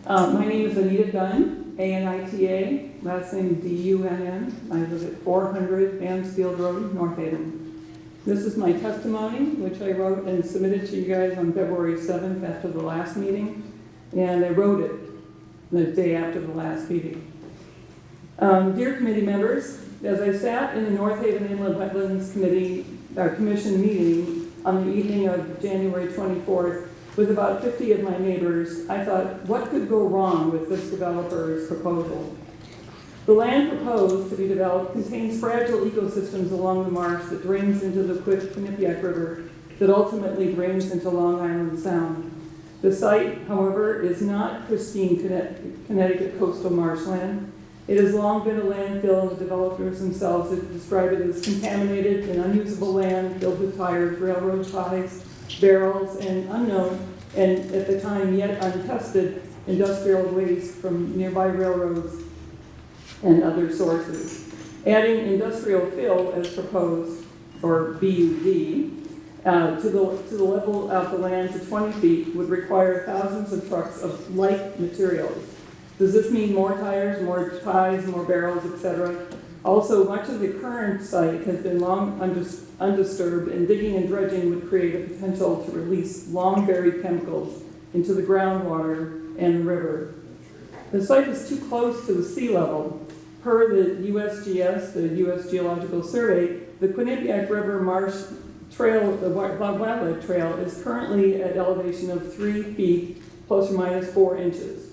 My name is Anita Dunn, A-N-I-T-A, last name D-U-N-N. I live at 400 Mansfield Road, North Haven. This is my testimony, which I wrote and submitted to you guys on February 7th after the last meeting. And I wrote it the day after the last meeting. Dear committee members, as I sat in the North Haven Inland Wetlands Commission meeting on the evening of January 24th with about 50 of my neighbors, I thought, what could go wrong with this developer's proposal? The land proposed to be developed contains fragile ecosystems along the marsh that drains into the Quinnipiac River that ultimately drains into Long Island Sound. The site, however, is not pristine Connecticut coastal marshland. It has long been a landfill, and the developers themselves have described it as contaminated and unusable land filled with tires, railroad ties, barrels, and unknown and at the time yet untested industrial waste from nearby railroads and other sources. Adding industrial fill as proposed, or BUD, to the level of the land to 20 feet would require thousands of trucks of like materials. Does this mean more tires, more ties, more barrels, etc.? Also, much of the current site has been long undisturbed, and digging and dredging would create a potential to release long-buried chemicals into the groundwater and the river. The site is too close to the sea level. Per the USGS, the U.S. Geological Survey, the Quinnipiac River Marsh Trail, the Wildlife Trail, is currently at elevation of 3 feet, plus or minus 4 inches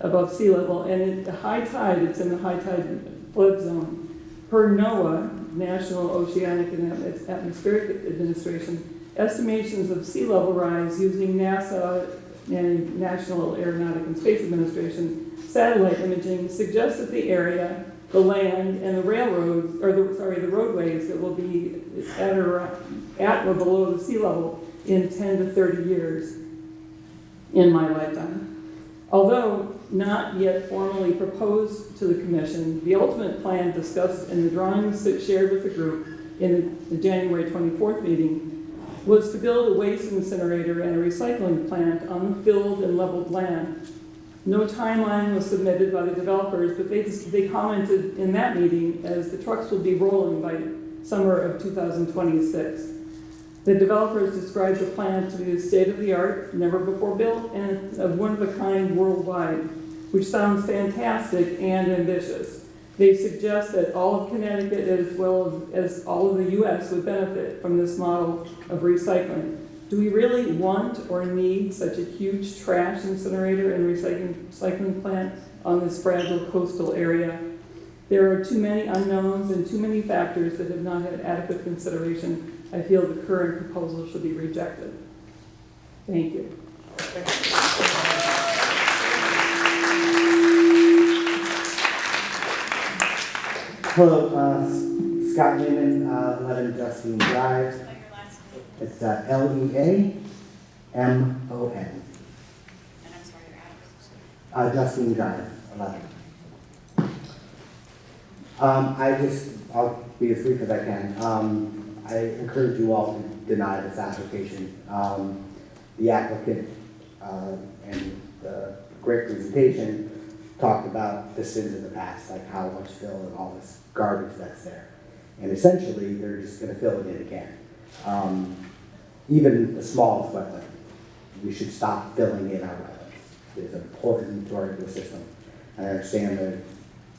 above sea level, and at high tide, it's in the high tide flood zone. Per NOAA, National Oceanic and Atmospheric Administration, estimations of sea level rise using NASA and National Aeronautic and Space Administration satellite imaging suggests that the area, the land, and the railroads, or the roadways that will be at or below the sea level in 10 to 30 years in my lifetime. Although not yet formally proposed to the Commission, the ultimate plan discussed in the drawings that shared with the group in the January 24th meeting was to build a waste incinerator and a recycling plant on the filled and leveled land. No timeline was submitted by the developers, but they commented in that meeting as the trucks will be rolling by summer of 2026. The developers described the plant to be the state-of-the-art, never before built, and a one-of-a-kind worldwide, which sounds fantastic and ambitious. They suggest that all of Connecticut, as well as all of the U.S., would benefit from this model of recycling. Do we really want or need such a huge trash incinerator and recycling plant on this fragile coastal area? There are too many unknowns and too many factors that have not had adequate consideration. I feel the current proposal should be rejected. Thank you. Hello, Scott Lehman, 11 Justine Drive. It's Leamon. And I'm sorry, your address. Justine Drive, 11. I'll be as brief as I can. I encourage you all to deny this application. The applicant and the great presentation talked about the sins of the past, like how much fill and all this garbage that's there. And essentially, they're just going to fill it in again. Even the smallest wetland, we should stop filling in our wetlands. It's an important to our ecosystem. I understand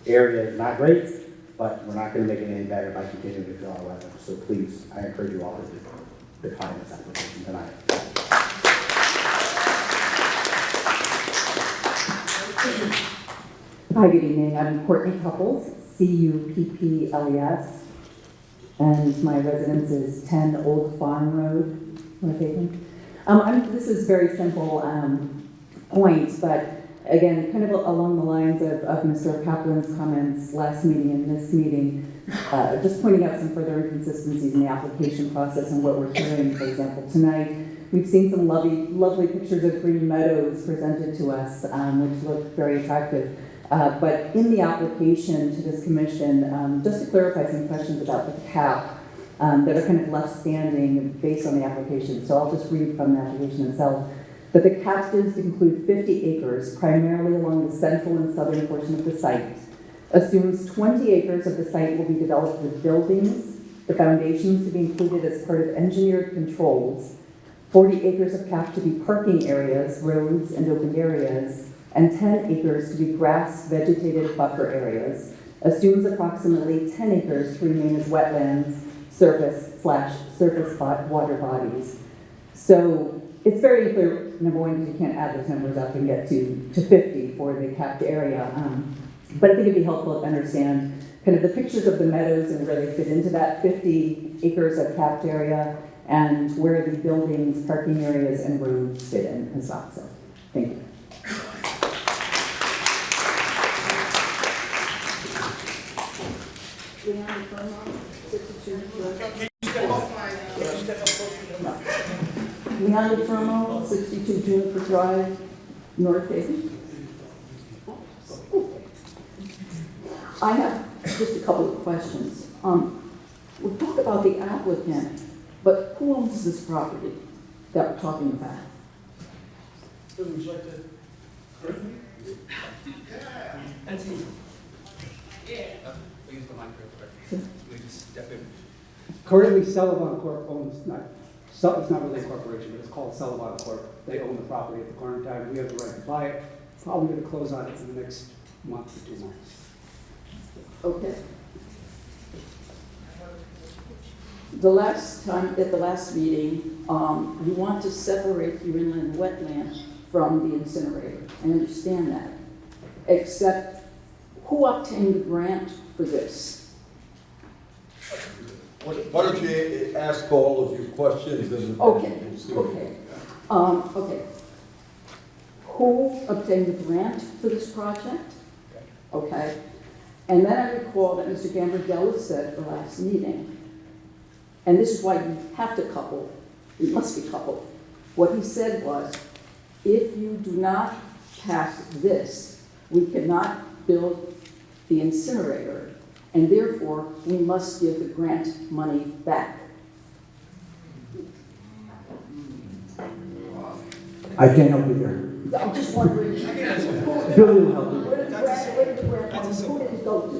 the area is not great, but we're not going to make it any better by continuing to fill our wetlands. So please, I encourage you all to decline this application tonight. Hi, good evening. I'm Courtney Couples, Cupples, and my residence is 10 Old Farm Road, North Haven. This is very simple point, but again, kind of along the lines of Mr. Kaplan's comments last meeting and this meeting, just pointing out some further inconsistencies in the application process and what we're hearing, for example, tonight. We've seen some lovely pictures of green meadows presented to us, which look very attractive. But in the application to this commission, just to clarify some questions about the cap that are kind of left standing based on the application. So I'll just read from the application itself. But the cap does include 50 acres, primarily along the central and southern portion of the site. Assumes 20 acres of the site will be developed with buildings, the foundations to be included as part of engineered controls, 40 acres of cap to be parking areas, roads, and open areas, and 10 acres to be grass vegetated buffer areas. Assumes approximately 10 acres to remain as wetlands, surface water bodies. So it's very clear, number one, because you can't add those numbers up and get to 50 for the capped area. But I think it'd be helpful to understand kind of the pictures of the meadows and where they fit into that 50 acres of capped area and where the buildings, parking areas, and roads fit in as well. So, thank you. Leon Firmo, 62 Juniper Drive, North Haven. I have just a couple of questions. We'll talk about the applicant, but who owns this property that we're talking about? Would you like to correct me? That's easy. Yeah. Use the microphone. Please step in. Currently, Sullivan Corp owns, it's not really a corporation, but it's called Sullivan Corp. They own the property at the current time. We have the right to buy it. Probably going to close on it in the next month to 2 months. Okay. The last time, at the last meeting, you want to separate your inland wetland from the incinerator. I understand that. Except, who obtained the grant for this? Why don't you ask all of your questions and... Okay, okay. Okay. Who obtained the grant for this project? Okay. And then I recall that Mr. Gambardella said at the last meeting, and this is why you have to couple, it must be coupled. What he said was, if you do not pass this, we cannot build the incinerator, and therefore we must give the grant money back. I can't help you there. I'm just wondering, Billy will help you. where did the grant money, who did it go to?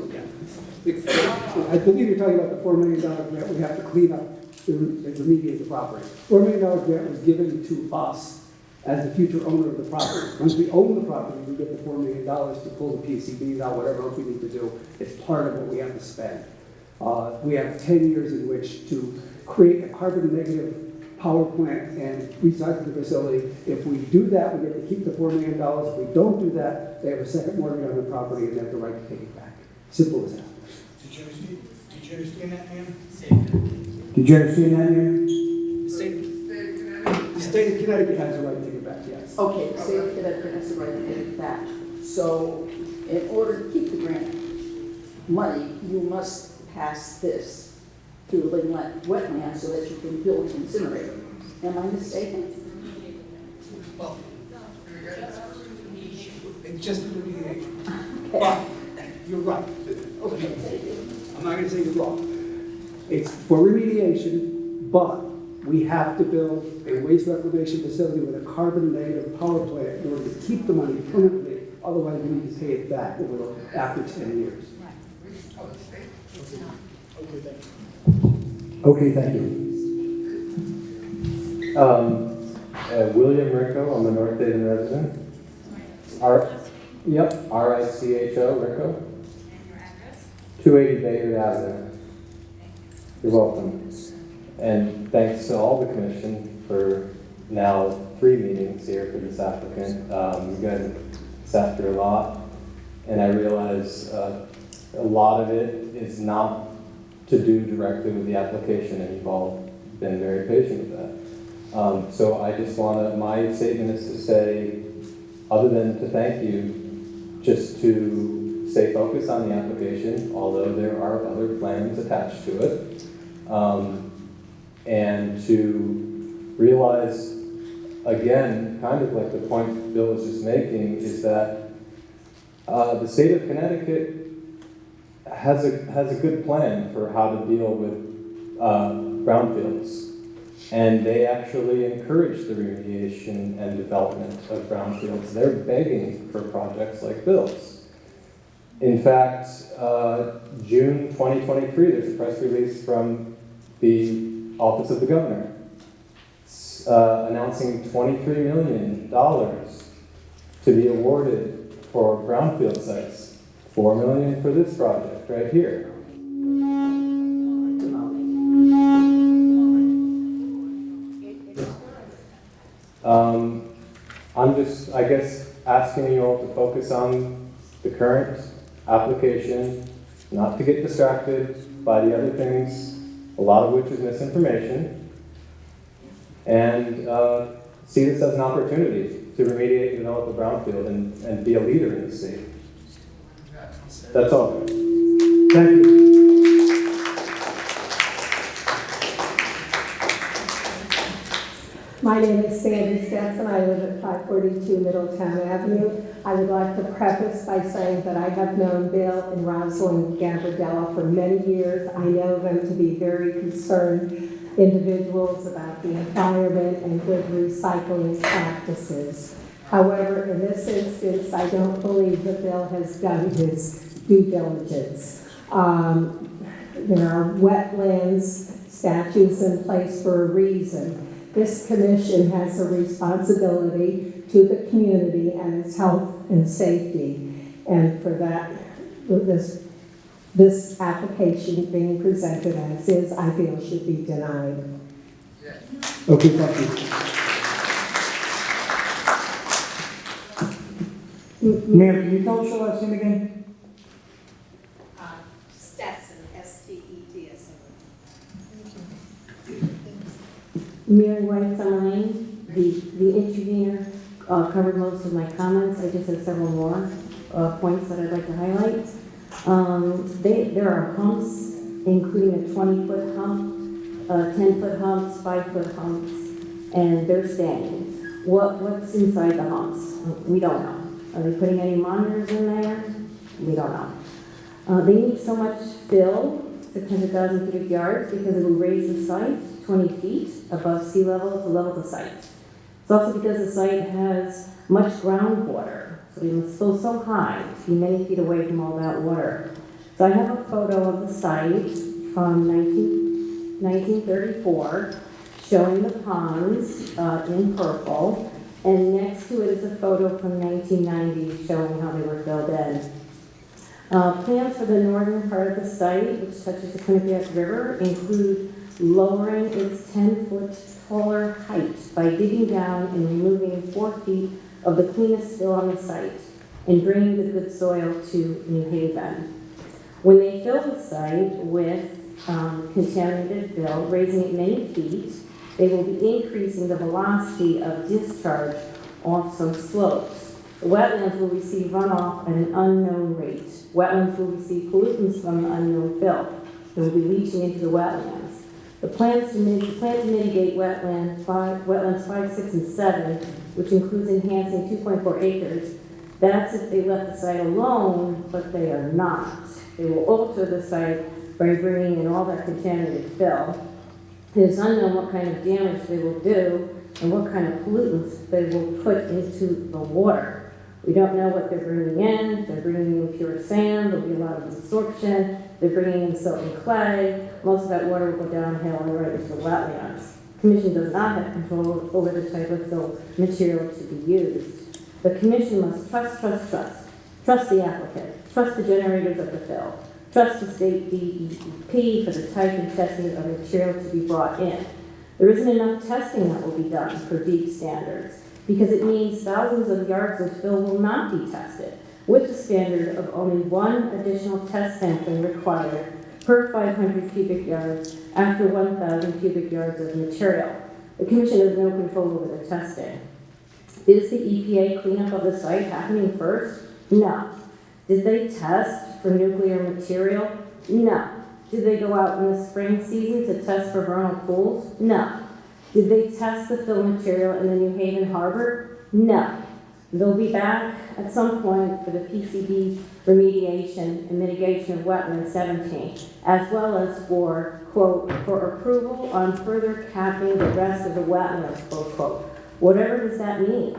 I believe you're talking about the $4 million grant we have to clean up and remediate the property. $4 million grant was given to us as the future owner of the property. Once we own the property, we get the $4 million to pull the PCBs out, whatever else we need to do. It's part of what we have to spend. We have 10 years in which to create a carbon negative power plant and recycle the facility. If we do that, we get to keep the $4 million. If we don't do that, they have a second mortgage on the property and they have the right to take it back. Simple as that. Did you understand that, ma'am? Did you understand that, ma'am? The The state of Connecticut has the right to take it back, yes. Okay, the state of Connecticut has the right to take it back. So in order to keep the grant money, you must pass this through the inlet wetland so that you can build an incinerator. Am I mistaken? Well, it's just remediation. Okay. But you're right. Okay. I'm not going to say you're wrong. It's for remediation, but we have to build a waste reclamation facility with a carbon negative power plant in order to keep the money permanently. Otherwise, we need to pay it back after 10 years. Okay, thank you. William Rico, I'm a North Haven resident. R-I-C-H-O, Rico. And your address? 280 Bayard Avenue. You're welcome. And thanks to all the commission for now 3 meetings here for this applicant. You guys have sat through a lot, and I realize a lot of it is not to do directly with the application, and you've all been very patient with that. So I just my statement is to say, other than to thank you, just to stay focused on the application, although there are other plans attached to it, and to realize, again, kind of like the point Bill was just making, is that the state of Connecticut has a good plan for how to deal with brownfields. And they actually encourage the remediation and development of brownfields. They're begging for projects like Bill's. In fact, June 2023, there's a press release from the Office of the Governor announcing $23 million to be awarded for brownfield sites. $4 million for this project right here. I'm just, I guess, asking you all to focus on the current application, not to get distracted by the other things, a lot of which is misinformation, and see this as an opportunity to remediate and develop a brownfield and be a leader in the state. That's all. Thank you. My name is Sandy Stetson. I live at 542 Middletown Avenue. I would like to preface by saying that I have known Bill and Rosalind Gambardella for many years. I know them to be very concerned individuals about the environment and good recycling practices. However, in this instance, I don't believe that Bill has done his due diligence. There are wetlands statutes in place for a reason. This commission has a responsibility to the community and its health and safety. And for that, this application being presented as is, I feel should be denied. Okay, thank you. Ma'am, can you tell us your last name again? Stetson, S-T-E-T-S-O-N. Mary White, Summer Lane. The intervener covered most of my comments. I just have several more points that I'd like to highlight. There are humps, including a 20-foot hump, 10-foot humps, 5-foot humps, and they're staying. What's inside the humps? We don't know. Are they putting any monitors in there? We don't know. They need so much fill, 600,000 cubic yards, because it will raise the site 20 feet above sea level to level the site. It's also because the site has much groundwater, so we must go so high to be many feet away from all that water. So I have a photo of the site from 1934 showing the ponds in purple, and next to it is a photo from 1990 showing how they were filled in. Plans for the northern part of the site, which touches the Quinnipiac River, include lowering its 10-foot taller height by digging down and removing 4 feet of the cleanest fill on the site and bringing the good soil to New Haven. When they fill the site with contaminated fill, raising it many feet, they will be increasing the velocity of discharge off some slopes. The wetlands will receive runoff at an unknown rate. Wetlands will receive pollutants from the unknown fill. They will be leaching into the wetlands. The plan to mitigate wetlands 5, 6, and 7, which includes enhancing 2.4 acres, that's if they left the site alone, but they are not. They will alter the site by bringing in all that contaminated fill. It is unknown what kind of damage they will do and what kind of pollutants they will put into the water. We don't know what they're bringing in. They're bringing in pure sand. There'll be a lot of absorption. They're bringing in silt and clay. Most of that water will go downhill and right into the wetlands. The Commission does not have control over the type of fill material to be used. The Commission must trust the applicant, trust the generators of the fill, trust the state DEP for the type and testing of material to be brought in. There isn't enough testing that will be done for deep standards because it means thousands of yards of fill will not be tested with the standard of only one additional test sampling required per 500 cubic yards after 1,000 cubic yards of material. The Commission has no control over the testing. Is the EPA cleanup of the site happening first? No. Did they test for nuclear material? No. Did they go out in the spring season to test for vernal pools? No. Did they test the fill material in the New Haven harbor? No. They'll be back at some point for the PCB remediation and mitigation of wetlands 17, as well as for, quote, for approval on further capping the rest of the wetlands, quote, quote. Whatever does that mean?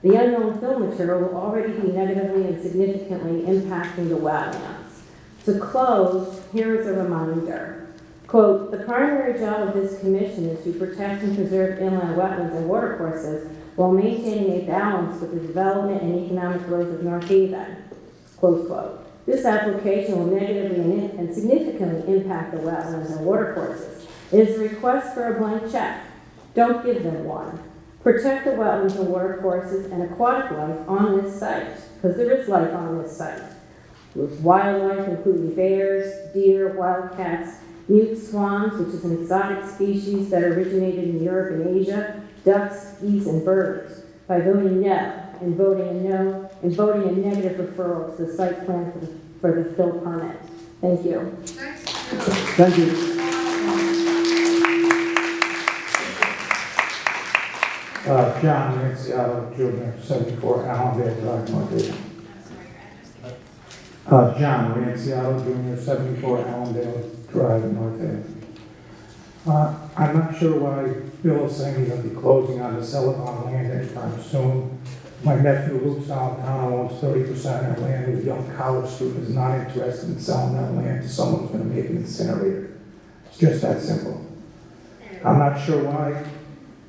The unknown fill material will already be negatively and significantly impacting the wetlands. To close, here is a reminder. Quote, the primary job of this commission is to protect and preserve inland wetlands and watercourses while maintaining a balance with the development and economic growth of North Haven. Close quote. This application will negatively and significantly impact the wetlands and watercourses. It is a request for a blank check. Don't give them one. Protect the wetlands and watercourses and aquatic life on this site, because there is life on this site. With wildlife, including bears, deer, wildcats, mute swans, which is an exotic species that originated in Europe and Asia, ducks, geese, and birds. By voting no and voting a negative referral to the site plan for the fill permit. Thank you. Thank you. John Ranciano Jr., 74 Allendale Drive, North Haven. John Ranciano Jr., 74 Allendale Drive, North Haven. I'm not sure why Bill is saying he's going to be closing on the Celadon land anytime soon. My nephew Luke Salentano owns 30% of that land, with a young college student is not interested in selling that land to someone who's going to make an incinerator. It's just that simple. I'm not sure why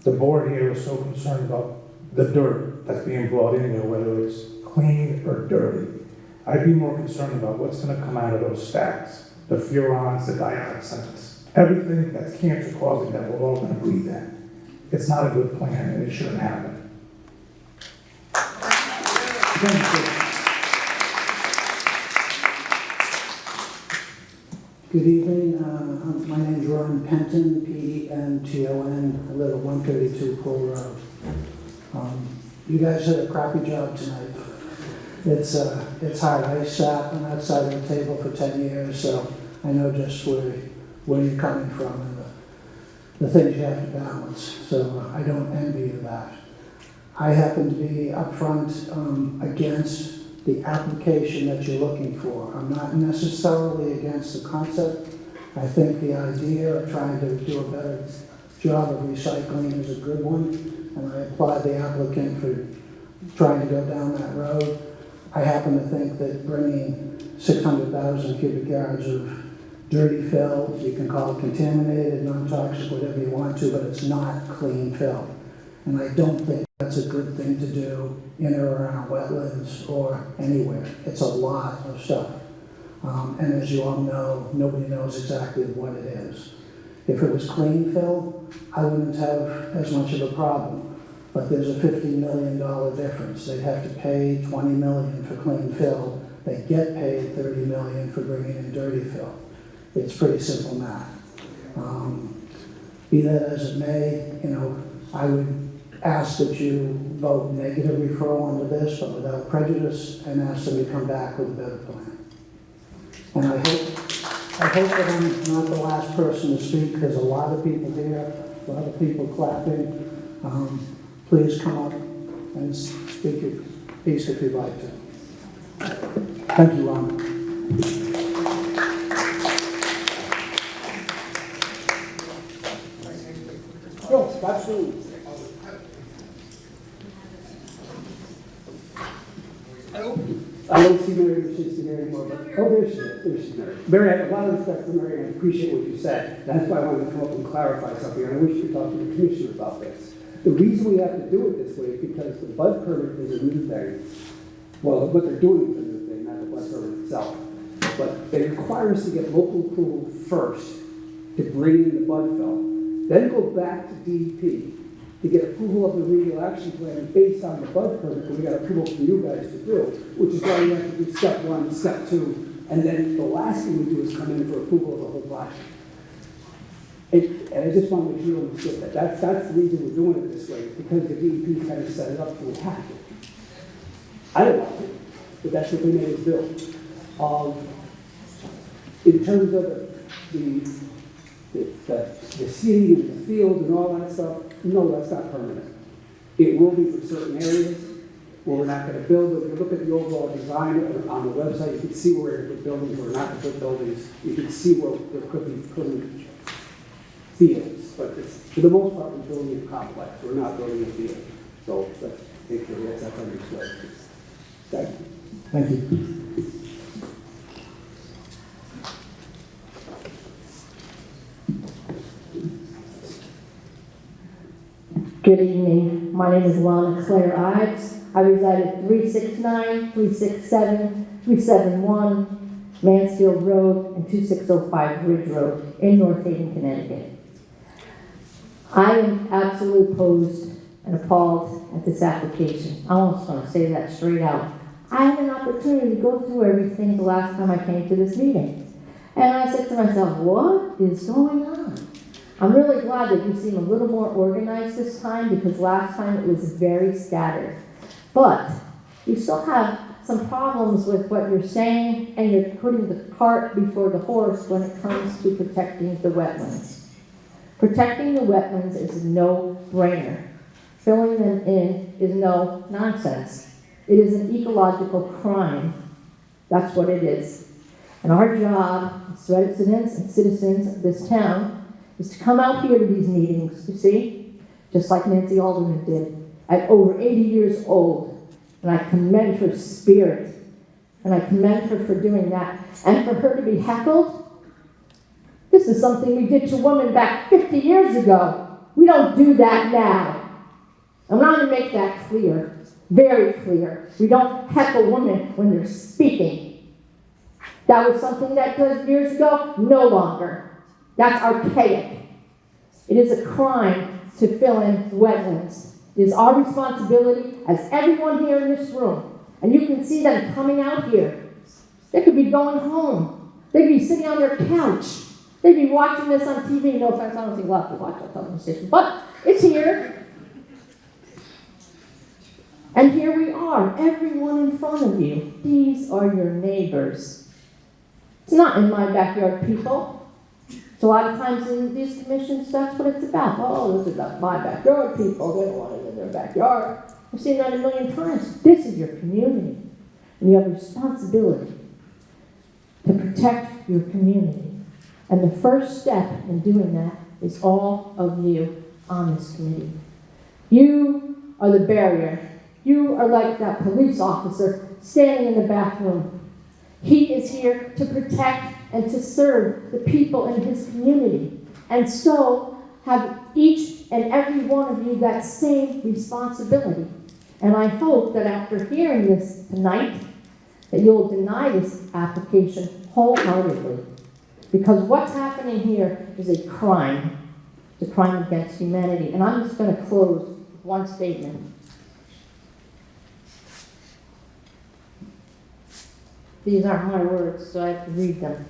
the board here is so concerned about the dirt that's being brought in there, whether it's clean or dirty. I'd be more concerned about what's going to come out of those stacks, the furans, the dioxins, everything that's cancer causing that we're all going to breathe in. It's not a good plan, and it shouldn't happen. Good evening. My name is Ron Penton, Penton. I live at 132 Pool Road. You guys did a crappy job tonight. It's hard. I sat on that side of the table for 10 years, so I know just where you're coming from and the things you have to balance. So I don't envy you that. I happen to be upfront against the application that you're looking for. I'm not necessarily against the concept. I think the idea of trying to do a better job of recycling is a good one, and I applaud the applicant for trying to go down that road. I happen to think that bringing 600,000 cubic yards of dirty fill, you can call it contaminated, non-toxic, whatever you want to, but it's not clean fill. And I don't think that's a good thing to do in or around wetlands or anywhere. It's a lot of stuff. And as you all know, nobody knows exactly what it is. If it was clean fill, I wouldn't have as much of a problem. But there's a $50 million difference. They'd have to pay $20 million for clean fill. They get paid $30 million for bringing in dirty fill. It's pretty simple math. Be that as it may, I would ask that you vote negative referral onto this, but without prejudice, and ask them to come back with a better plan. And I hope that I'm not the last person to speak. There's a lot of people here, a lot of people clapping. Please come up and speak your piece if you'd like to. Thank you, Ron. Yes, absolutely. I don't see Mary Machiste here anymore, but, oh, there she is, Mary. Mary, I have a lot of respect for Mary, and I appreciate what you said. That's why I wanted to come up and clarify something, and I wish you could talk to the commissioner about this. The reason we have to do it this way is because the bud permit is a new thing. Well, what they're doing is a new thing, not the bud permit itself. But they require us to get local approval first to bring in the bud fill, then go back to DEP to get approval of the remedial action plan based on the bud permit that we got approval from you guys to do, which is why we have to do step 1, step 2, and then the last thing we do is come in for approval of the whole project. And I just want to make sure you understand that. That's the reason we're doing it this way, because the DEP kind of set it up so we have to. I don't want it, but that's what they made us do. In terms of the city and the field and all that stuff, no, that's not permanent. It will be for certain areas where we're not going to build. If you look at the overall design on the website, you can see where to put buildings, where not to put buildings. You can see where there could be permanent fields, but for the most part, we're building a complex. We're not building a field. So let's make sure that's understood. Okay. Thank you. Good evening. My name is Lana Claire Ives. I reside at 369, 367, 371 Mansfield Road and 2605 Ridge Road in North Haven, Connecticut. I am absolutely opposed and appalled at this application. I almost want to say that straight out. I had an opportunity to go through everything the last time I came to this meeting. And I said to myself, what is going on? I'm really glad that you seem a little more organized this time, because last time it was very scattered. But you still have some problems with what you're saying, and you're putting the cart before the horse when it comes to protecting the wetlands. Protecting the wetlands is a no-brainer. Filling them in is no nonsense. It is an ecological crime. That's what it is. And our job as residents and citizens of this town is to come out here to these meetings, you see, just like Nancy Alderman did, at over 80 years old. And I commend her spirit. And I commend her for doing that. And for her to be heckled, this is something we did to women back 50 years ago. We don't do that now. I'm going to make that clear, very clear. We don't heckle women when they're speaking. That was something that was years ago, no longer. That's archaic. It is a crime to fill in wetlands. It is our responsibility as everyone here in this room. And you can see them coming out here. They could be going home. They'd be sitting on their couch. They'd be watching this on TV. No offense, I don't think we'll have to watch our television station, but it's here. And here we are, everyone in front of you. These are your neighbors. It's not in my backyard, people. So a lot of times in these commissions, that's what it's about. Oh, this is not my backyard, people. They don't want it in their backyard. I've seen that a million times. This is your community. And you have a responsibility to protect your community. And the first step in doing that is all of you on this committee. You are the barrier. You are like that police officer standing in the bathroom. He is here to protect and to serve the people in his community. And so have each and every one of you that same responsibility. And I hope that after hearing this tonight, that you'll deny this application wholeheartedly. Because what's happening here is a crime. It's a crime against humanity. And I'm just going to close with one statement. These aren't my words, so I have to read them.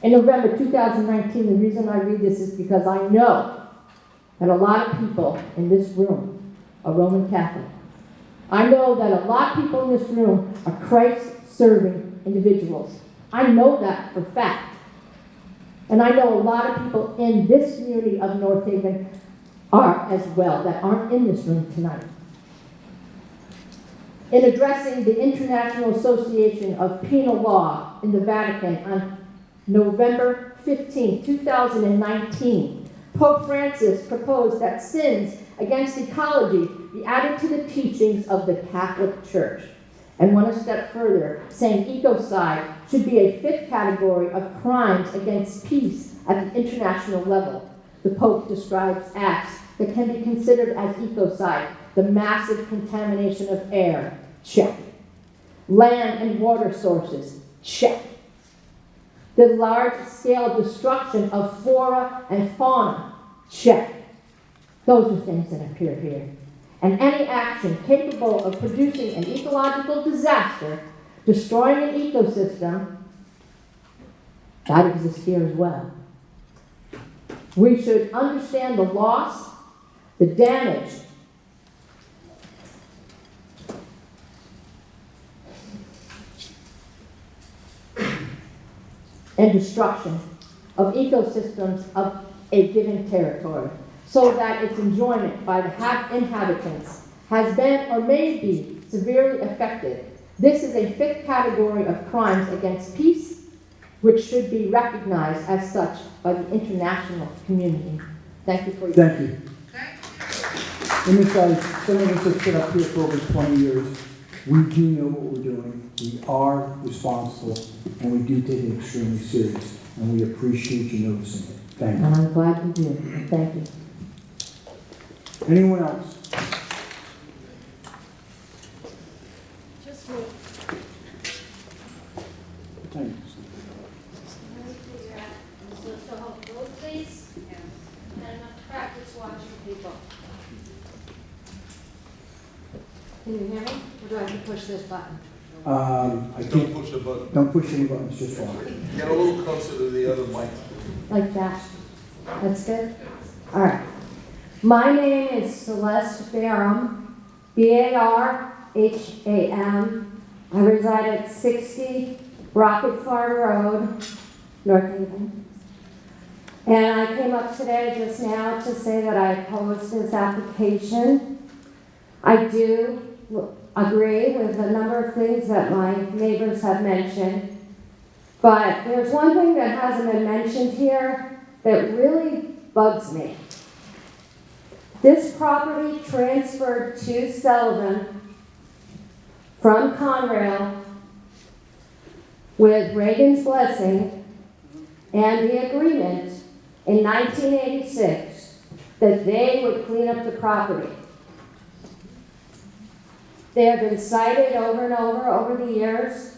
In November 2019, the reason I read this is because I know that a lot of people in this room are Roman Catholic. I know that a lot of people in this room are Christ-serving individuals. I know that for fact. And I know a lot of people in this community of North Haven are as well, that aren't in this room tonight. In addressing the International Association of Penal Law in the Vatican on November 15, 2019, Pope Francis proposed that sins against ecology be added to the teachings of the Catholic Church, and went a step further, saying ecocide should be a fifth category of crimes against peace at the international level. The Pope describes acts that can be considered as ecocide: the massive contamination of air, check. Land and water sources, check. The large-scale destruction of flora and fauna, check. Those are things that appear here. And any action capable of producing an ecological disaster, destroying an ecosystem, that exists here as well. We should understand the loss, the damage, and destruction of ecosystems of a given territory, so that its enjoyment by the inhabitants has been or may be severely affected. This is a fifth category of crimes against peace, which should be recognized as such by the international community. Thank you for your Thank you. Let me tell you, some of us have stood up here for over 20 years. We do know what we're doing. We are responsible, and we do take it extremely serious. And we appreciate you noticing it. Thank you. And I'm glad you do. Thank you. Anyone else? Just me. Thank you. So hold both, please. And enough practice watching people. Can you hear me? Or do I have to push this button? I can't. Don't push the button. Don't push any buttons, just one. Get a little closer to the other mic. Like that. That's good? All right. My name is Celeste Barham, B-A-R-H-A-M. I reside at 60 Rocket Farm Road, North Haven. And I came up today just now to say that I oppose this application. I do agree with a number of things that my neighbors have mentioned, but there's one thing that hasn't been mentioned here that really bugs me. This property transferred to Sullivan from Conrail with Reagan's blessing and the agreement in 1986 that they would clean up the property. They have been cited over and over the years.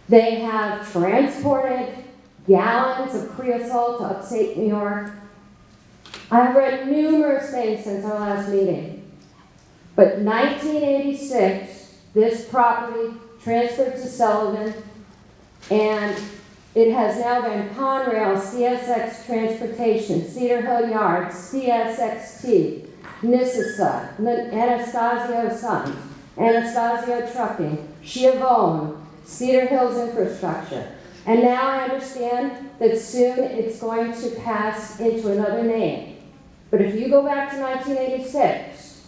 They have transported gallons of creosote to upstate New York. I've read numerous things since our last meeting. But 1986, this property transferred to Sullivan, and it has now been Conrail, CSX Transportation, Cedar Hill Yards, CSXT, Nissisa, Anastasio Sons, Anastasio Trucking, Chiavone, Cedar Hills Infrastructure. And now I understand that soon it's going to pass into another name. But if you go back to 1986,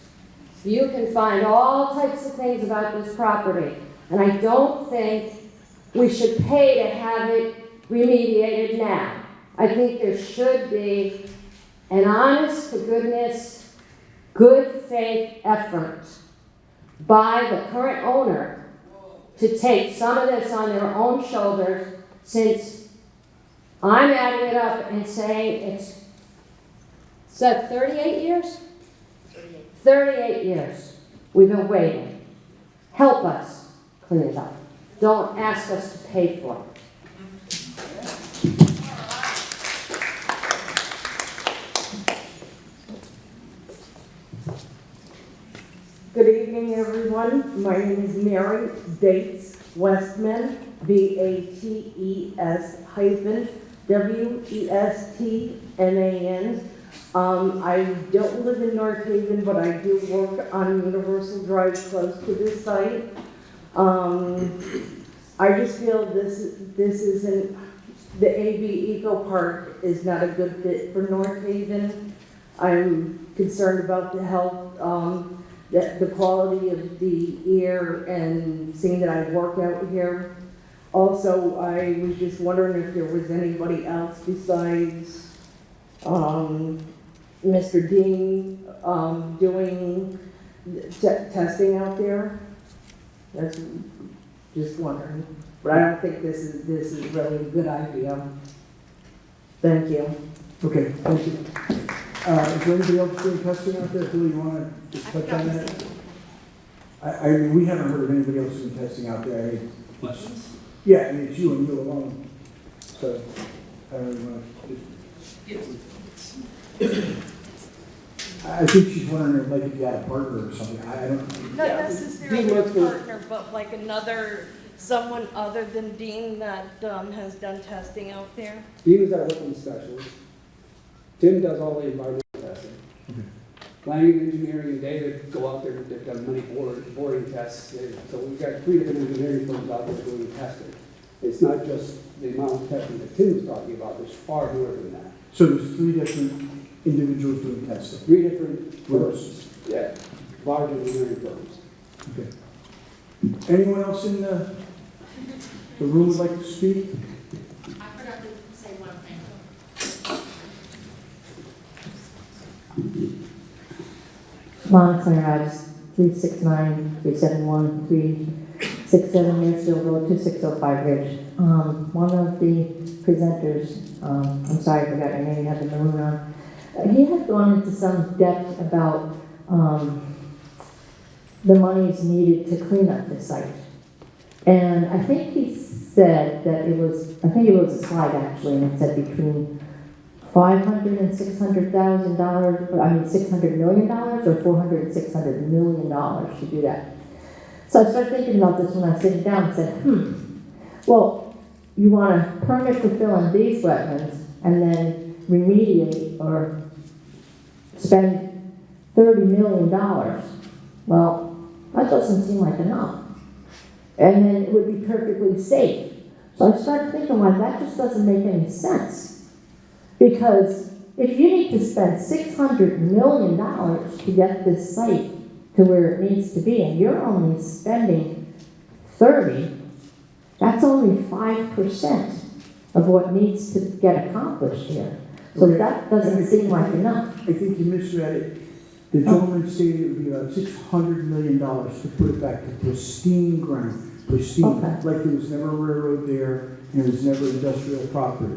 you can find all types of things about this property. And I don't think we should pay to have it remediated now. I think there should be an honest to goodness, good faith effort by the current owner to take some of this on their own shoulders, since I'm adding it up and saying it's, is that 38 years? 38 years we've been waiting. Help us clean it up. Don't ask us to pay for it. Good evening, everyone. My name is Mary Bates Westman, Bates hyphen Westman. I don't live in North Haven, but I do work on Universal Drive close to this site. I just feel this isn't, the AB Eco Park is not a good fit for North Haven. I'm concerned about the health, the quality of the air, and seeing that I work out here. Also, I was just wondering if there was anybody else besides Mr. Dean doing testing out there. That's just wondering. But I don't think this is really a good idea. Thank you. Okay, thank you. Is there anybody else doing testing out there? Bill, you want to just touch on that? I mean, we haven't heard of anybody else doing testing out there. I mean, yeah, I mean, it's you and you alone. So, I think she's wondering like if you had a partner or something. I don't. Not necessarily a partner, but like someone other than Dean that has done testing out there. Dean is our wetland specialist. Tim does all the environmental testing. Planning and engineering and David go out there, they've done many boring tests. So we've got 3 different engineering firms out there doing the testing. It's not just the amount of testing that Tim was talking about, there's far more than that. So there's 3 different individuals doing testing? 3 different firms, yeah, large engineering firms. Okay. Anyone else in the room would like to speak? I forgot to say one thing. Monica Sunrise, 369-371-367 Mansfield Road, 2605 Ridge. One of the presenters, I'm sorry, I forgot your name, you have the maroon on. He had gone into some depth about the monies needed to clean up the site. And I think he said that it was, I think it was a slide actually, and it said between $500 and $600,000, I mean $600 million, or $400 and $600 million to do that. So I started thinking about this when I was sitting down and said, well, you want a permit to fill in these wetlands and then remediate or spend $30 million. Well, that doesn't seem like enough. And then it would be perfectly safe. So I started thinking, well, that just doesn't make any sense. Because if you need to spend $600 million to get this site to where it needs to be, and you're only spending 30, that's only 5% of what needs to get accomplished here. So Okay. that doesn't seem like enough. I think you misread it. The gentleman stated it would be about $600 million to put it back to pristine ground, pristine. Okay. Like there was never a railroad there, and there was never industrial property.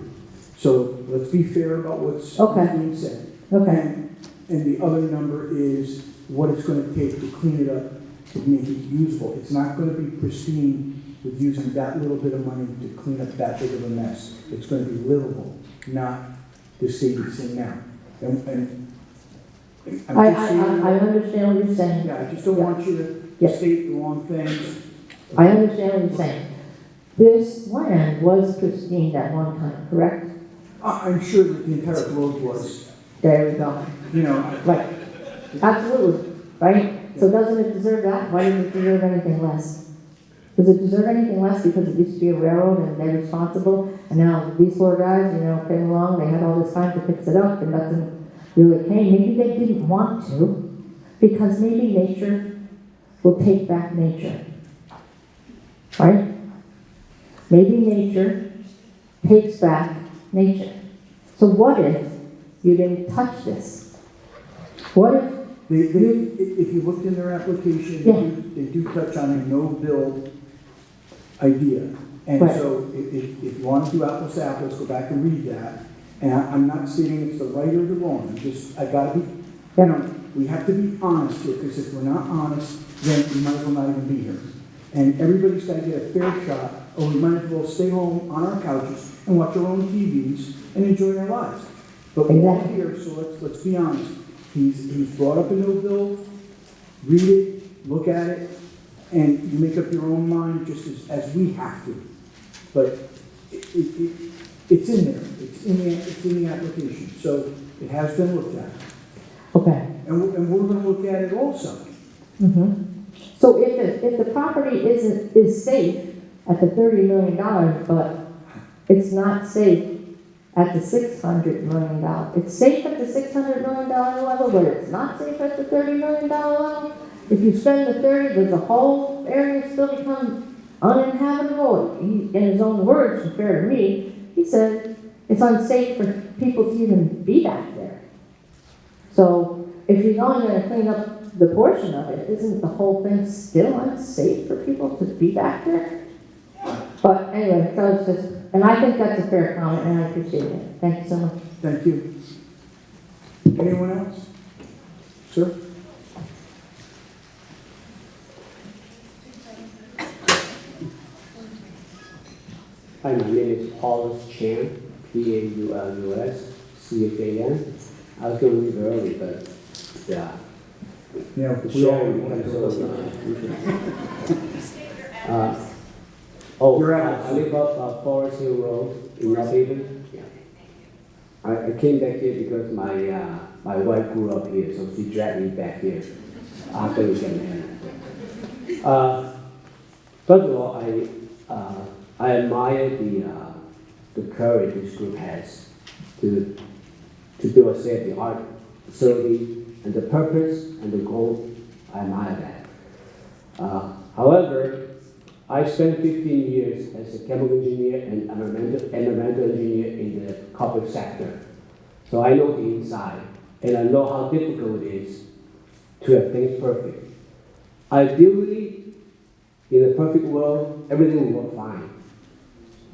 So let's be fair about what's being said. Okay. And the other number is what it's gonna take to clean it up, to make it usable. It's not gonna be pristine with using that little bit of money to clean up that big of a mess. It's gonna be livable, not the state it's in now. And I'm I just saying- understand what you're saying. Yeah, I just don't want you to state the wrong things. I understand what you're saying. This land was pristine at one time, correct? I'm sure that the entire globe was, There we go. you know, Right. Absolutely, right? So doesn't it deserve that? Why does it deserve anything less? Does it deserve anything less because it used to be a railroad and they're responsible? And now these poor guys, came along, they had all this time to fix it up and nothing really came. Maybe they didn't want to, because maybe nature will take back nature. Right? Maybe nature takes back nature. So what if you didn't touch this? What if if you looked in their application, they do touch on a no-build idea. And Right. so if you want to do apples to apples, go back and read that. And I'm not stating it's the right or the wrong, I gotta be, we have to be honest here, because if we're not honest, then we might as well not even be here. And everybody's gotta get a fair shot, or we might as well stay home on our couches and watch our own TVs and enjoy our lives. But we're all here, so let's be honest. He's brought up a no bill, read it, look at it, and you make up your own mind just as we have to. But it's in there, it's in the application, so it has been looked at. Okay. And we're gonna look at it also. Mm-hmm. So if the property is safe at the $30 million, but it's not safe at the $600 million, it's safe at the $600 million level, but it's not safe at the $30 million level. If you spend the 30, does the whole area still become uninhabitable? In his own words, and fair to me, he said it's unsafe for people to even be back there. So if he's only going to clean up the portion of it, isn't the whole thing still unsafe for people to be back there? But anyway, so it's just, and I think that's a fair comment, and I appreciate it. Thank you so much. Thank you. Anyone else? Sir? Hi, my name is Paulus Chan, Paulus Chan. I was going to leave early, but yeah. Yeah, The we all sharing want to becomes go. I live up Forest Hill Road in North Haven. Yeah. I came back here because my wife grew up here, so she dragged me back here after we got married. First of all, I admire the courage this group has to build a state-of-the-art facility, and the purpose and the goal. I admire that. However, I spent 15 years as a chemical engineer and environmental engineer in the corporate sector, so I know the inside, and I know how difficult it is to have things perfect. Ideally, in a perfect world, everything will work fine.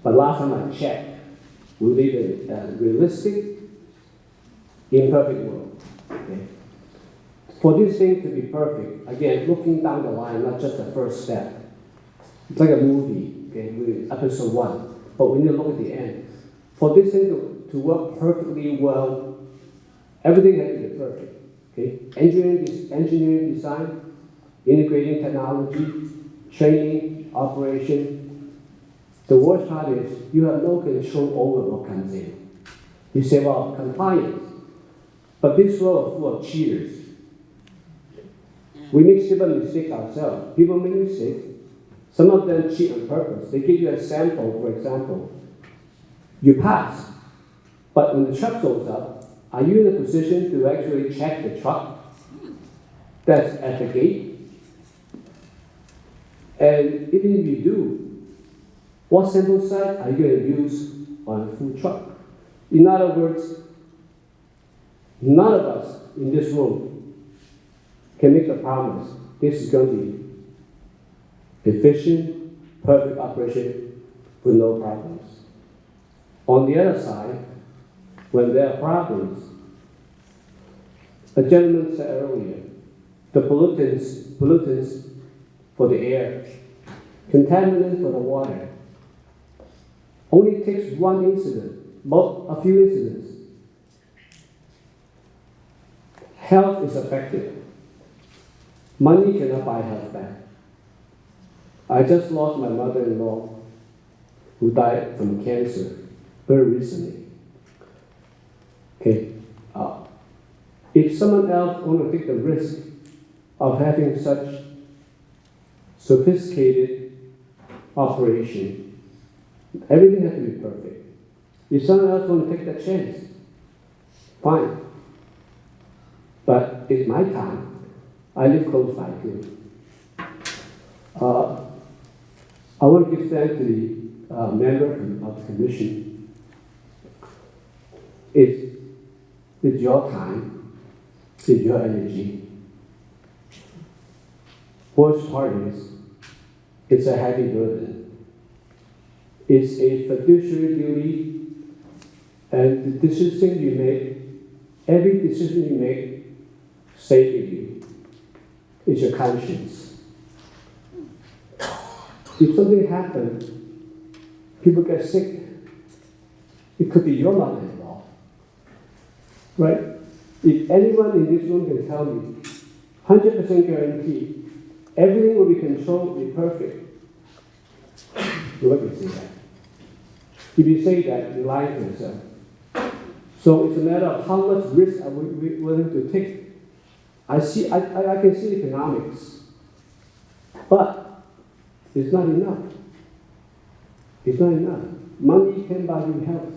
But last time I checked, we live in a realistic, imperfect world. Okay? For this thing to be perfect, again, looking down the line, not just the first step. It's like a movie, okay, with episode 1, but we need to look at the end. For this thing to work perfectly well, everything has to be perfect. Okay? Engineering design, integrating technology, training, operation. The worst part is you have no control over what comes in. You say, well, compliance. But this world is full of cheaters. We make stupid mistakes ourselves. People make mistakes. Some of them cheat on purpose. They give you a sample, for example. You pass, but when the truck goes up, are you in a position to actually check the truck that's at the gate? And even if you do, what sample size are you going to use on a full truck? In other words, none of us in this room can make the promise this is going to be efficient, perfect operation with no problems. On the other side, when there are problems, a gentleman said earlier, the pollutants for the air, contaminant for the water, only takes one incident, a few incidents. Health is affected. Money cannot buy health back. I just lost my mother-in-law who died from cancer very recently. Okay, if someone else want to take the risk of having such sophisticated operation, everything has to be perfect. If someone else want to take that chance, fine. But it's my time. I live close by too. I want to give thanks to the member of the commission. It's your time, it's your energy. Worst part is, it's a heavy burden. It's a fiduciary duty, and the decision you make, every decision you make, stay with you. It's your conscience. If something happens, people get sick, it could be your mother-in-law, right? If anyone in this room can tell me, 100% guarantee, everything will be controlled, will be perfect, you're not going to say that. If you say that, you're lying to yourself. So it's a matter of how much risk are we willing to take. I can see economics, but it's not enough. It's not enough. Money can buy you health.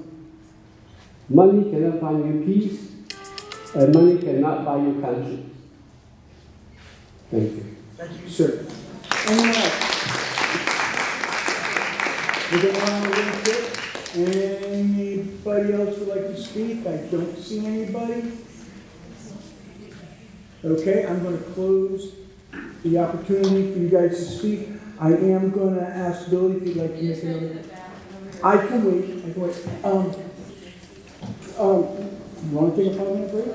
Money cannot buy you peace, and money cannot buy you conscience. Thank you. Thank you, sir. Anyone else? We're going on a little bit. Anybody else would like to speak? I don't see anybody. Okay, I'm going to close the opportunity for you guys to speak. I am going to ask Billy if you'd like to make another. I can wait. You want to take a 5-minute break?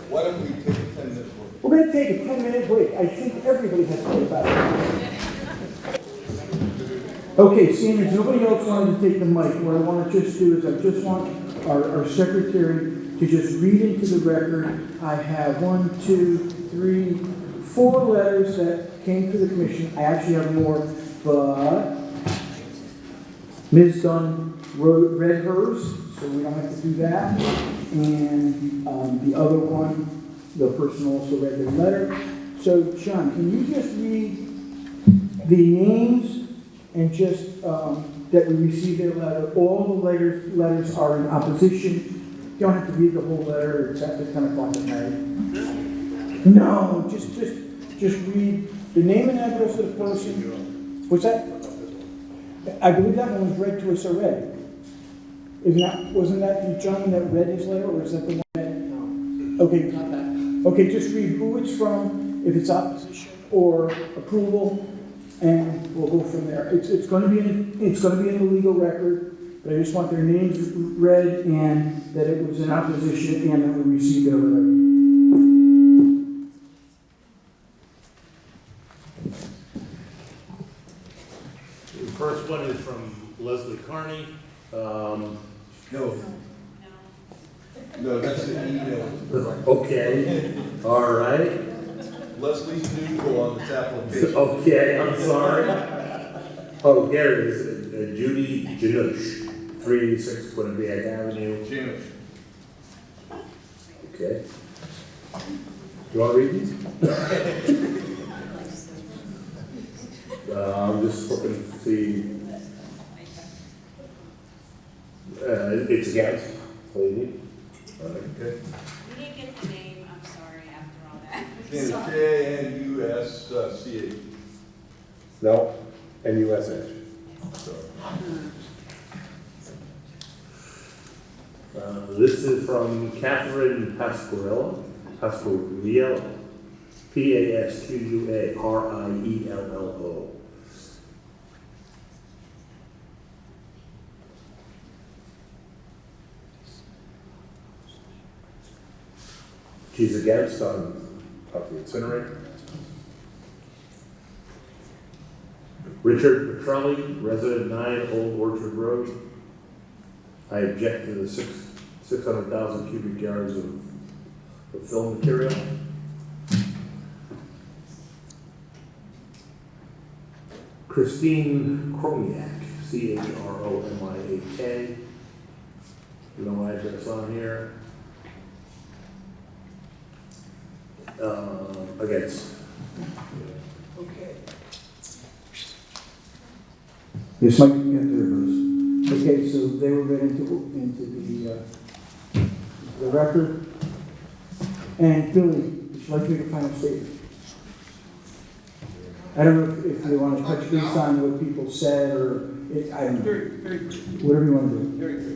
Why don't we take a 10-minute break? We're going to take a 10-minute break. I think everybody has to take about it. Okay, seeing as nobody else wanted to take the mic, what I want to just do is I just want our secretary to just read into the record. I have 1, 2, 3, 4 letters that came to the commission. I actually have more, but Ms. Dunn read hers, so we don't have to do that. And the other one, the person also read their letter. So, John, can you just read the names and just that we received their letter? All the letters are in opposition. You don't have to read the whole letter. It's after 10 o'clock at night. No, just read the name and address of the person. What's that? I believe that one was read to us already. Wasn't that the gentleman that read his letter, or is that the one that? Okay, not that. Okay, just read who it's from, if it's opposition or approval, and we'll go from there. It's going to be in the legal record, but I just want their names read and that it was in opposition and that we received their letter. The first one is from Leslie Carney. No, that's the email. Okay, all right. Leslie's neutral on this application. Okay, I'm sorry. Oh, there it is, Judy Janusz, 36 Quinnipiac Avenue. Janusz. Okay. Do you want to read these? I'm just looking to see. It's against, lady. Okay. You didn't get the name, I'm sorry, after all that. It's Janusch. No, NUSH. This is from Catherine Pasquarello, Pasquariello. She's against on the incinerator. Richard Petrelli, resident 9 Old Orchard Road. I object to the 600,000 cubic yards of fill material. Christine Chromiak, Chromiak. No address on here. Against. Okay. Yes, Mike, yeah, there it goes. Okay, so they were read into the record. And Billy, would you like to make a final statement? I don't know if you want to touch base on what people said, or, I don't know. Very, very brief. Whatever you want to do. Very brief.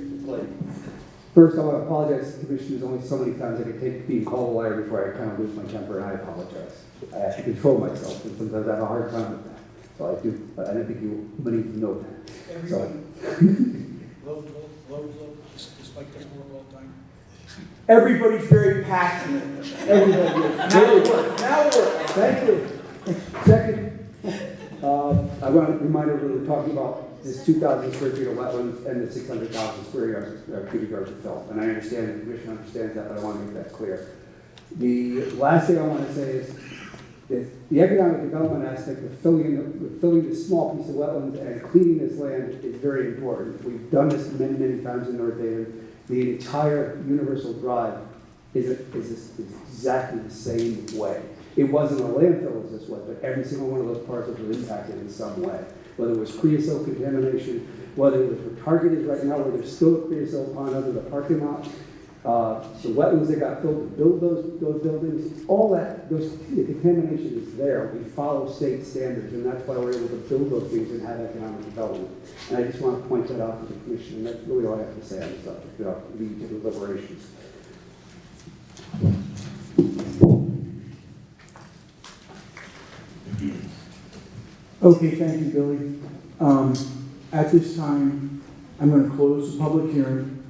First, I want to apologize to the commission. There's only so many times I can take being called a liar before I kind of lose my temper, and I apologize. I have to control myself, and sometimes I have a hard time with that. So I do, but I don't think many of you know that. Everybody, low, just like that work all the time. Everybody's very passionate. Everybody is. Now it works. Now it works. Thank you. Second, I want to remind everyone we're talking about this 2,000 square feet of wetlands and the 600,000 square yards, cubic yards of fill. And I understand, the commission understands that, but I want to make that clear. The last thing I want to say is that the economic development aspect of filling this small piece of wetlands and cleaning this land is very important. We've done this many, many times in North Haven. The entire Universal Drive is exactly the same way. It wasn't a landfill as this was, but every single one of those parcels was impacted in some way. Whether it was creosote contamination, whether it was where Target is right now, where there's still a creosote pond under the parking lot, the wetlands that got filled to build those buildings, all that, the contamination is there. We follow state standards, and that's why we're able to build those things and have economic development. And I just want to point that out to the commission, and that's really all I have to say on the subject, without leading to deliberations. Okay, thank you, Billy. At this time, I'm going to close the public hearing.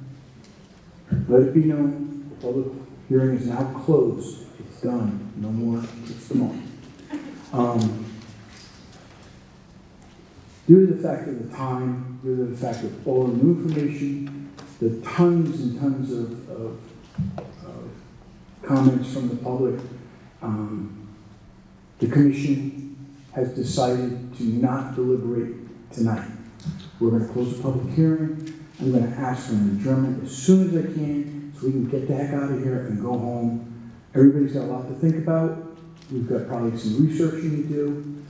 Let it be known, the public hearing is now closed. It's done. No more testimony. Due to the fact of the time, due to the fact of all the new information, the tons and tons of comments from the public, the commission has decided to not deliberate tonight. We're going to close the public hearing. I'm going to ask for an adjournment as soon as I can so we can get the heck out of here and go home. Everybody's got a lot to think about. We've got probably some researching to do.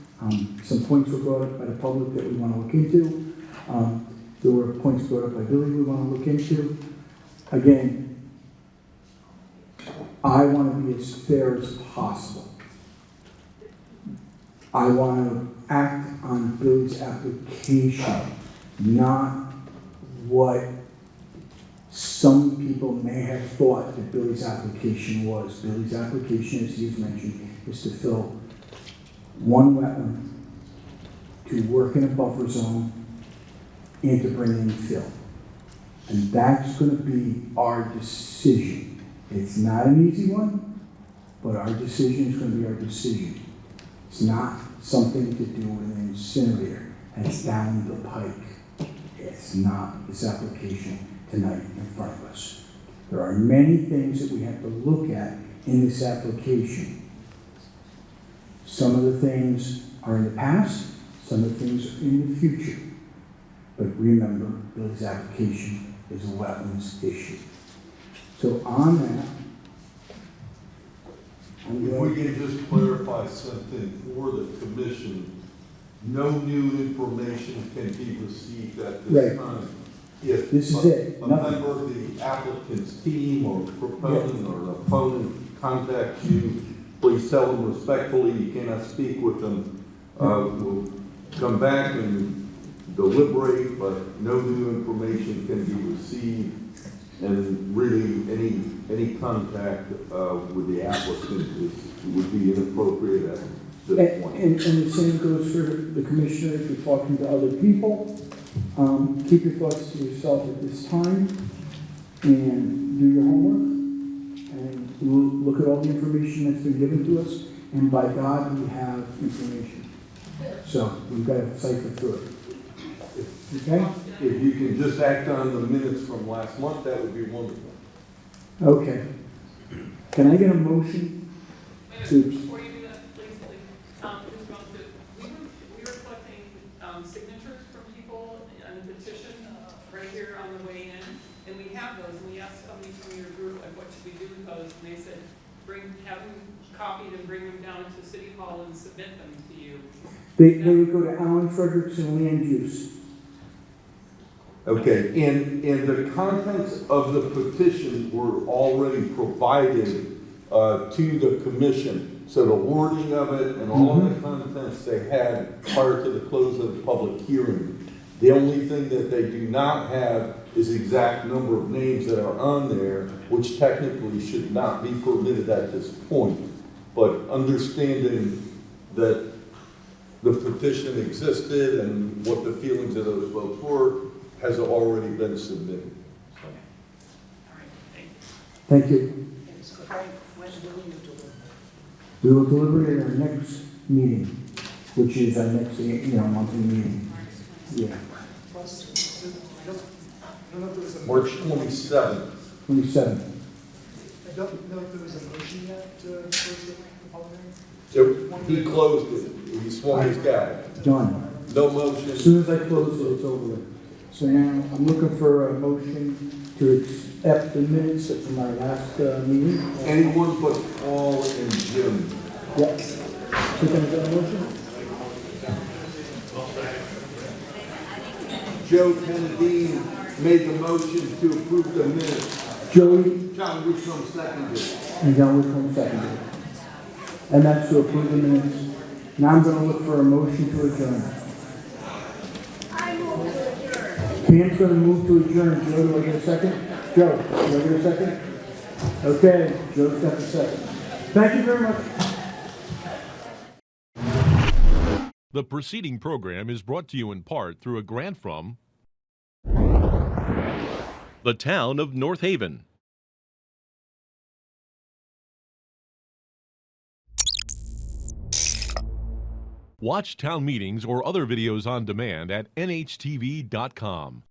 Some points were brought up by the public that we want to look into. There were points brought up by Billy we want to look into. Again, I want to be as fair as possible. I want to act on Billy's application, not what some people may have thought that Billy's application was. Billy's application, as he's mentioned, is to fill one wetland, to work in a buffer zone, and to bring in fill. And that's going to be our decision. It's not an easy one, but our decision is going to be our decision. It's not something to do with an incinerator. It's down the pike. It's not this application tonight in front of us. There are many things that we have to look at in this application. Some of the things are in the past, some of the things are in the future. But remember, Bill's application is a wetlands issue. So on that, If we can just clarify something for the commission, no new information can be received at Right. this time. If This is it, a nothing. member of the applicant's team or proponent or opponent contacts you, please tell them respectfully you cannot speak with them. We'll come back and deliberate, but no new information can be received. And really, any contact with the applicant would be inappropriate at this point. And the same goes for the commissioner, if you're talking to other people. Keep your thoughts to yourself at this time and do your homework. And we'll look at all the information that's been given to us, and by God, we have information. So we've got to cipher through it. Okay? If you can just act on the minutes from last month, that would be wonderful. Okay. Can I get a motion to, Before you do that, please, we were collecting signatures from people on the petition right here on the way in, and we have those, and we asked somebody from your group, like, what should we do with those, and they said, have them copied and bring them down to City Hall and submit them to you. they would go to Alan Frederickson Land Use. Okay, and the contents of the petition were already provided to the commission. So the wording of it and all of the contents they had prior to the close of the public hearing. The only thing that they do not have is exact number of names that are on there, which technically should not be permitted at this point. But understanding that the petition existed and what the feelings of those folks were has already been submitted. Thank you. We will deliberate at our next meeting, which is our next, monthly meeting. Yeah. March 27th. 27th. I don't know if there was a motion yet to close the public hearing. He closed it. He swung his gavel. Done. No motion. As soon as I close it, it's over with. So now I'm looking for a motion to accept the minutes from our last meeting. Anyone but Paul and Jim. Yep. So can I get a motion? Joe Kennedy made the motion to approve the minutes. Joey John Whitcomb seconded. and John Whitcomb seconded. And that's to approve the minutes. Now I'm going to look for a motion to adjourn. Pam's going to move to adjourn. Joe, do I get a second? Joe, do I get a second? Okay, Joe's got the second. Thank you very much. The preceding program is brought to you in part through a grant from the town of North Haven. Watch town meetings or other videos on demand at nhtv.com.